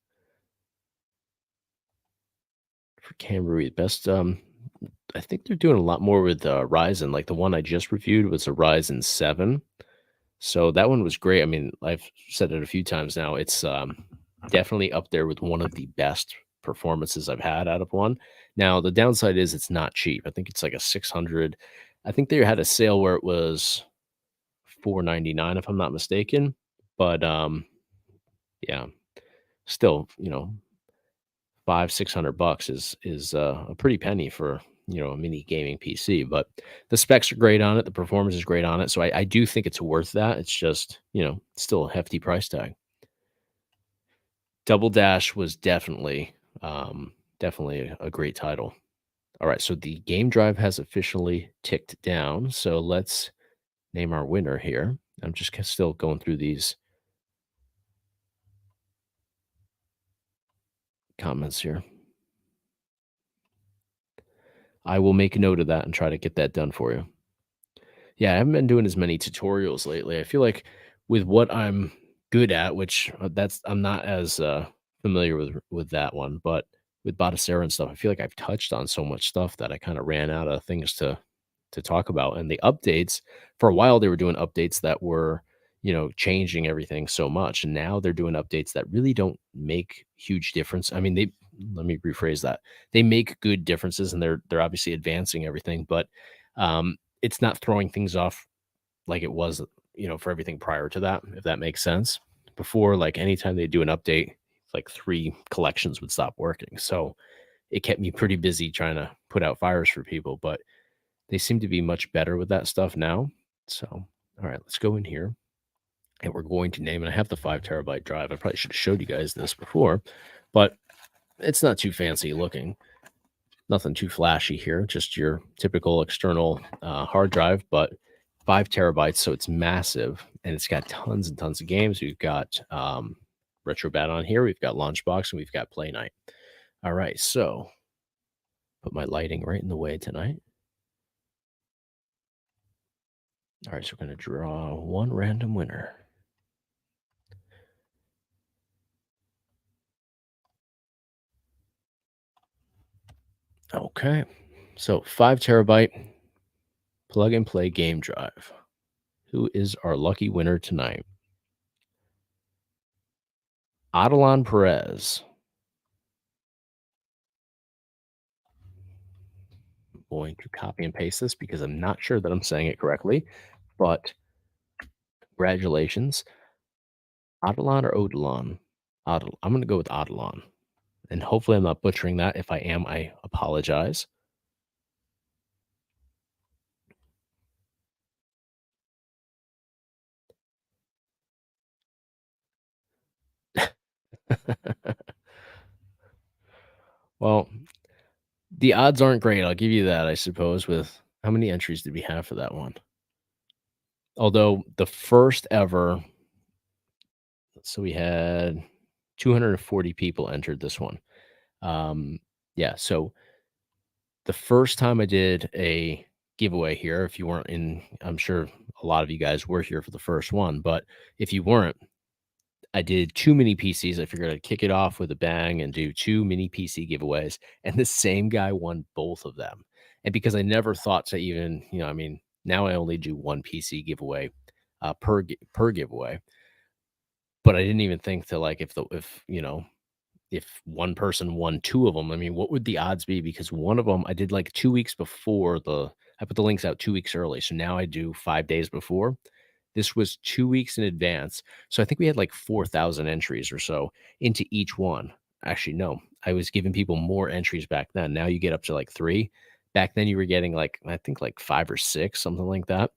For KAMRUI, best, I think they're doing a lot more with, Ryzen. Like, the one I just reviewed was a Ryzen 7. So that one was great. I mean, I've said it a few times now. It's, definitely up there with one of the best performances I've had out of one. Now, the downside is it's not cheap. I think it's like a 600. I think they had a sale where it was 499 if I'm not mistaken, but, yeah, still, 500-600 bucks is a pretty penny for, a mini gaming PC, but the specs are great on it, the performance is great on it, so I do think it's worth that. It's just, still a hefty price tag. Double Dash was definitely a great title. Alright, so the game drive has officially ticked down, so let's name our winner here. I'm just still going through these comments here. I will make a note of that and try to get that done for you. Yeah, I haven't been doing as many tutorials lately. I feel like with what I'm good at, which that's I'm not as familiar with that one, but with Botticera and stuff, I feel like I've touched on so much stuff that I kind of ran out of things to talk about. And the updates, for a while, they were doing updates that were, changing everything so much, and now they're doing updates that really don't make huge difference. I mean, they let me rephrase that. They make good differences, and they're obviously advancing everything, but it's not throwing things off like it was, for everything prior to that, if that makes sense. Before, like anytime they do an update, like 3 collections would stop working. So it kept me pretty busy trying to put out fires for people, but they seem to be much better with that stuff now. So, all right, let's go in here and we're going to name, and I have the 5 terabyte drive. I probably should have showed you guys this before, but it's not too fancy looking. Nothing too flashy here, just your typical external hard drive, but 5 terabytes, so it's massive, and it's got tons and tons of games. We've got Retrobat on here, we've got Launchbox, and we've got Play Night. All right, so put my lighting right in the way tonight. All right, so we're going to draw one random winner. Okay, so 5 terabyte plug and play game drive. Who is our lucky winner tonight? Adelan Perez. I'm going to copy and paste this because I'm not sure that I'm saying it correctly, but congratulations. Adelan or Odelon? I'm going to go with Adelan. And hopefully I'm not butchering that. If I am, I apologize. Well, the odds aren't great. I'll give you that, I suppose, with how many entries did we have for that one? Although the first ever, so we had 240 people entered this one. Yeah, so the first time I did a giveaway here, if you weren't in, I'm sure a lot of you guys were here for the first one, but if you weren't, I did 2 mini PCs. I figured I'd kick it off with a bang and do 2 mini PC giveaways, and the same guy won both of them. And because I never thought to even, I mean, now I only do 1 PC giveaway per giveaway, but I didn't even think to like if one person won 2 of them, I mean, what would the odds be? Because one of them I did like 2 weeks before I put the links out 2 weeks early. So now I do 5 days before. This was 2 weeks in advance. So I think we had like 4,000 entries or so into each one. Actually, no, I was giving people more entries back then. Now you get up to like 3. Back then you were getting like, I think like 5 or 6, something like that.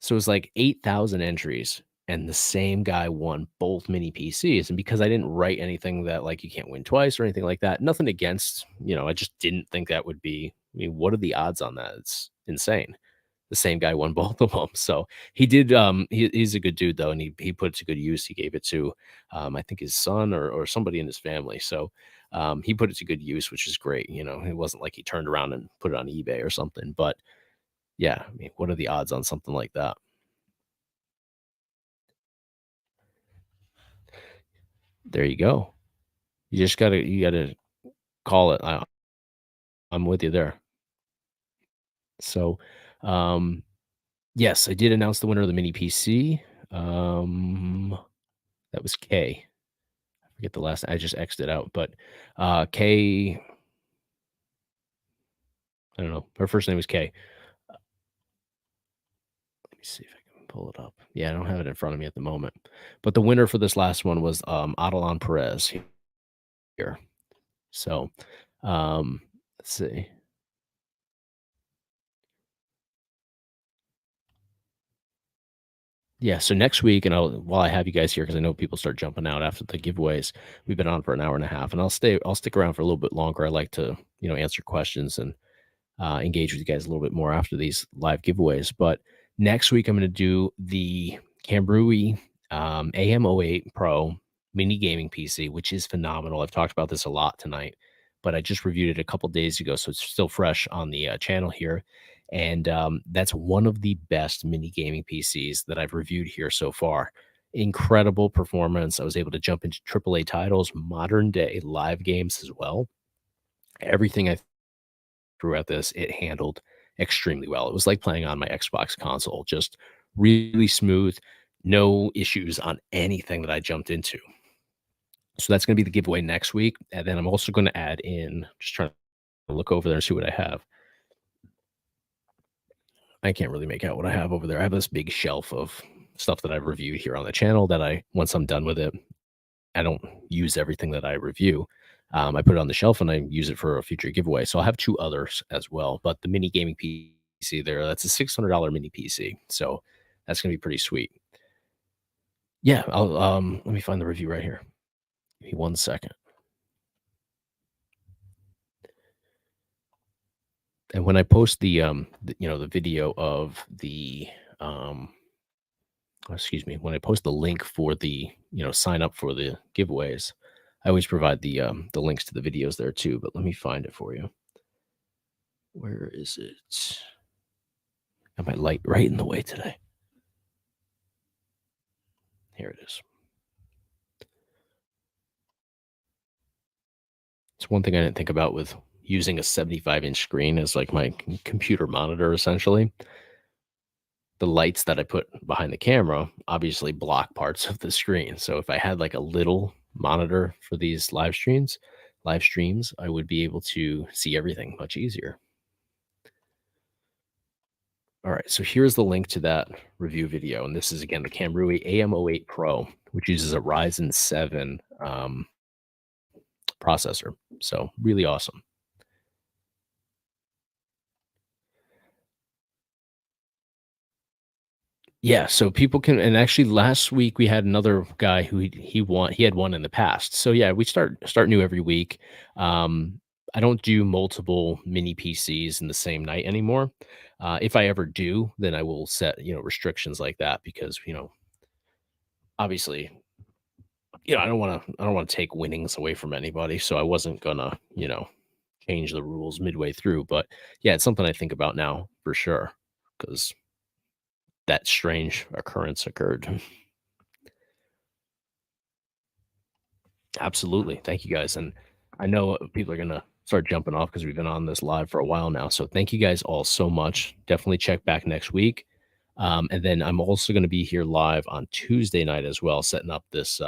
So it was like 8,000 entries and the same guy won both mini PCs. And because I didn't write anything that like you can't win twice or anything like that, nothing against, I just didn't think that would be. I mean, what are the odds on that? It's insane. The same guy won both of them. So he did. He's a good dude though, and he put it to good use. He gave it to, I think his son or somebody in his family. So he put it to good use, which is great. It wasn't like he turned around and put it on eBay or something. But yeah, I mean, what are the odds on something like that? There you go. You gotta call it. I'm with you there. So, um, yes, I did announce the winner of the mini PC. That was K. I forget the last. I just X'd it out, but K. I don't know. Her first name was K. Let me see if I can pull it up. Yeah, I don't have it in front of me at the moment. But the winner for this last one was Adelan Perez here. So, let's see. Yeah, so next week, and while I have you guys here, because I know people start jumping out after the giveaways, we've been on for an hour and a half, and I'll stick around for a little bit longer. I like to, answer questions and engage with you guys a little bit more after these live giveaways. But next week, I'm going to do the KAMRUI AM08 Pro mini gaming PC, which is phenomenal. I've talked about this a lot tonight, but I just reviewed it a couple days ago, so it's still fresh on the channel here. And that's one of the best mini gaming PCs that I've reviewed here so far. Incredible performance. I was able to jump into AAA titles, modern day live games as well. Everything I throughout this, it handled extremely well. It was like playing on my Xbox console, just really smooth, no issues on anything that I jumped into. So that's going to be the giveaway next week. And then I'm also going to add in, just trying to look over there and see what I have. I can't really make out what I have over there. I have this big shelf of stuff that I've reviewed here on the channel that once I'm done with it, I don't use everything that I review. I put it on the shelf and I use it for a future giveaway. So I'll have 2 others as well. But the mini gaming PC there, that's a $600 mini PC. So that's gonna be pretty sweet. Yeah, I'll let me find the review right here. Give me 1 second. And when I post the video of the excuse me, when I post the link for the, sign up for the giveaways, I always provide the links to the videos there too, but let me find it for you. Where is it? Got my light right in the way today. Here it is. It's one thing I didn't think about with using a 75-inch screen as like my computer monitor, essentially. The lights that I put behind the camera obviously block parts of the screen. So if I had like a little monitor for these live streams, I would be able to see everything much easier. All right, so here's the link to that review video. And this is again the KAMRUI AM08 Pro, which uses a Ryzen 7 processor. So really awesome. Yeah, so people can, and actually last week we had another guy who he had won in the past. So yeah, we start new every week. I don't do multiple mini PCs in the same night anymore. If I ever do, then I will set, restrictions like that because, obviously, I don't want to take winnings away from anybody. So I wasn't gonna, change the rules midway through. But yeah, it's something I think about now for sure because that strange occurrence occurred. Absolutely. Thank you guys. And I know people are going to start jumping off because we've been on this live for a while now. So thank you guys all so much. Definitely check back next week. And then I'm also going to be here live on Tuesday night as well, setting up this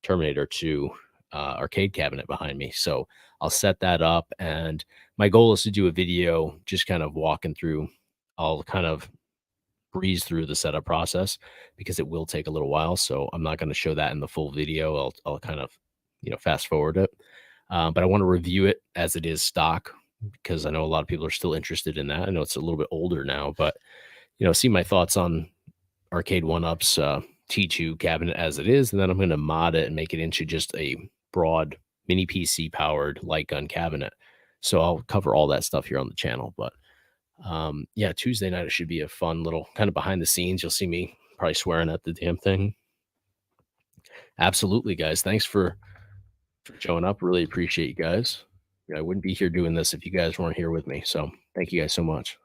Terminator 2 arcade cabinet behind me. So I'll set that up. And my goal is to do a video just kind of walking through. I'll kind of breeze through the setup process because it will take a little while. So I'm not going to show that in the full video. I'll kind of, fast forward it. But I want to review it as it is stock because I know a lot of people are still interested in that. I know it's a little bit older now, but see my thoughts on Arcade One Up's T2 cabinet as it is, and then I'm going to mod it and make it into just a broad mini PC powered light gun cabinet. So I'll cover all that stuff here on the channel. But yeah, Tuesday night it should be a fun little kind of behind the scenes. You'll see me probably swearing at the damn thing. Absolutely, guys. Thanks for showing up. Really appreciate you guys. Yeah, I wouldn't be here doing this if you guys weren't here with me. So thank you guys so much.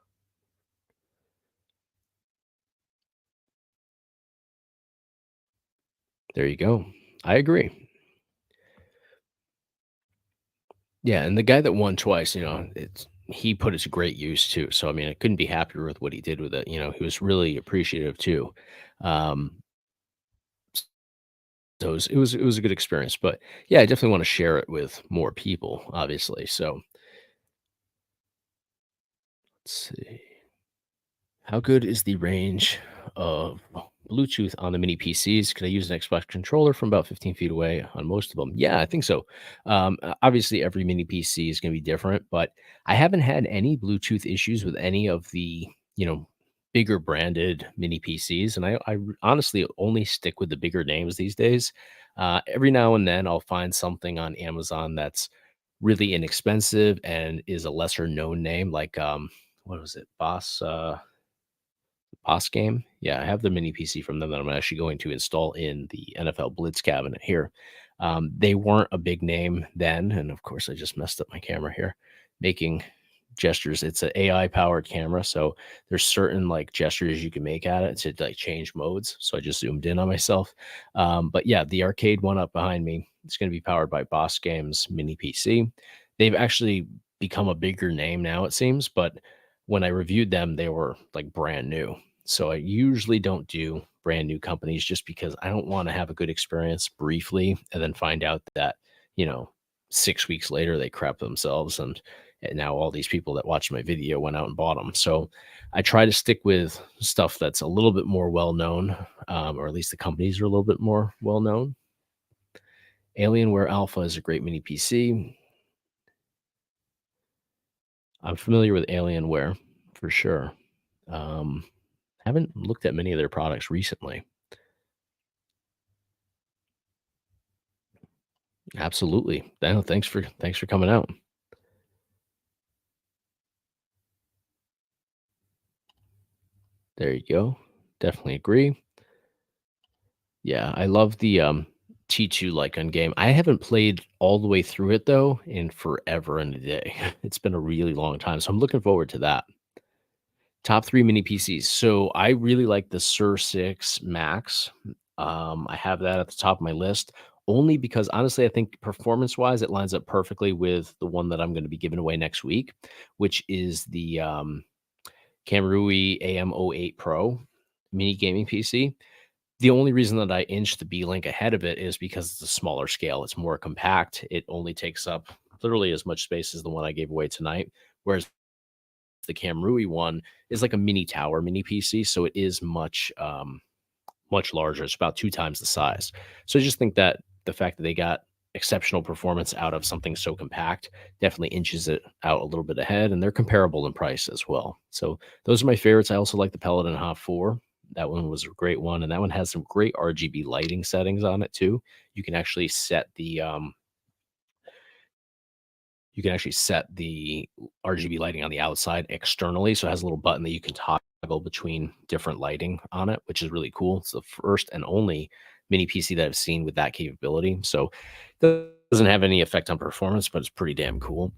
There you go. I agree. Yeah, and the guy that won twice, he put it to great use too. So I mean, I couldn't be happier with what he did with it. He was really appreciative too. Um, so it was a good experience. But yeah, I definitely want to share it with more people, obviously. So let's see. How good is the range of Bluetooth on the mini PCs? Could I use an Xbox controller from about 15 feet away on most of them? Yeah, I think so. Obviously, every mini PC is going to be different, but I haven't had any Bluetooth issues with any of the, bigger branded mini PCs. And I honestly only stick with the bigger names these days. Every now and then I'll find something on Amazon that's really inexpensive and is a lesser known name, like, what was it? Boss game? Yeah, I have the mini PC from them that I'm actually going to install in the NFL Blitz cabinet here. They weren't a big name then, and of course, I just messed up my camera here, making gestures. It's an AI powered camera, so there's certain like gestures you can make at it to like change modes. So I just zoomed in on myself. But yeah, the arcade one up behind me, it's going to be powered by Boss Games mini PC. They've actually become a bigger name now, it seems, but when I reviewed them, they were like brand new. So I usually don't do brand new companies just because I don't want to have a good experience briefly and then find out that, you know, 6 weeks later they crap themselves and now all these people that watched my video went out and bought them. So I try to stick with stuff that's a little bit more well known, or at least the companies are a little bit more well known. Alienware Alpha is a great mini PC. I'm familiar with Alienware for sure. Um, haven't looked at many of their products recently. Absolutely. No, thanks for coming out. There you go. Definitely agree. Yeah, I love the T2 like on game. I haven't played all the way through it though in forever and a day. It's been a really long time. So I'm looking forward to that. Top 3 mini PCs. So I really like the Sur 6 Max. I have that at the top of my list only because honestly, I think performance-wise, it lines up perfectly with the one that I'm going to be giving away next week, which is the KAMRUI AM08 Pro mini gaming PC. The only reason that I inched the B-Link ahead of it is because it's a smaller scale. It's more compact. It only takes up literally as much space as the one I gave away tonight. Whereas the KAMRUI one is like a mini tower mini PC, so it is much larger. It's about 2 times the size. So I just think that the fact that they got exceptional performance out of something so compact definitely inches it out a little bit ahead, and they're comparable in price as well. So those are my favorites. I also like the Paladin Hot 4. That one was a great one, and that one has some great RGB lighting settings on it too. You can actually set the you can actually set the RGB lighting on the outside externally. So it has a little button that you can toggle between different lighting on it, which is really cool. It's the first and only mini PC that I've seen with that capability. So it doesn't have any effect on performance, but it's pretty damn cool.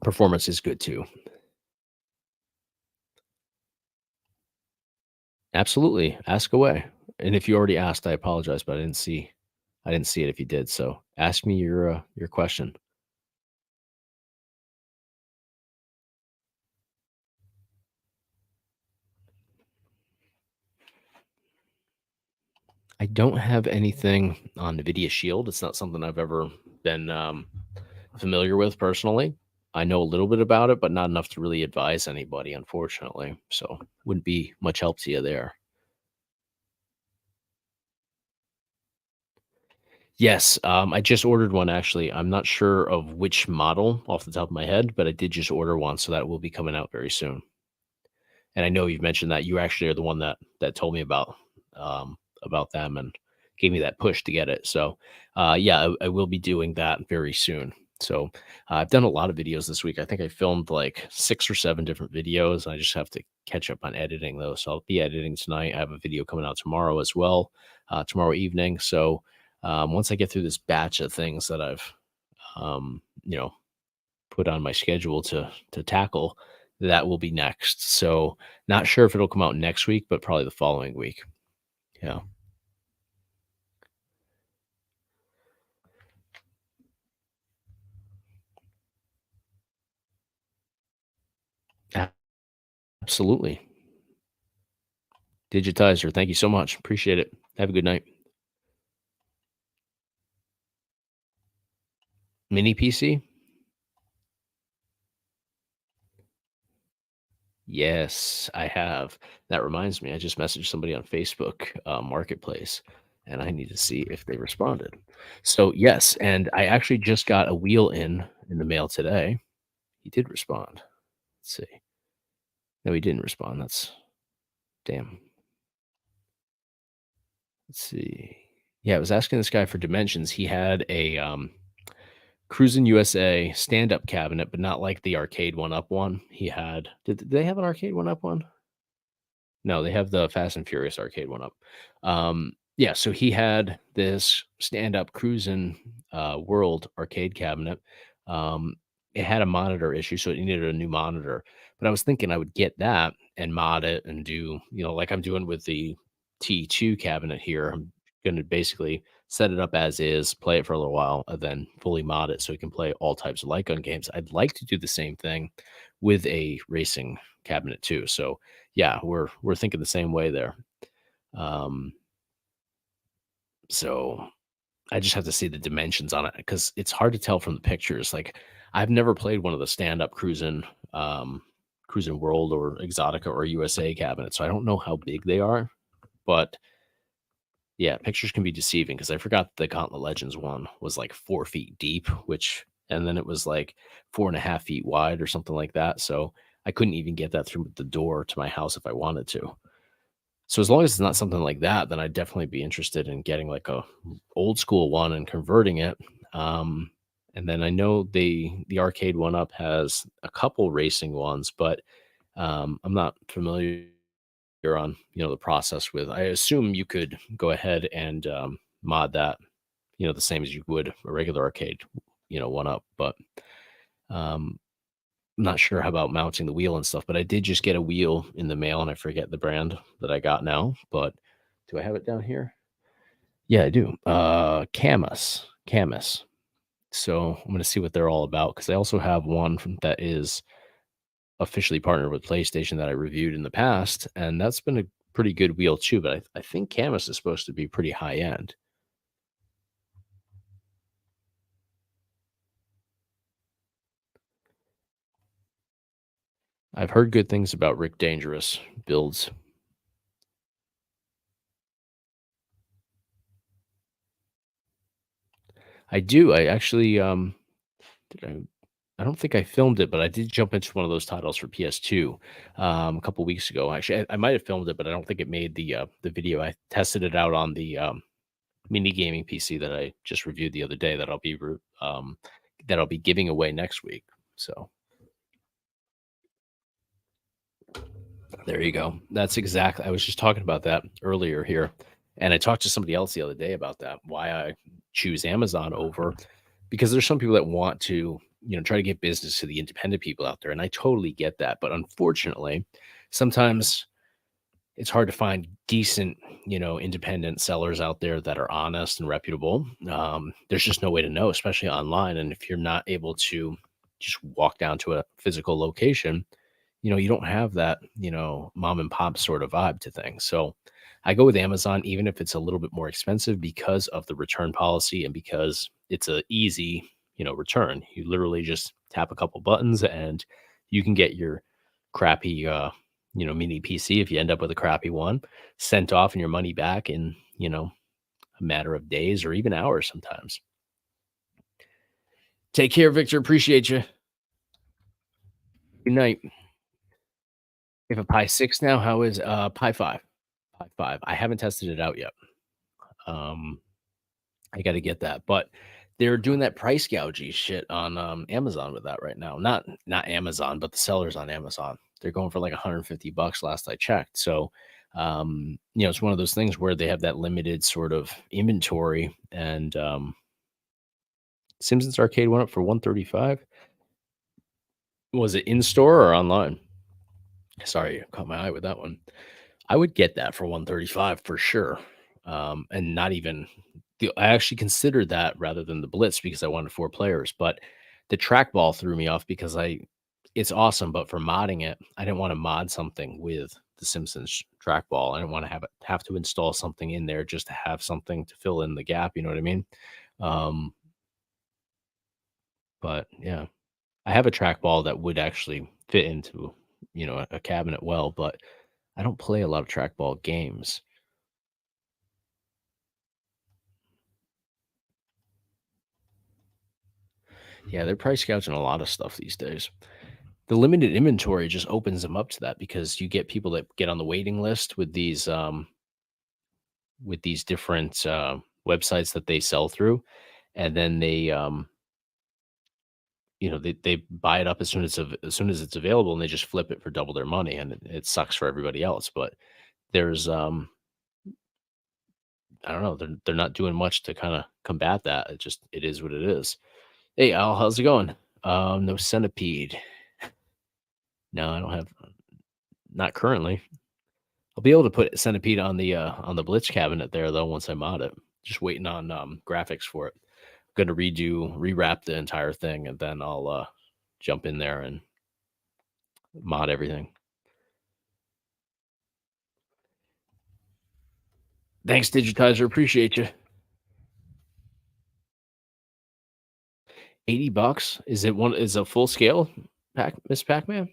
Performance is good too. Absolutely. Ask away. And if you already asked, I apologize, but I didn't see it if you did. So ask me your question. I don't have anything on NVIDIA Shield. It's not something I've ever been familiar with personally. I know a little bit about it, but not enough to really advise anybody, unfortunately. So wouldn't be much help to you there. Yes, I just ordered one actually. I'm not sure of which model off the top of my head, but I did just order one, so that will be coming out very soon. And I know you've mentioned that you actually are the one that told me about them and gave me that push to get it. So, yeah, I will be doing that very soon. So, I've done a lot of videos this week. I think I filmed like 6 or 7 different videos. I just have to catch up on editing those. So I'll be editing tonight. I have a video coming out tomorrow as well, tomorrow evening. So, once I get through this batch of things that I've, you know, put on my schedule to tackle, that will be next. So, not sure if it'll come out next week, but probably the following week. Yeah. Absolutely. Digitizer. Thank you so much. Appreciate it. Have a good night. Mini PC? Yes, I have. That reminds me, I just messaged somebody on Facebook Marketplace, and I need to see if they responded. So, yes, and I actually just got a wheel in the mail today. He did respond. Let's see. No, he didn't respond. That's damn. Let's see. Yeah, I was asking this guy for dimensions. He had a Cruisin' USA stand-up cabinet, but not like the arcade one-up one. He had did they have an arcade one-up one? No, they have the Fast and Furious arcade one-up. Yeah, so he had this stand-up Cruisin' World arcade cabinet. Um, it had a monitor issue, so it needed a new monitor. But I was thinking I would get that and mod it and do, like I'm doing with the T2 cabinet here. I'm gonna basically set it up as is, play it for a little while, and then fully mod it so we can play all types of light gun games. I'd like to do the same thing with a racing cabinet too. So yeah, we're thinking the same way there. Um, so I just have to see the dimensions on it because it's hard to tell from the pictures. Like I've never played one of the stand-up cruising world or exotica or USA cabinets. So I don't know how big they are, but yeah, pictures can be deceiving because I forgot the Gauntlet Legends one was like 4 feet deep, and then it was like 4.5 feet wide or something like that. So I couldn't even get that through the door to my house if I wanted to. So as long as it's not something like that, then I'd definitely be interested in getting like a old school one and converting it. Um, and then I know the arcade one up has a couple racing ones, but I'm not familiar on the process with. I assume you could go ahead and mod that the same as you would a regular arcade one up, but um, I'm not sure how about mounting the wheel and stuff, but I did just get a wheel in the mail, and I forget the brand that I got now, but do I have it down here? Yeah, I do. Camus. So I'm gonna see what they're all about because I also have one that is officially partnered with PlayStation that I reviewed in the past, and that's been a pretty good wheel too. But I think Camus is supposed to be pretty high end. I've heard good things about Rick Dangerous builds. I do. I actually did I don't think I filmed it, but I did jump into one of those titles for PS2 a couple weeks ago. Actually, I might have filmed it, but I don't think it made the video. I tested it out on the mini gaming PC that I just reviewed the other day. That I'll be giving away next week. So there you go. That's exactly. I was just talking about that earlier here, and I talked to somebody else the other day about that. Why I choose Amazon over because there's some people that want to try to get business to the independent people out there, and I totally get that. But unfortunately, sometimes it's hard to find decent independent sellers out there that are honest and reputable. There's just no way to know, especially online, and if you're not able to just walk down to a physical location, you don't have that, mom and pop sort of vibe to things. So I go with Amazon, even if it's a little bit more expensive because of the return policy and because it's a easy, return. You literally just tap a couple buttons, and you can get your crappy, mini PC if you end up with a crappy one, sent off and your money back in, a matter of days or even hours sometimes. Take care, Victor. Appreciate you. Good night. You have a Pi 6 now? How is Pi 5? Pi 5. I haven't tested it out yet. Um, I got to get that, but they're doing that price gouging shit on Amazon with that right now. Not Amazon, but the sellers on Amazon. They're going for like $150 last I checked. So, it's one of those things where they have that limited sort of inventory, and Simpsons Arcade went up for 135. Was it in store or online? Sorry, caught my eye with that one. I would get that for 135 for sure. And not even I actually considered that rather than the Blitz because I wanted 4 players, but the trackball threw me off because it's awesome, but for modding it, I didn't want to mod something with the Simpsons trackball. I didn't want to have to install something in there just to have something to fill in the gap, you know what I mean? Um, but yeah, I have a trackball that would actually fit into, a cabinet well, but I don't play a lot of trackball games. Yeah, they're price gouging a lot of stuff these days. The limited inventory just opens them up to that because you get people that get on the waiting list with these different websites that they sell through, and then they buy it up as soon as it's available, and they just flip it for double their money, and it sucks for everybody else. But there's I don't know, they're not doing much to kind of combat that. It is what it is. Hey Al, how's it going? No centipede. No, I don't have, not currently. I'll be able to put Centipede on the Blitz cabinet there though once I mod it. Just waiting on graphics for it. Gonna rewrap the entire thing, and then I'll jump in there and mod everything. Thanks, Digitizer. Appreciate you. $80? Is a full scale Miss Pac-Man?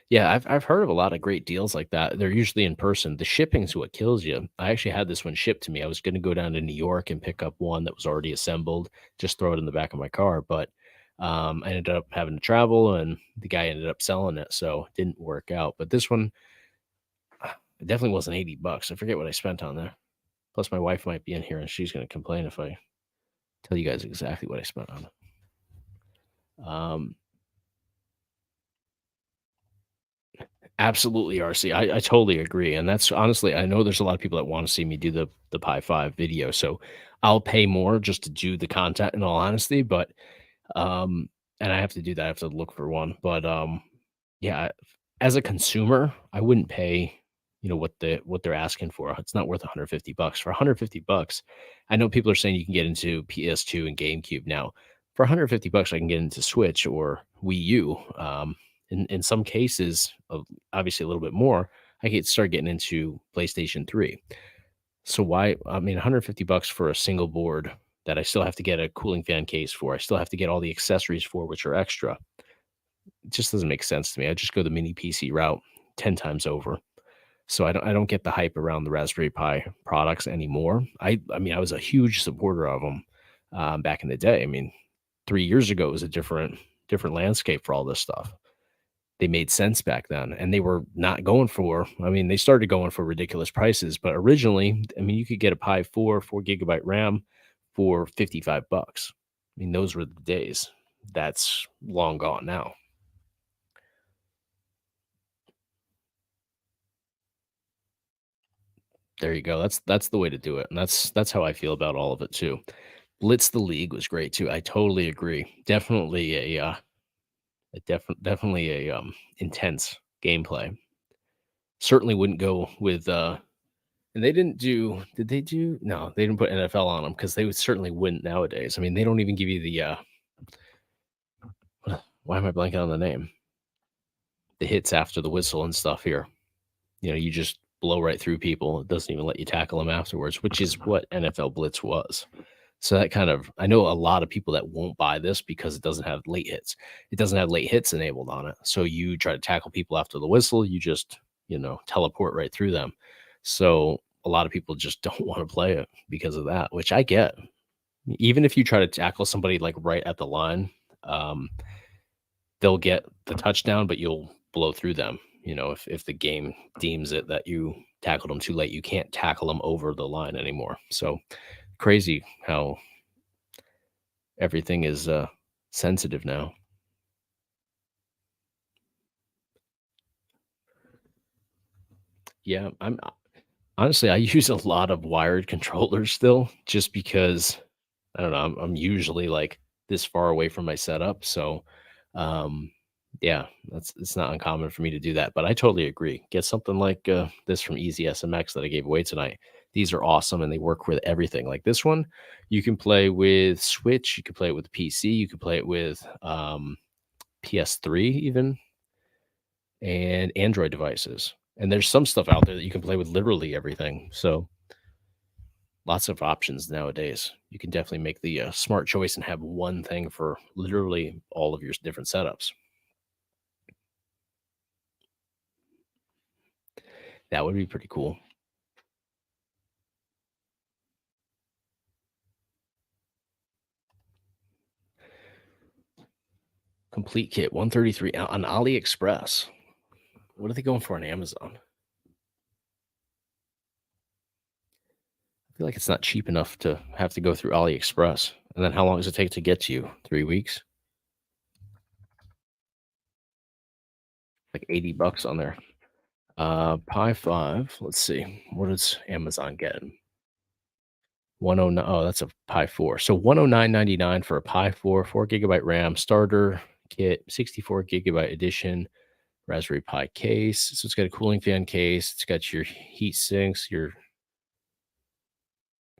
Yeah, I've heard of a lot of great deals like that. They're usually in person. The shipping's what kills you. I actually had this one shipped to me. I was going to go down to New York and pick up one that was already assembled, just throw it in the back of my car. But I ended up having to travel, and the guy ended up selling it, so it didn't work out. But this one, it definitely wasn't $80. I forget what I spent on there. Plus, my wife might be in here, and she's going to complain if I tell you guys exactly what I spent on it. Absolutely, RC. I totally agree, and that's honestly, I know there's a lot of people that want to see me do the Pi 5 video, so I'll pay more just to do the content in all honesty, but, and I have to do that, I have to look for one, but, yeah, as a consumer, I wouldn't pay, what they're asking for. It's not worth $150. For $150, I know people are saying you can get into PS2 and GameCube now. For $150, I can get into Switch or Wii U, in some cases, obviously a little bit more, I could start getting into PlayStation 3. So why? I mean, $150 for a single board that I still have to get a cooling fan case for. I still have to get all the accessories for, which are extra. It just doesn't make sense to me. I just go the mini PC route 10 times over. So I don't get the hype around the Raspberry Pi products anymore. I mean, I was a huge supporter of them back in the day. I mean, 3 years ago it was a different landscape for all this stuff. They made sense back then, and they were not going for, I mean, they started going for ridiculous prices, but originally, I mean, you could get a Pi 4 gigabyte RAM for $55. I mean, those were the days. That's long gone now. There you go. That's the way to do it, and that's how I feel about all of it too. Blitz the League was great too. I totally agree. Definitely a intense gameplay. Certainly wouldn't go with and they didn't do, did they do? No, they didn't put NFL on them because they would certainly wouldn't nowadays. I mean, they don't even give you the why am I blanking on the name? The hits after the whistle and stuff here. You just blow right through people. It doesn't even let you tackle them afterwards, which is what NFL Blitz was. So that kind of I know a lot of people that won't buy this because it doesn't have late hits. It doesn't have late hits enabled on it. So you try to tackle people after the whistle, you just, teleport right through them. So a lot of people just don't want to play it because of that, which I get. Even if you try to tackle somebody like right at the line, um, they'll get the touchdown, but you'll blow through them. If the game deems it that you tackled them too late, you can't tackle them over the line anymore. So crazy how everything is sensitive now. Yeah, honestly, I use a lot of wired controllers still, just because I don't know. I'm usually like this far away from my setup, so um, yeah, it's not uncommon for me to do that. But I totally agree. Get something like this from EasySMX that I gave away tonight. These are awesome and they work with everything. Like this one, you can play with Switch, you can play it with PC, you can play it with PS3 even, and Android devices. And there's some stuff out there that you can play with literally everything. So lots of options nowadays. You can definitely make the smart choice and have one thing for literally all of your different setups. That would be pretty cool. Complete kit 133 on AliExpress. What are they going for on Amazon? I feel like it's not cheap enough to have to go through AliExpress. And then how long does it take to get to you? 3 weeks? Like 80 bucks on there. Pi 5. Let's see. What is Amazon getting? 109. Oh, that's a Pi 4. So 109.99 for a Pi 4, 4 gigabyte RAM starter kit, 64 gigabyte edition, Raspberry Pi case. So it's got a cooling fan case. It's got your heat sinks, your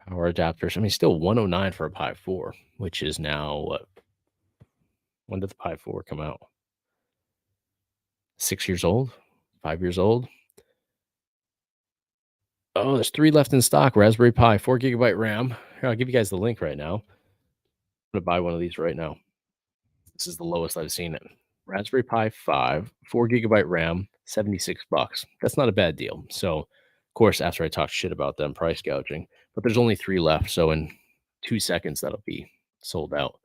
power adapters. I mean, still 109 for a Pi 4, which is now what? When did the Pi 4 come out? 6 years old? 5 years old? Oh, there's three left in stock. Raspberry Pi, 4 gigabyte RAM. Here, I'll give you guys the link right now. I'm gonna buy one of these right now. This is the lowest I've seen it. Raspberry Pi 5, 4 gigabyte RAM, 76 bucks. That's not a bad deal. So, of course, after I talk shit about them price gouging, but there's only three left. So, in 2 seconds, that'll be sold out.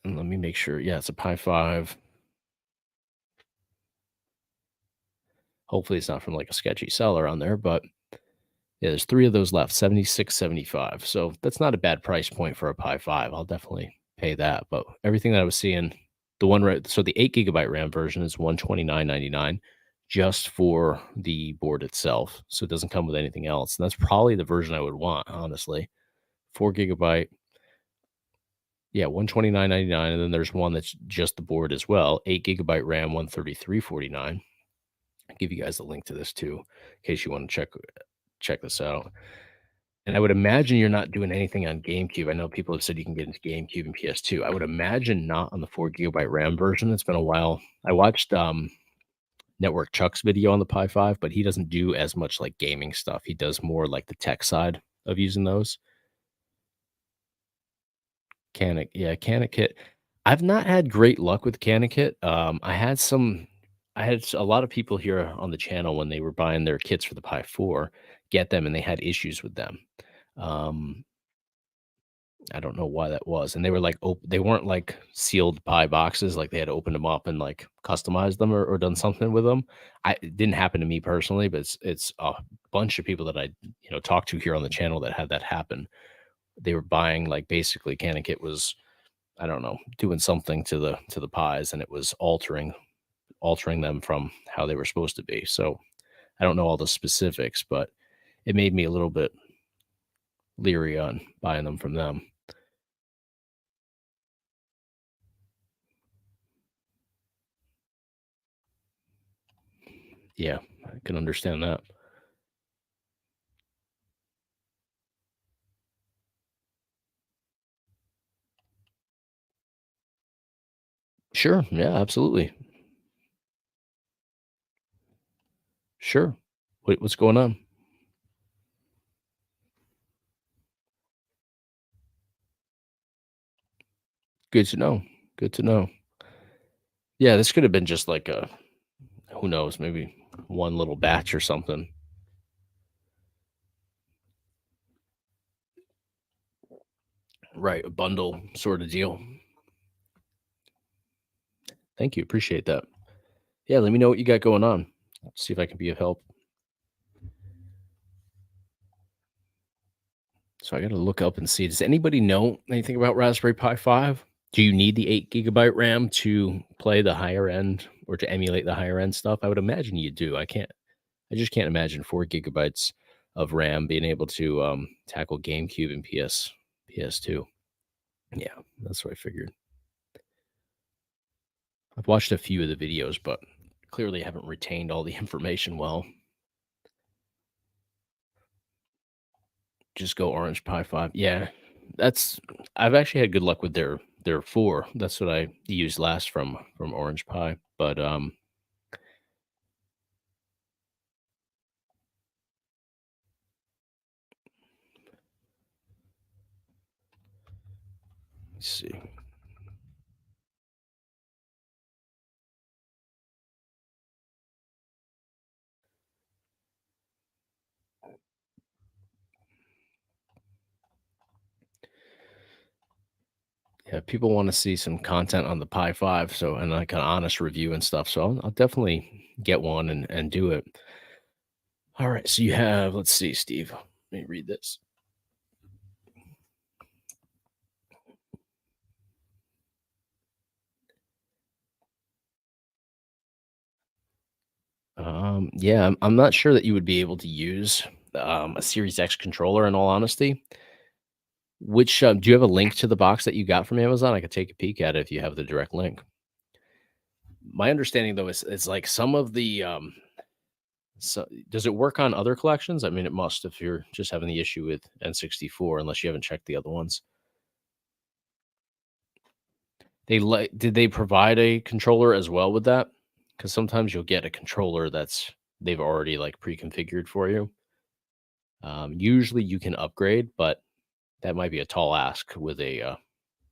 And let me make sure. Yeah, it's a Pi 5. Hopefully, it's not from like a sketchy seller on there, but yeah, there's three of those left, 76.75. So that's not a bad price point for a Pi 5. I'll definitely pay that. But everything that I was seeing, the one right, so the 8 gigabyte RAM version is 129.99 just for the board itself. So it doesn't come with anything else. And that's probably the version I would want, honestly. 4 gigabyte, yeah, 129.99. And then there's one that's just the board as well, 8 gigabyte RAM, 133.49. I'll give you guys a link to this too, in case you want to check this out. And I would imagine you're not doing anything on GameCube. I know people have said you can get into GameCube and PS2. I would imagine not on the 4 gigabyte RAM version. It's been a while. I watched Network Chuck's video on the Pi 5, but he doesn't do as much like gaming stuff. He does more like the tech side of using those. CanaKit. I've not had great luck with CanaKit. I had a lot of people here on the channel when they were buying their kits for the Pi 4 get them and they had issues with them. Um, I don't know why that was, and they were like, they weren't like sealed pie boxes, like they had opened them up and like customized them or done something with them. It didn't happen to me personally, but it's a bunch of people that I talked to here on the channel that had that happen. They were buying like basically CanaKit was I don't know doing something to the pies, and it was altering them from how they were supposed to be. So I don't know all the specifics, but it made me a little bit leery on buying them from them. Yeah, I can understand that. Sure. Yeah, absolutely. Sure. What's going on? Good to know. Good to know. Yeah, this could have been just like a who knows, maybe one little batch or something. Right, a bundle sort of deal. Thank you, appreciate that. Yeah, let me know what you got going on. See if I can be of help. So I gotta look up and see, does anybody know anything about Raspberry Pi 5? Do you need the 8 GB RAM to play the higher end or to emulate the higher end stuff? I would imagine you do. I just can't imagine 4 GB of RAM being able to tackle GameCube and PS2. Yeah, that's what I figured. I've watched a few of the videos, but clearly haven't retained all the information well. Just go Orange Pi 5. Yeah, that's I've actually had good luck with their 4. That's what I used last from Orange Pi, but, let's see. Yeah, people wanna see some content on the Pi 5, so and, like, an honest review and stuff, so I'll definitely get one and do it. Alright, so you have let's see, Steve. Let me read this. Yeah, I'm not sure that you would be able to use, a Series X controller in all honesty. Which, do you have a link to the box that you got from Amazon? I could take a peek at it if you have the direct link. My understanding though is like some of the, so does it work on other collections? I mean, it must if you're just having the issue with N64 unless you haven't checked the other ones. Did they provide a controller as well with that? Because sometimes you'll get a controller they've already, like, pre-configured for you. Usually you can upgrade, but that might be a tall ask with a,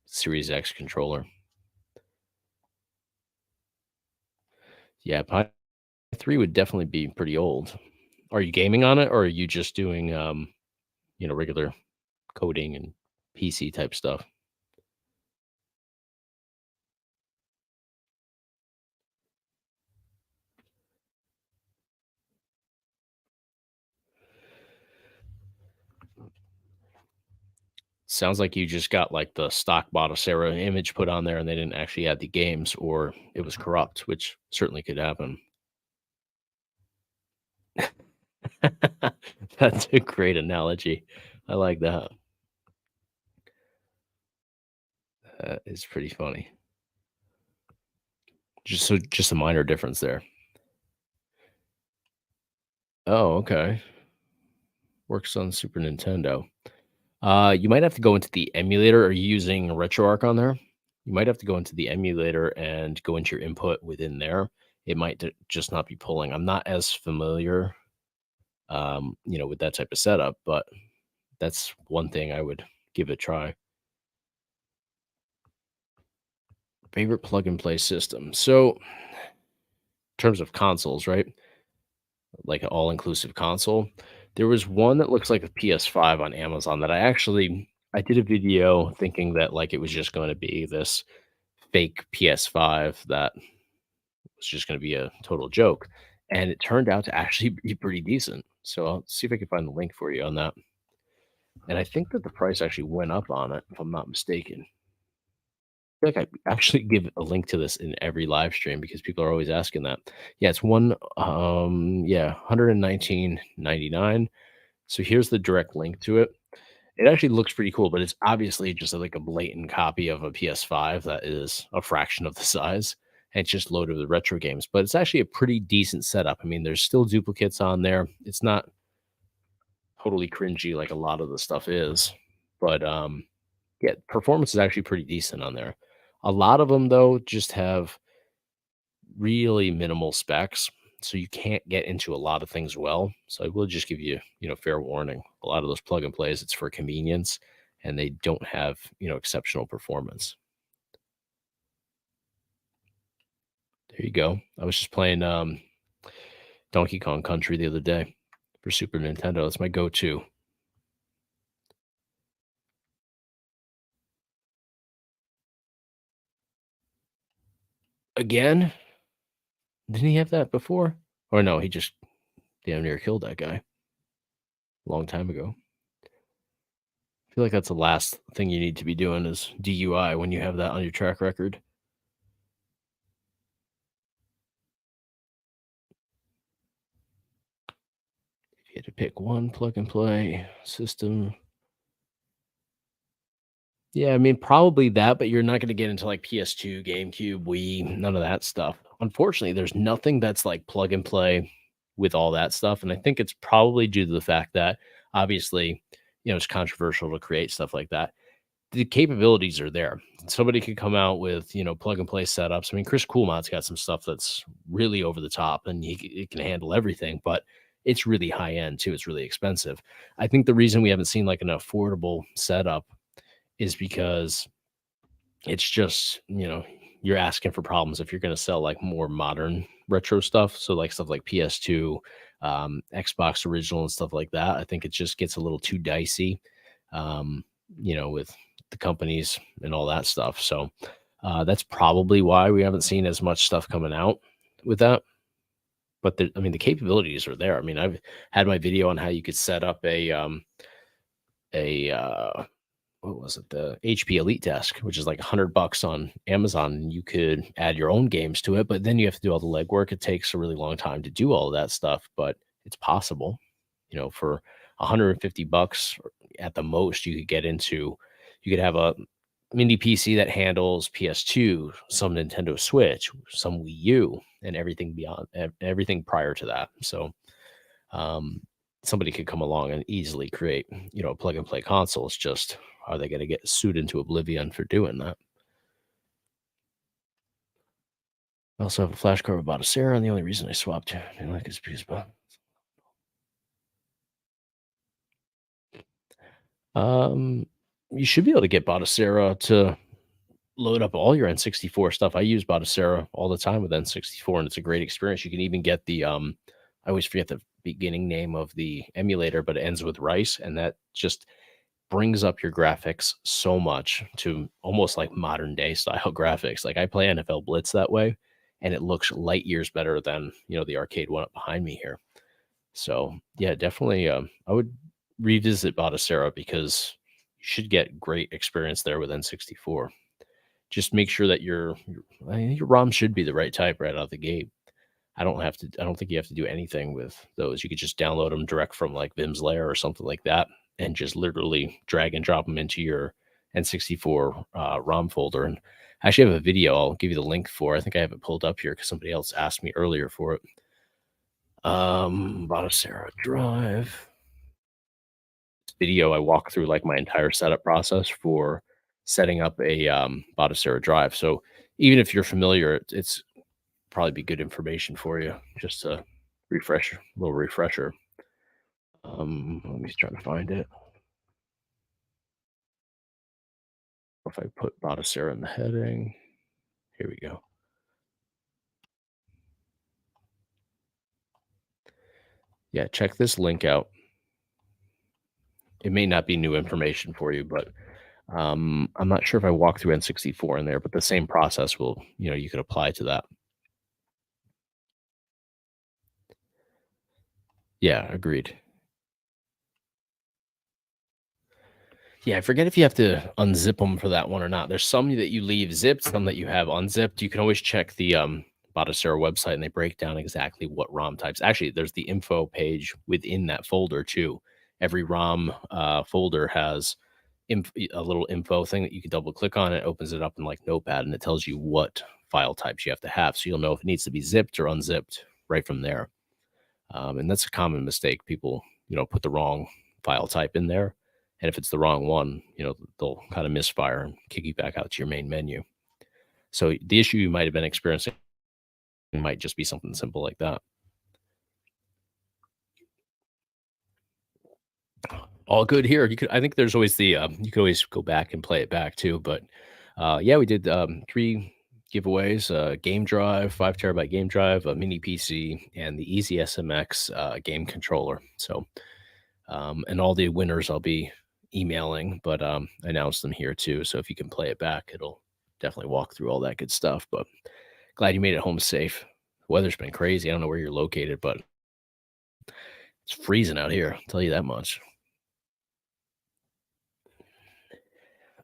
Series X controller. Yeah, Pi 3 would definitely be pretty old. Are you gaming on it, or are you just doing, regular coding and PC type stuff? Sounds like you just got, like, the stock Bonacera image put on there, and they didn't actually add the games, or it was corrupt, which certainly could happen. That's a great analogy. I like that. That is pretty funny. Just a minor difference there. Oh, okay. Works on Super Nintendo. You might have to go into the emulator. Are you using RetroArch on there? You might have to go into the emulator and go into your input within there. It might just not be pulling. I'm not as familiar, with that type of setup, but that's one thing I would give a try. Favorite plug and play system. So, in terms of consoles, right? Like an all inclusive console. There was one that looks like a PS5 on Amazon that I did a video thinking that like it was just going to be this fake PS5 that was just going to be a total joke, and it turned out to actually be pretty decent. So I'll see if I can find the link for you on that. And I think that the price actually went up on it, if I'm not mistaken. I feel like I actually give a link to this in every live stream because people are always asking that. Yeah, it's 119.99. So here's the direct link to it. It actually looks pretty cool, but it's obviously just like a blatant copy of a PS5 that is a fraction of the size. And it's just loaded with retro games, but it's actually a pretty decent setup. I mean, there's still duplicates on there. It's not totally cringy like a lot of the stuff is, but yeah, performance is actually pretty decent on there. A lot of them though just have really minimal specs, so you can't get into a lot of things well. So I will just give you, fair warning. A lot of those plug and plays, it's for convenience, and they don't have, exceptional performance. There you go. I was just playing Donkey Kong Country the other day for Super Nintendo. It's my go-to. Again? Didn't he have that before? Or no, he just damn near killed that guy a long time ago. I feel like that's the last thing you need to be doing is DUI when you have that on your track record. If you had to pick one plug and play system. Yeah, I mean, probably that, but you're not gonna get into, like, PS2, GameCube, Wii, none of that stuff. Unfortunately, there's nothing that's, like, plug and play with all that stuff, and I think it's probably due to the fact that, obviously, it's controversial to create stuff like that. The capabilities are there. Somebody could come out with, plug and play setups. I mean, Chris Coolmont's got some stuff that's really over the top, and it can handle everything, but it's really high end too. It's really expensive. I think the reason we haven't seen, like, an affordable setup is because it's just, you're asking for problems if you're gonna sell, like, more modern retro stuff, so, like, stuff like PS2, Xbox original and stuff like that. I think it just gets a little too dicey, um, with the companies and all that stuff, so, that's probably why we haven't seen as much stuff coming out with that, but I mean, the capabilities are there. I mean, I've had my video on how you could set up a what was it? The HP Elite Desk, which is like $100 on Amazon, and you could add your own games to it, but then you have to do all the legwork. It takes a really long time to do all of that stuff, but it's possible. For $150 at the most, you could have a mini PC that handles PS2, some Nintendo Switch, some Wii U, and everything beyond everything prior to that. So um, somebody could come along and easily create, a plug and play console. It's just, are they going to get sued into oblivion for doing that? I also have a flash card about a Sarah, and the only reason I swapped like is because, um, you should be able to get Botacera to load up all your N64 stuff. I use Botacera all the time with N64, and it's a great experience. You can even get I always forget the beginning name of the emulator, but it ends with rice, and that just brings up your graphics so much to almost like modern day style graphics. Like I play NFL Blitz that way, and it looks light years better than the arcade one up behind me here. So yeah, definitely. I would revisit Botacera because you should get great experience there with N64. Just make sure that I think your ROM should be the right type right out of the gate. I don't think you have to do anything with those. You could just download them direct from like Vim's Lair or something like that, and just literally drag and drop them into your N64 ROM folder. And I actually have a video I'll give you the link for. I think I have it pulled up here because somebody else asked me earlier for it. Botacera Drive video. I walk through like my entire setup process for setting up a Botacera Drive. So even if you're familiar, it's probably be good information for you just to little refresher. Let me try to find it. If I put Botacera in the heading, here we go. Yeah, check this link out. It may not be new information for you, but I'm not sure if I walk through N64 in there, but the same process will, you could apply to that. Yeah, agreed. Yeah, I forget if you have to unzip them for that one or not. There's some that you leave zipped, some that you have unzipped. You can always check the Botacera website, and they break down exactly what ROM types. Actually, there's the info page within that folder too. Every ROM folder has a little info thing that you can double click on. It opens it up in like Notepad, and it tells you what file types you have to have. So you'll know if it needs to be zipped or unzipped right from there. And that's a common mistake. People, put the wrong file type in there. And if it's the wrong one, they'll kind of misfire and kick you back out to your main menu. So the issue you might have been experiencing might just be something simple like that. All good here. I think there's always you could always go back and play it back too. But yeah, we did giveaways, game drive, 5 terabyte game drive, a mini PC, and the EasySMX game controller. So, and all the winners I'll be emailing, but I announced them here too. So if you can play it back, it'll definitely walk through all that good stuff. But glad you made it home safe. The weather's been crazy. I don't know where you're located, but it's freezing out here. I'll tell you that much.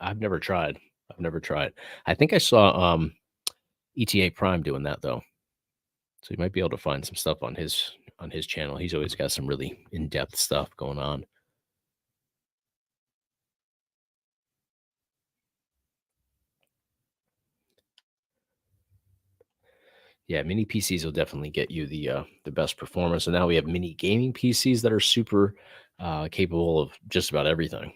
I've never tried. I've never tried. I think I saw ETA Prime doing that though. So you might be able to find some stuff on his channel. He's always got some really in-depth stuff going on. Yeah, mini PCs will definitely get you the best performance. And now we have mini gaming PCs that are super capable of just about everything.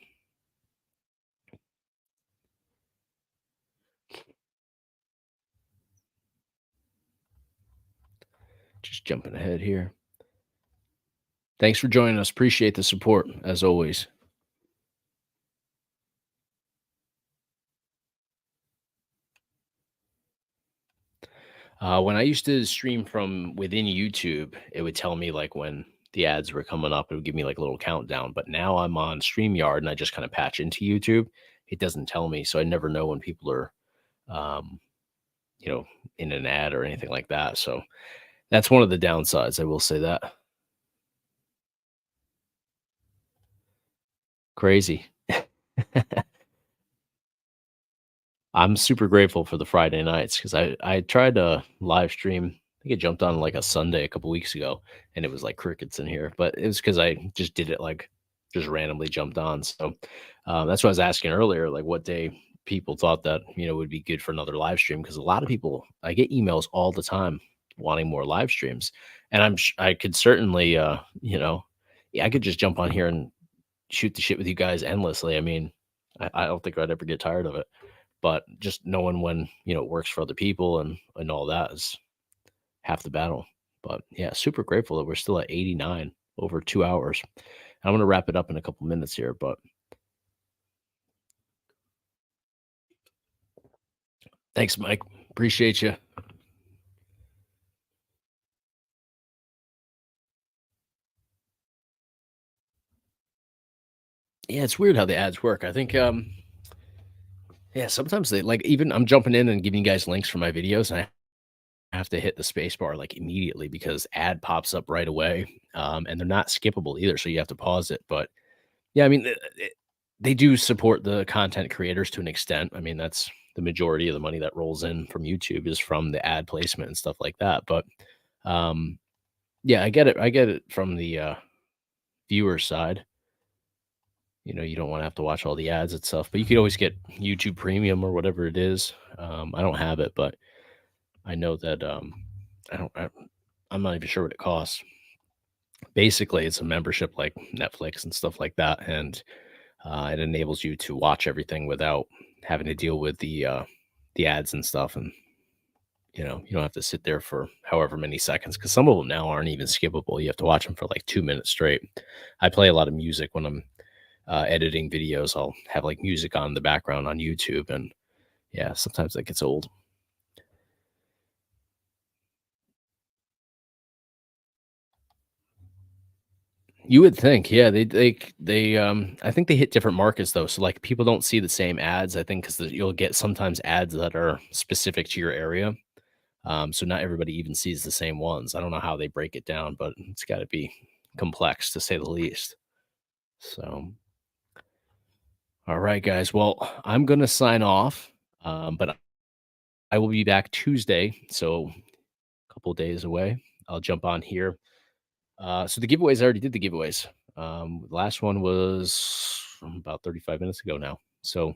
Just jumping ahead here. Thanks for joining us. Appreciate the support as always. When I used to stream from within YouTube, it would tell me like when the ads were coming up. It would give me like a little countdown. But now I'm on StreamYard and I just kind of patch into YouTube. It doesn't tell me, so I never know when people are, um, you know, in an ad or anything like that. So that's one of the downsides. I will say that. Crazy. I'm super grateful for the Friday nights because I tried to live stream. I think I jumped on like a Sunday a couple weeks ago, and it was like crickets in here. But it was because I just did it like just randomly jumped on. So that's what I was asking earlier, like what day people thought that would be good for another live stream because a lot of people I get emails all the time wanting more live streams, and I could certainly yeah, I could just jump on here and shoot the shit with you guys endlessly. I mean, I don't think I'd ever get tired of it. But just knowing when, it works for other people and all that is half the battle. But yeah, super grateful that we're still at 89 over 2 hours. I'm gonna wrap it up in a couple minutes here, but thanks, Mike. Appreciate you. Yeah, it's weird how the ads work. I think yeah, sometimes they like even I'm jumping in and giving you guys links for my videos and I have to hit the space bar like immediately because ad pops up right away. And they're not skippable either, so you have to pause it. But yeah, I mean, they do support the content creators to an extent. I mean, that's the majority of the money that rolls in from YouTube is from the ad placement and stuff like that. But um, yeah, I get it. I get it from the viewer side. You don't want to have to watch all the ads and stuff, but you could always get YouTube Premium or whatever it is. I don't have it, but I know that I don't. I'm not even sure what it costs. Basically, it's a membership like Netflix and stuff like that, and it enables you to watch everything without having to deal with the ads and stuff, and you don't have to sit there for however many seconds because some of them now aren't even skippable. You have to watch them for like 2 minutes straight. I play a lot of music when I'm editing videos. I'll have like music on in the background on YouTube, and yeah, sometimes that gets old. You would think, yeah, I think they hit different markets though. So like people don't see the same ads. I think because you'll get sometimes ads that are specific to your area. So not everybody even sees the same ones. I don't know how they break it down, but it's got to be complex to say the least. So, all right, guys. Well, I'm gonna sign off, but I will be back Tuesday, so a couple days away. I'll jump on here. So the giveaways, I already did the giveaways. The last one was about 35 minutes ago now. So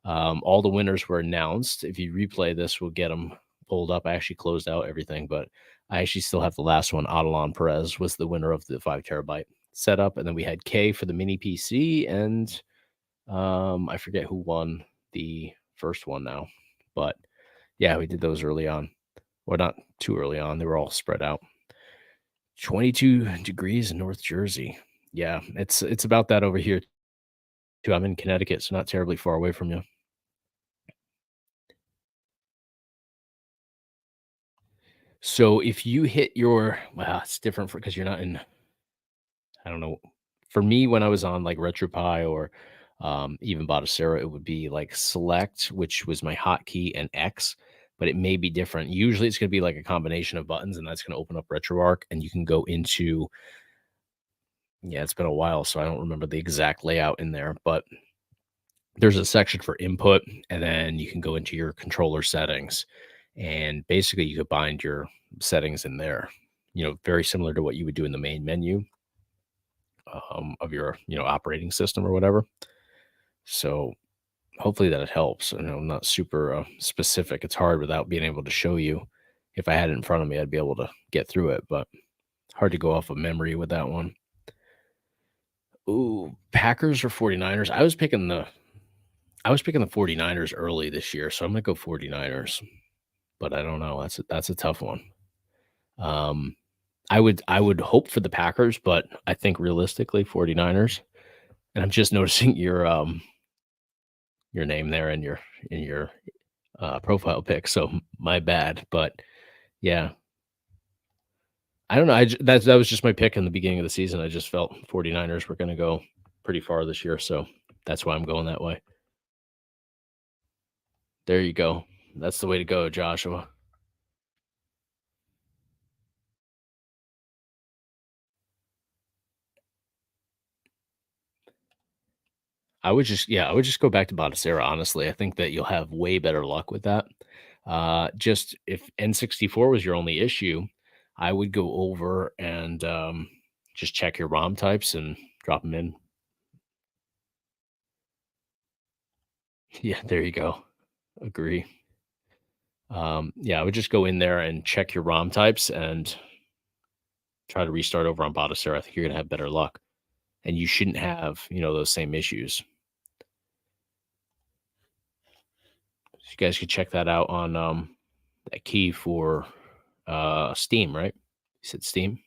all the winners were announced. If you replay this, we'll get them pulled up. I actually closed out everything, but I actually still have the last one. Adelon Perez was the winner of the 5 terabyte setup. And then we had K for the mini PC. And I forget who won the first one now. But yeah, we did those early on. Well, not too early on. They were all spread out. 22 degrees in North Jersey. Yeah, it's about that over here too. I'm in Connecticut, so not terribly far away from you. So if you hit your well, it's different for because you're not in I don't know. For me, when I was on like RetroPie or even Botticera, it would be like select, which was my hotkey, and X, but it may be different. Usually it's going to be like a combination of buttons, and that's going to open up RetroArch, and you can go into, yeah, it's been a while, so I don't remember the exact layout in there, but there's a section for input, and then you can go into your controller settings, and basically you could bind your settings in there, very similar to what you would do in the main menu of your, operating system or whatever. So hopefully that helps. I know I'm not super specific. It's hard without being able to show you. If I had it in front of me, I'd be able to get through it, but hard to go off of memory with that one. Ooh, Packers or 49ers. I was picking the 49ers early this year, so I'm gonna go 49ers, but I don't know. That's a tough one. Um, I would hope for the Packers, but I think realistically 49ers. And I'm just noticing your name there in your profile pic, so my bad, but yeah, I don't know, that was just my pick in the beginning of the season. I just felt 49ers were gonna go pretty far this year, so that's why I'm going that way. There you go. That's the way to go, Joshua. I would just go back to Botticera, honestly. I think that you'll have way better luck with that. Just if N64 was your only issue, I would go over and, just check your ROM types and drop them in. Yeah, there you go. Agree. Yeah, I would just go in there and check your ROM types and try to restart over on Botticera. I think you're gonna have better luck, and you shouldn't have, those same issues. So you guys could check that out on, that key for, Steam, right? You said Steam?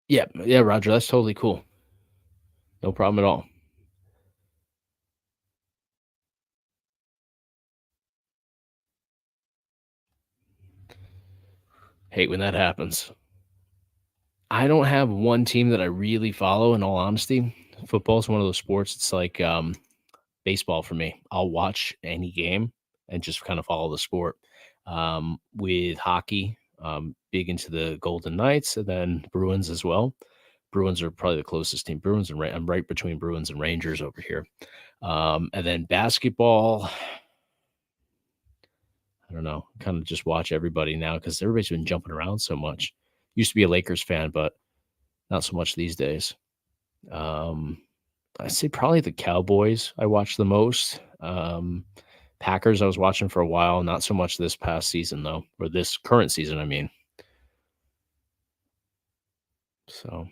Yeah, yeah, Roger, that's totally cool. No problem at all. Hate when that happens. I don't have one team that I really follow, in all honesty. Football is one of those sports, it's like, baseball for me. I'll watch any game and just kind of follow the sport. With hockey, big into the Golden Knights and then Bruins as well. Bruins are probably the closest team. Bruins and I'm right between Bruins and Rangers over here. And then basketball, I don't know, kind of just watch everybody now because everybody's been jumping around so much. Used to be a Lakers fan, but not so much these days. Um, I say probably the Cowboys I watch the most. Packers I was watching for a while, not so much this past season though, or this current season, I mean. So,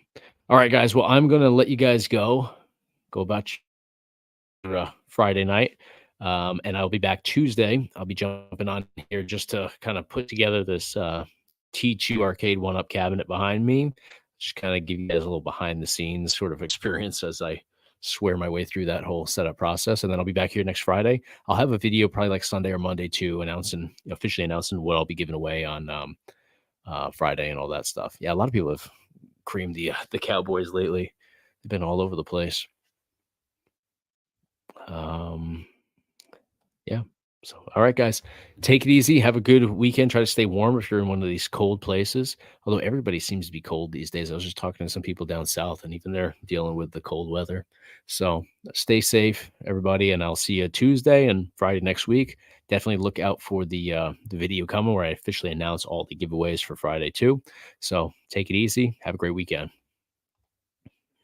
all right, guys. Well, I'm gonna let you guys go. Go about your Friday night, and I'll be back Tuesday. I'll be jumping on here just to kind of put together this T2 Arcade One Up cabinet behind me. Just kind of give you guys a little behind the scenes sort of experience as I swear my way through that whole setup process. And then I'll be back here next Friday. I'll have a video probably like Sunday or Monday too, officially announcing what I'll be giving away on Friday and all that stuff. Yeah, a lot of people have creamed the Cowboys lately. They've been all over the place. Um, Yeah. So, all right, guys, take it easy. Have a good weekend. Try to stay warm if you're in one of these cold places. Although everybody seems to be cold these days. I was just talking to some people down south, and even they're dealing with the cold weather. So, stay safe, everybody, and I'll see you Tuesday and Friday next week. Definitely look out for the video coming where I officially announce all the giveaways for Friday too. So, take it easy. Have a great weekend.